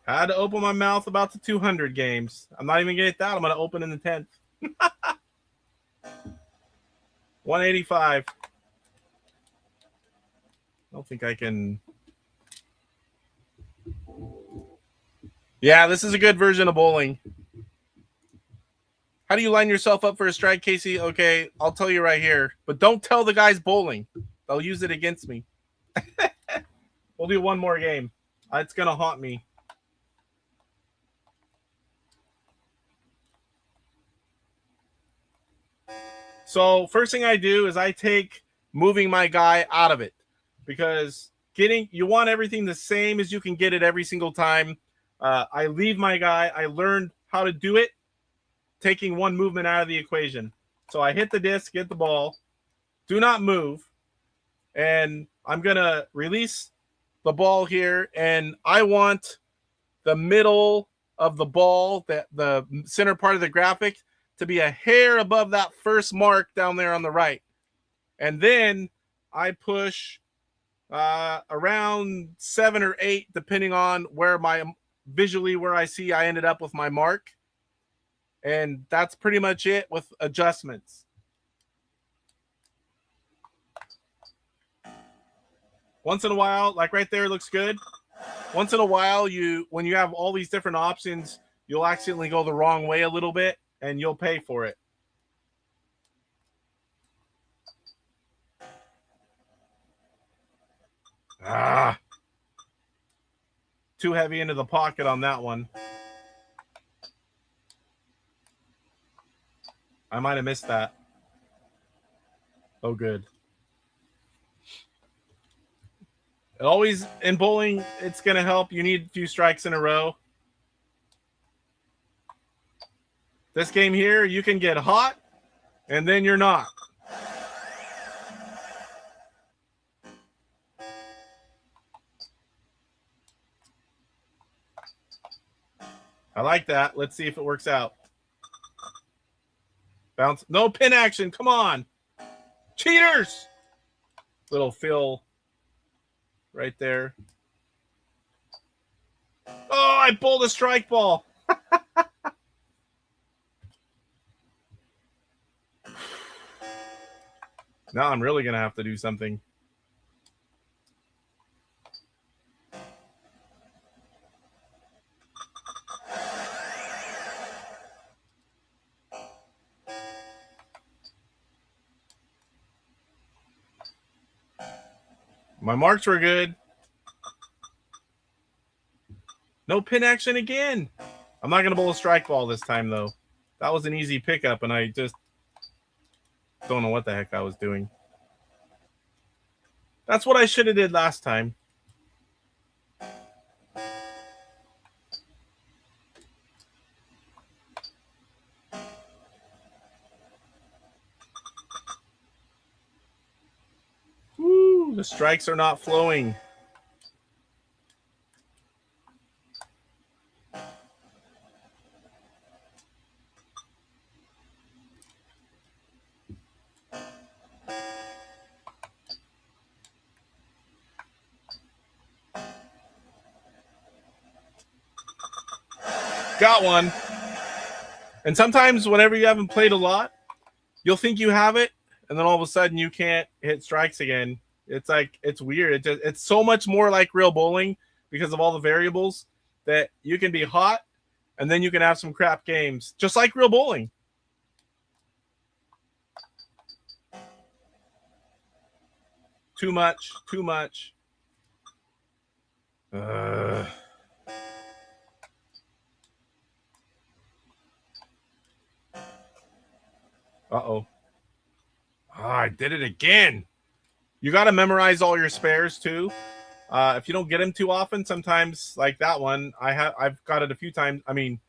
I had to open my mouth about the 200 games. I'm not even going to get that. I'm going to open in the 10th. 185. I don't think I can. Yeah, this is a good version of bowling. How do you line yourself up for a strike, Casey? Okay, I'll tell you right here. But don't tell the guys bowling. They'll use it against me. We'll do one more game. It's going to haunt me. So first thing I do is I take moving my guy out of it, because you want everything the same as you can get it every single time. I leave my guy. I learned how to do it, taking one movement out of the equation. So I hit the disc, get the ball, do not move, and I'm going to release the ball here, and I want the middle of the ball, the center part of the graphic, to be a hair above that first mark down there on the right. And then I push around 7 or 8, depending on where where I see I ended up with my mark. And that's pretty much it with adjustments. Once in a while, like right there, looks good. Once in a while, when you have all these different options, you'll accidentally go the wrong way a little bit, and you'll pay for it. Too heavy into the pocket on that one. I might have missed that. Oh, good. Always in bowling, it's going to help. You need a few strikes in a row. This game here, you can get hot, and then you're not. I like that. Let's see if it works out. Bounce. No pin action. Come on. Cheaters. Little Phil right there. Oh, I pulled a strike ball. Now I'm really going to have to do something. My marks were good. No pin action again. I'm not going to bowl a strike ball this time, though. That was an easy pickup, and I just don't know what the heck I was doing. That's what I should have did last time. Woo, the strikes are not flowing. Got one. And sometimes whenever you haven't played a lot, you'll think you have it, and then all of a sudden you can't hit strikes again. It's like, it's weird. It's so much more like real bowling because of all the variables that you can be hot, and then you can have some crap games, just like real bowling. Too much. Too much. Uh-oh. I did it again. You got to memorize all your spares, too. If you don't get them too often, sometimes, like that one, I've got it a few times. I mean,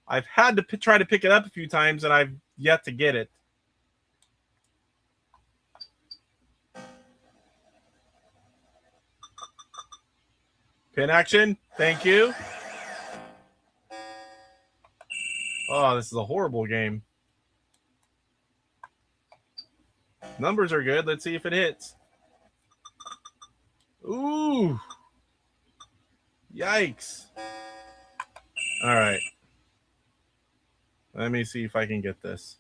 I've had to try to pick it up a few times, and I've yet to get it. Pin action. Thank you. Oh, this is a horrible game. Numbers are good. Let's see if it hits. Ooh. Yikes. All right. Let me see if I can get this.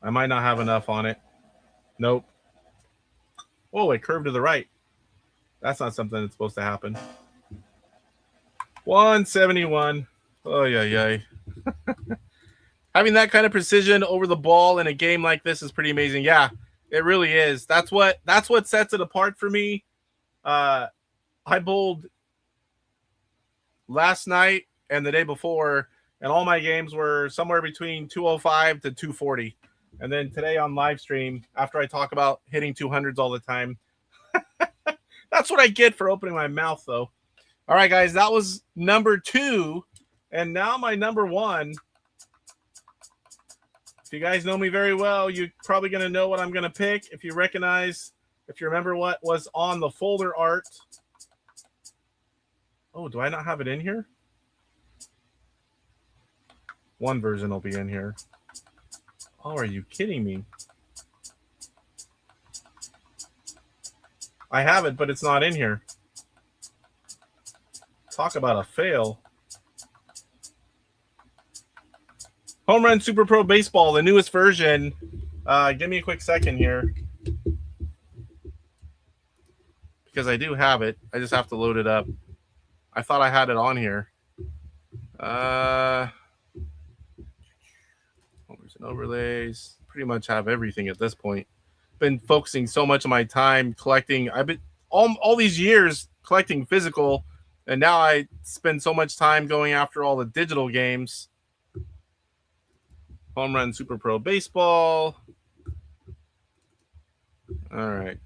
I might not have enough on it. Nope. Oh, it curved to the right. That's not something that's supposed to happen. 171. Oh, yeah. Having that kind of precision over the ball in a game like this is pretty amazing. Yeah, it really is. That's what sets it apart for me. I bowled last night and the day before, and all my games were somewhere between 205 to 240. And then today on live stream, after I talk about hitting 200s all the time, that's what I get for opening my mouth, though. All right, guys, that was number 2. And now my number 1. If you guys know me very well, you're probably going to know what I'm going to pick. If you remember what was on the folder art. Oh, do I not have it in here? One version will be in here. Oh, are you kidding me? I have it, but it's not in here. Talk about a fail. Home Run Super Pro Baseball, the newest version. Give me a quick second here. Because I do have it. I just have to load it up. I thought I had it on here. Overs and overlays. Pretty much have everything at this point. Been focusing so much of my time collecting. I've been all these years collecting physical, and now I spend so much time going after all the digital games. Home Run Super Pro Baseball. All right.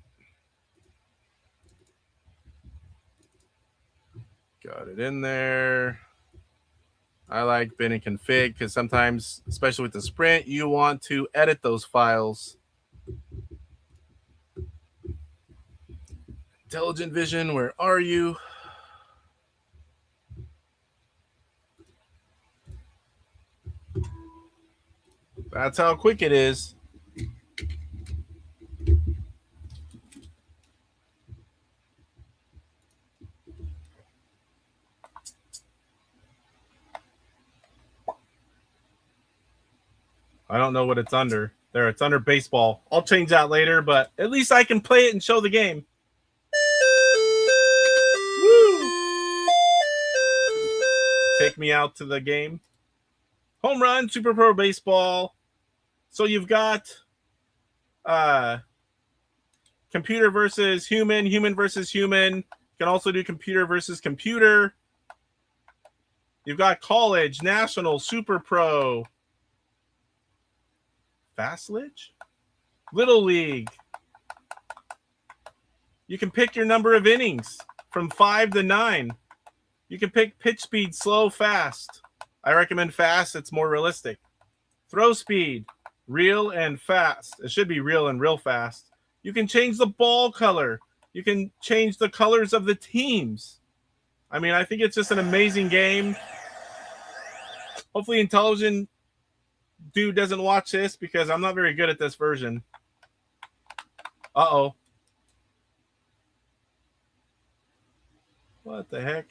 Got it in there. I like bin and config because sometimes, especially with the Sprint, you want to edit those files. IntelligentVision, where are you? That's how quick it is. I don't know what it's under. There, it's under baseball. I'll change that later, but at least I can play it and show the game. Woo! Take me out to the game. Home Run, Super Pro Baseball. So you've got computer versus human, human versus human. You can also do computer versus computer. You've got college, national, super pro, fast lich, little league. You can pick your number of innings from 5 to 9. You can pick pitch speed, slow, fast. I recommend fast. It's more realistic. Throw speed, real and fast. It should be real and real fast. You can change the ball color. You can change the colors of the teams. I mean, I think it's just an amazing game. Hopefully Intelligent dude doesn't watch this because I'm not very good at this version. Uh-oh. What the heck?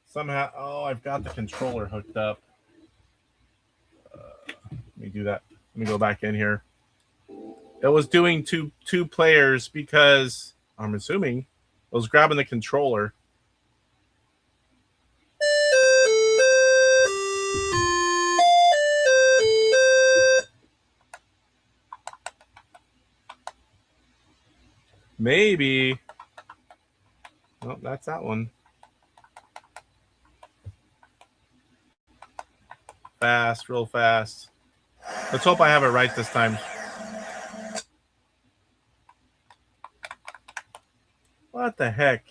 Somehow, oh, I've got the controller hooked up. Let me do that. Let me go back in here. It was doing two players because I'm assuming it was grabbing the controller. Maybe. Oh, that's that one. Fast, real fast. Let's hope I have it right this time. What the heck?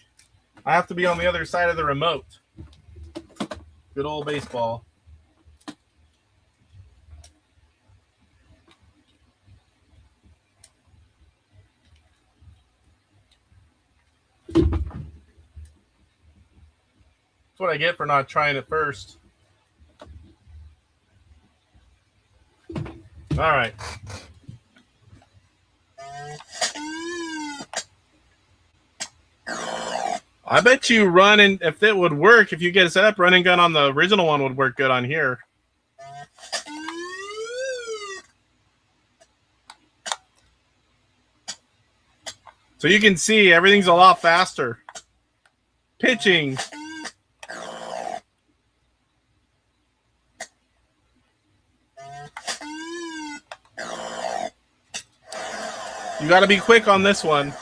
I have to be on the other side of the remote. Good old baseball. That's what I get for not trying it first. All right. I bet you running, if it would work, if you get it set up, running gun on the original one would work good on here. So you can see everything's a lot faster. Pitching. You got to be quick on this one.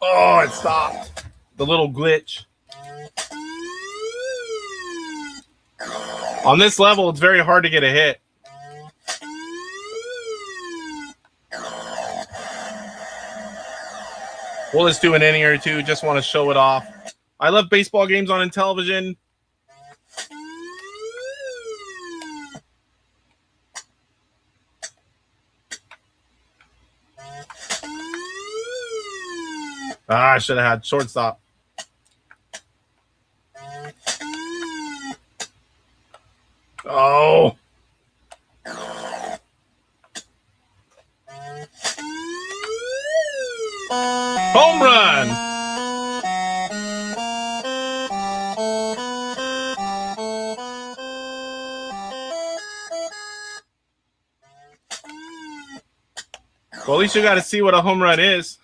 Oh, it stopped. The little glitch. On this level, it's very hard to get a hit. We'll just do an inning or two. Just want to show it off. I love baseball games on Intellivision. I should have had shortstop. Oh. Home run. Well, at least you got to see what a home run is.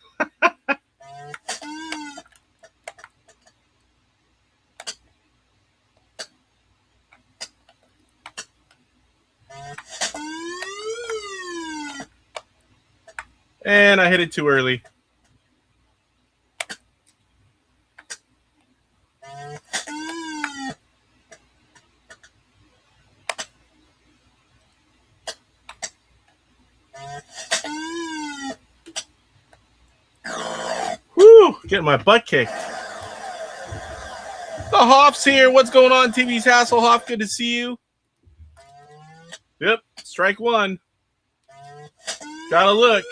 And I hit it too early. Woo! Getting my butt kicked. The Hoff's here. What's going on, TVsHasselhoff? Good to see you. Yep, strike one. Gotta look.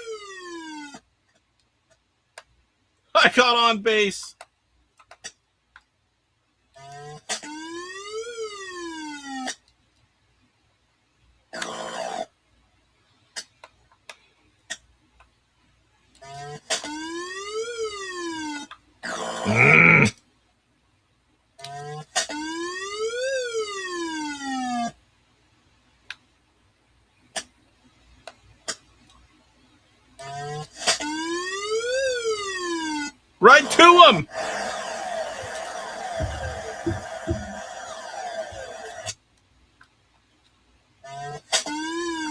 I got on base. Right to him.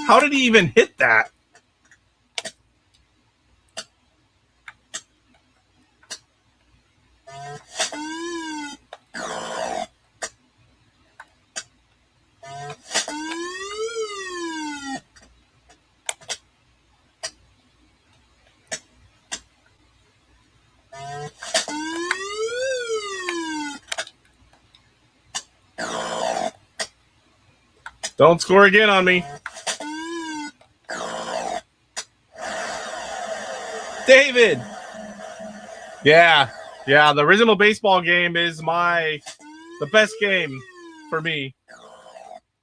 How did he even hit that? Don't score again on me. David. Yeah, the original baseball game is the best game for me.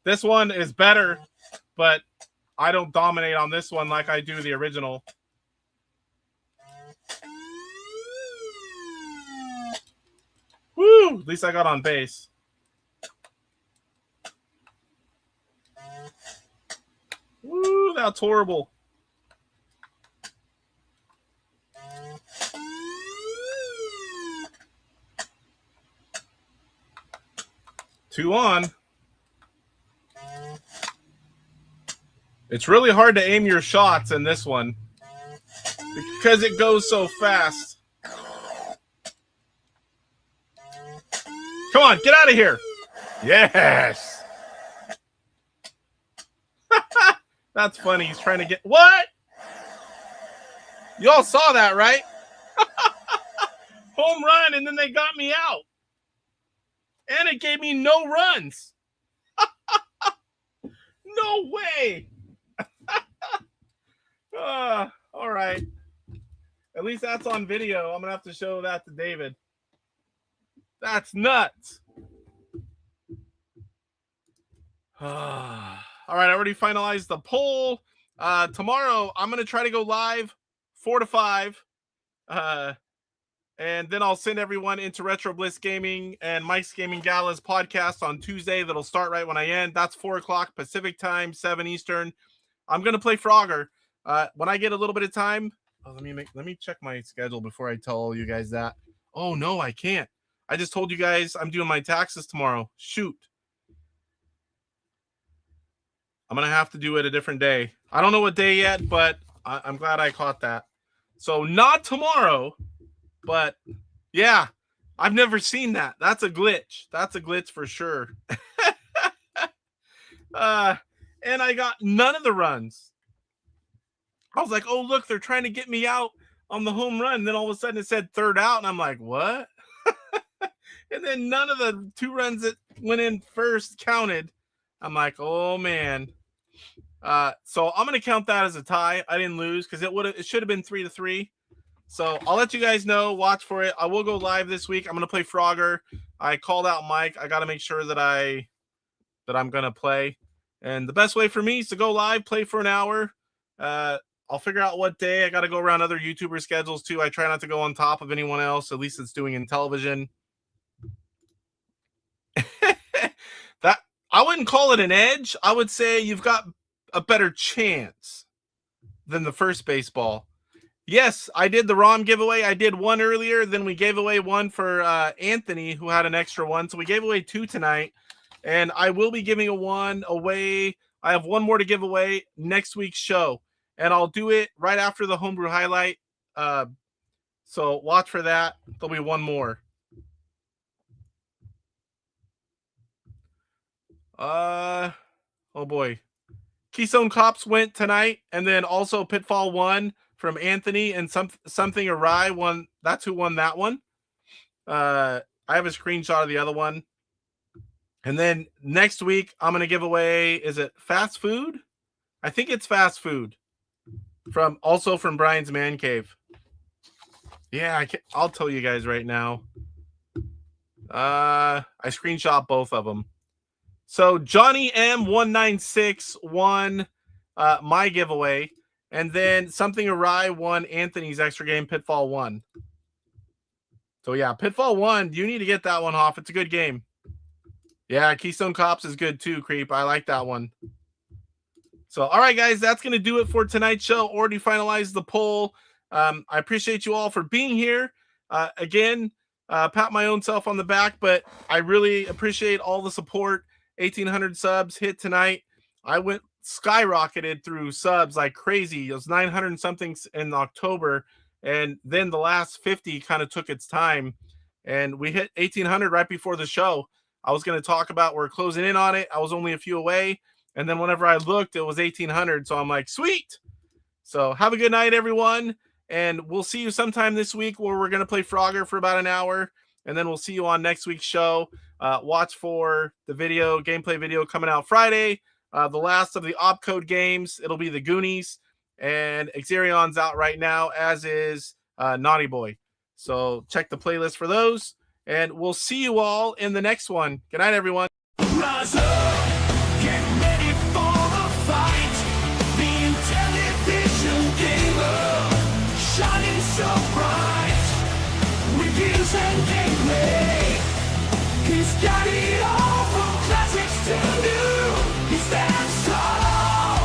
This one is better, but I don't dominate on this one like I do the original. Woo! At least I got on base. Woo, that's horrible. Two on. It's really hard to aim your shots in this one because it goes so fast. Come on, get out of here. Yes. That's funny. He's trying to get... What? Y'all saw that, right? Home run, and then they got me out. And it gave me no runs. No way. All right. At least that's on video. I'm going to have to show that to David. That's nuts. All right, I already finalized the poll. Tomorrow, I'm going to try to go live 4 to 5. And then I'll send everyone into Retro Bliss Gaming and Mike's Gaming Gala's podcast on Tuesday. That'll start right when I end. That's 4 o'clock Pacific time, 7 Eastern. I'm going to play Frogger. When I get a little bit of time, let me check my schedule before I tell you guys that. Oh, no, I can't. I just told you guys I'm doing my taxes tomorrow. Shoot. I'm going to have to do it a different day. I don't know what day yet, but I'm glad I caught that. So not tomorrow, but yeah, I've never seen that. That's a glitch. That's a glitch for sure. And I got none of the runs. I was like, oh, look, they're trying to get me out on the home run. And then all of a sudden it said third out. And I'm like, what? And then none of the 2 runs that went in first counted. I'm like, oh, man. So I'm going to count that as a tie. I didn't lose because it should have been 3 to 3. So I'll let you guys know. Watch for it. I will go live this week. I'm going to play Frogger. I called out Mike. I got to make sure that I'm going to play. And the best way for me is to go live, play for an hour. I'll figure out what day. I got to go around other YouTuber schedules too. I try not to go on top of anyone else. At least it's doing Intellivision. That I wouldn't call it an edge. I would say you've got a better chance than the first baseball. Yes, I did the ROM giveaway. I did one earlier. Then we gave away one for Anthony, who had an extra one. So we gave away 2 tonight. And I will be giving one away. I have one more to give away next week's show. And I'll do it right after the Homebrew Highlight. So watch for that. There'll be one more. Oh boy. Keystone Cops went tonight. And then also Pitfall 1 from Anthony, and something awry won. That's who won that one. I have a screenshot of the other one. And then next week, I'm going to give away, is it fast food? I think it's fast food. Also from Brian's Man Cave. Yeah, I'll tell you guys right now. I screenshot both of them. So Johnny M196 won my giveaway. And then something awry won Anthony's extra game, Pitfall 1. So yeah, Pitfall 1, you need to get that one off. It's a good game. Yeah, Keystone Cops is good too, Creep. I like that one. So, all right, guys, that's going to do it for tonight's show. Already finalized the poll. I appreciate you all for being here. Again, pat my own self on the back, but I really appreciate all the support. 1,800 subs hit tonight. I went skyrocketed through subs like crazy. It was 900 and something in October, and then the last 50 kind of took its time, and we hit 1,800 right before the show. I was going to talk about we're closing in on it. I was only a few away, and then whenever I looked, it was 1,800, so I'm like, sweet. So have a good night, everyone, and we'll see you sometime this week where we're going to play Frogger for about an hour, and then we'll see you on next week's show. Watch for the gameplay video coming out Friday. The last of the opcode games, it'll be the Goonies, and Xerion's out right now, as is Naughty Boy. So check the playlist for those, and we'll see you all in the next one. Good night, everyone. Rise up, get ready for the fight. The Intellivision gamer, shining so bright. Reviews and gameplay, he's got it all from classics to new. He stands tall,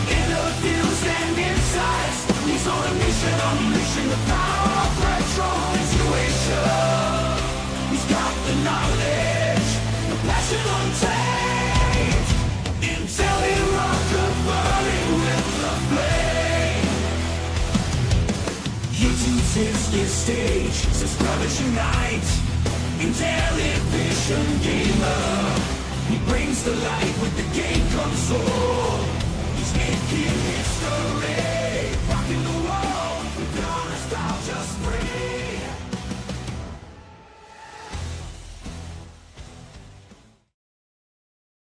interviews and insights. He's on a mission, unleashing the power of retro intuition. He's got the knowledge, the passion untamed. Intelli-rocket burning with the flame. YouTube's his stage, subscribers unite. Intellivision gamer, he brings the light with the game console.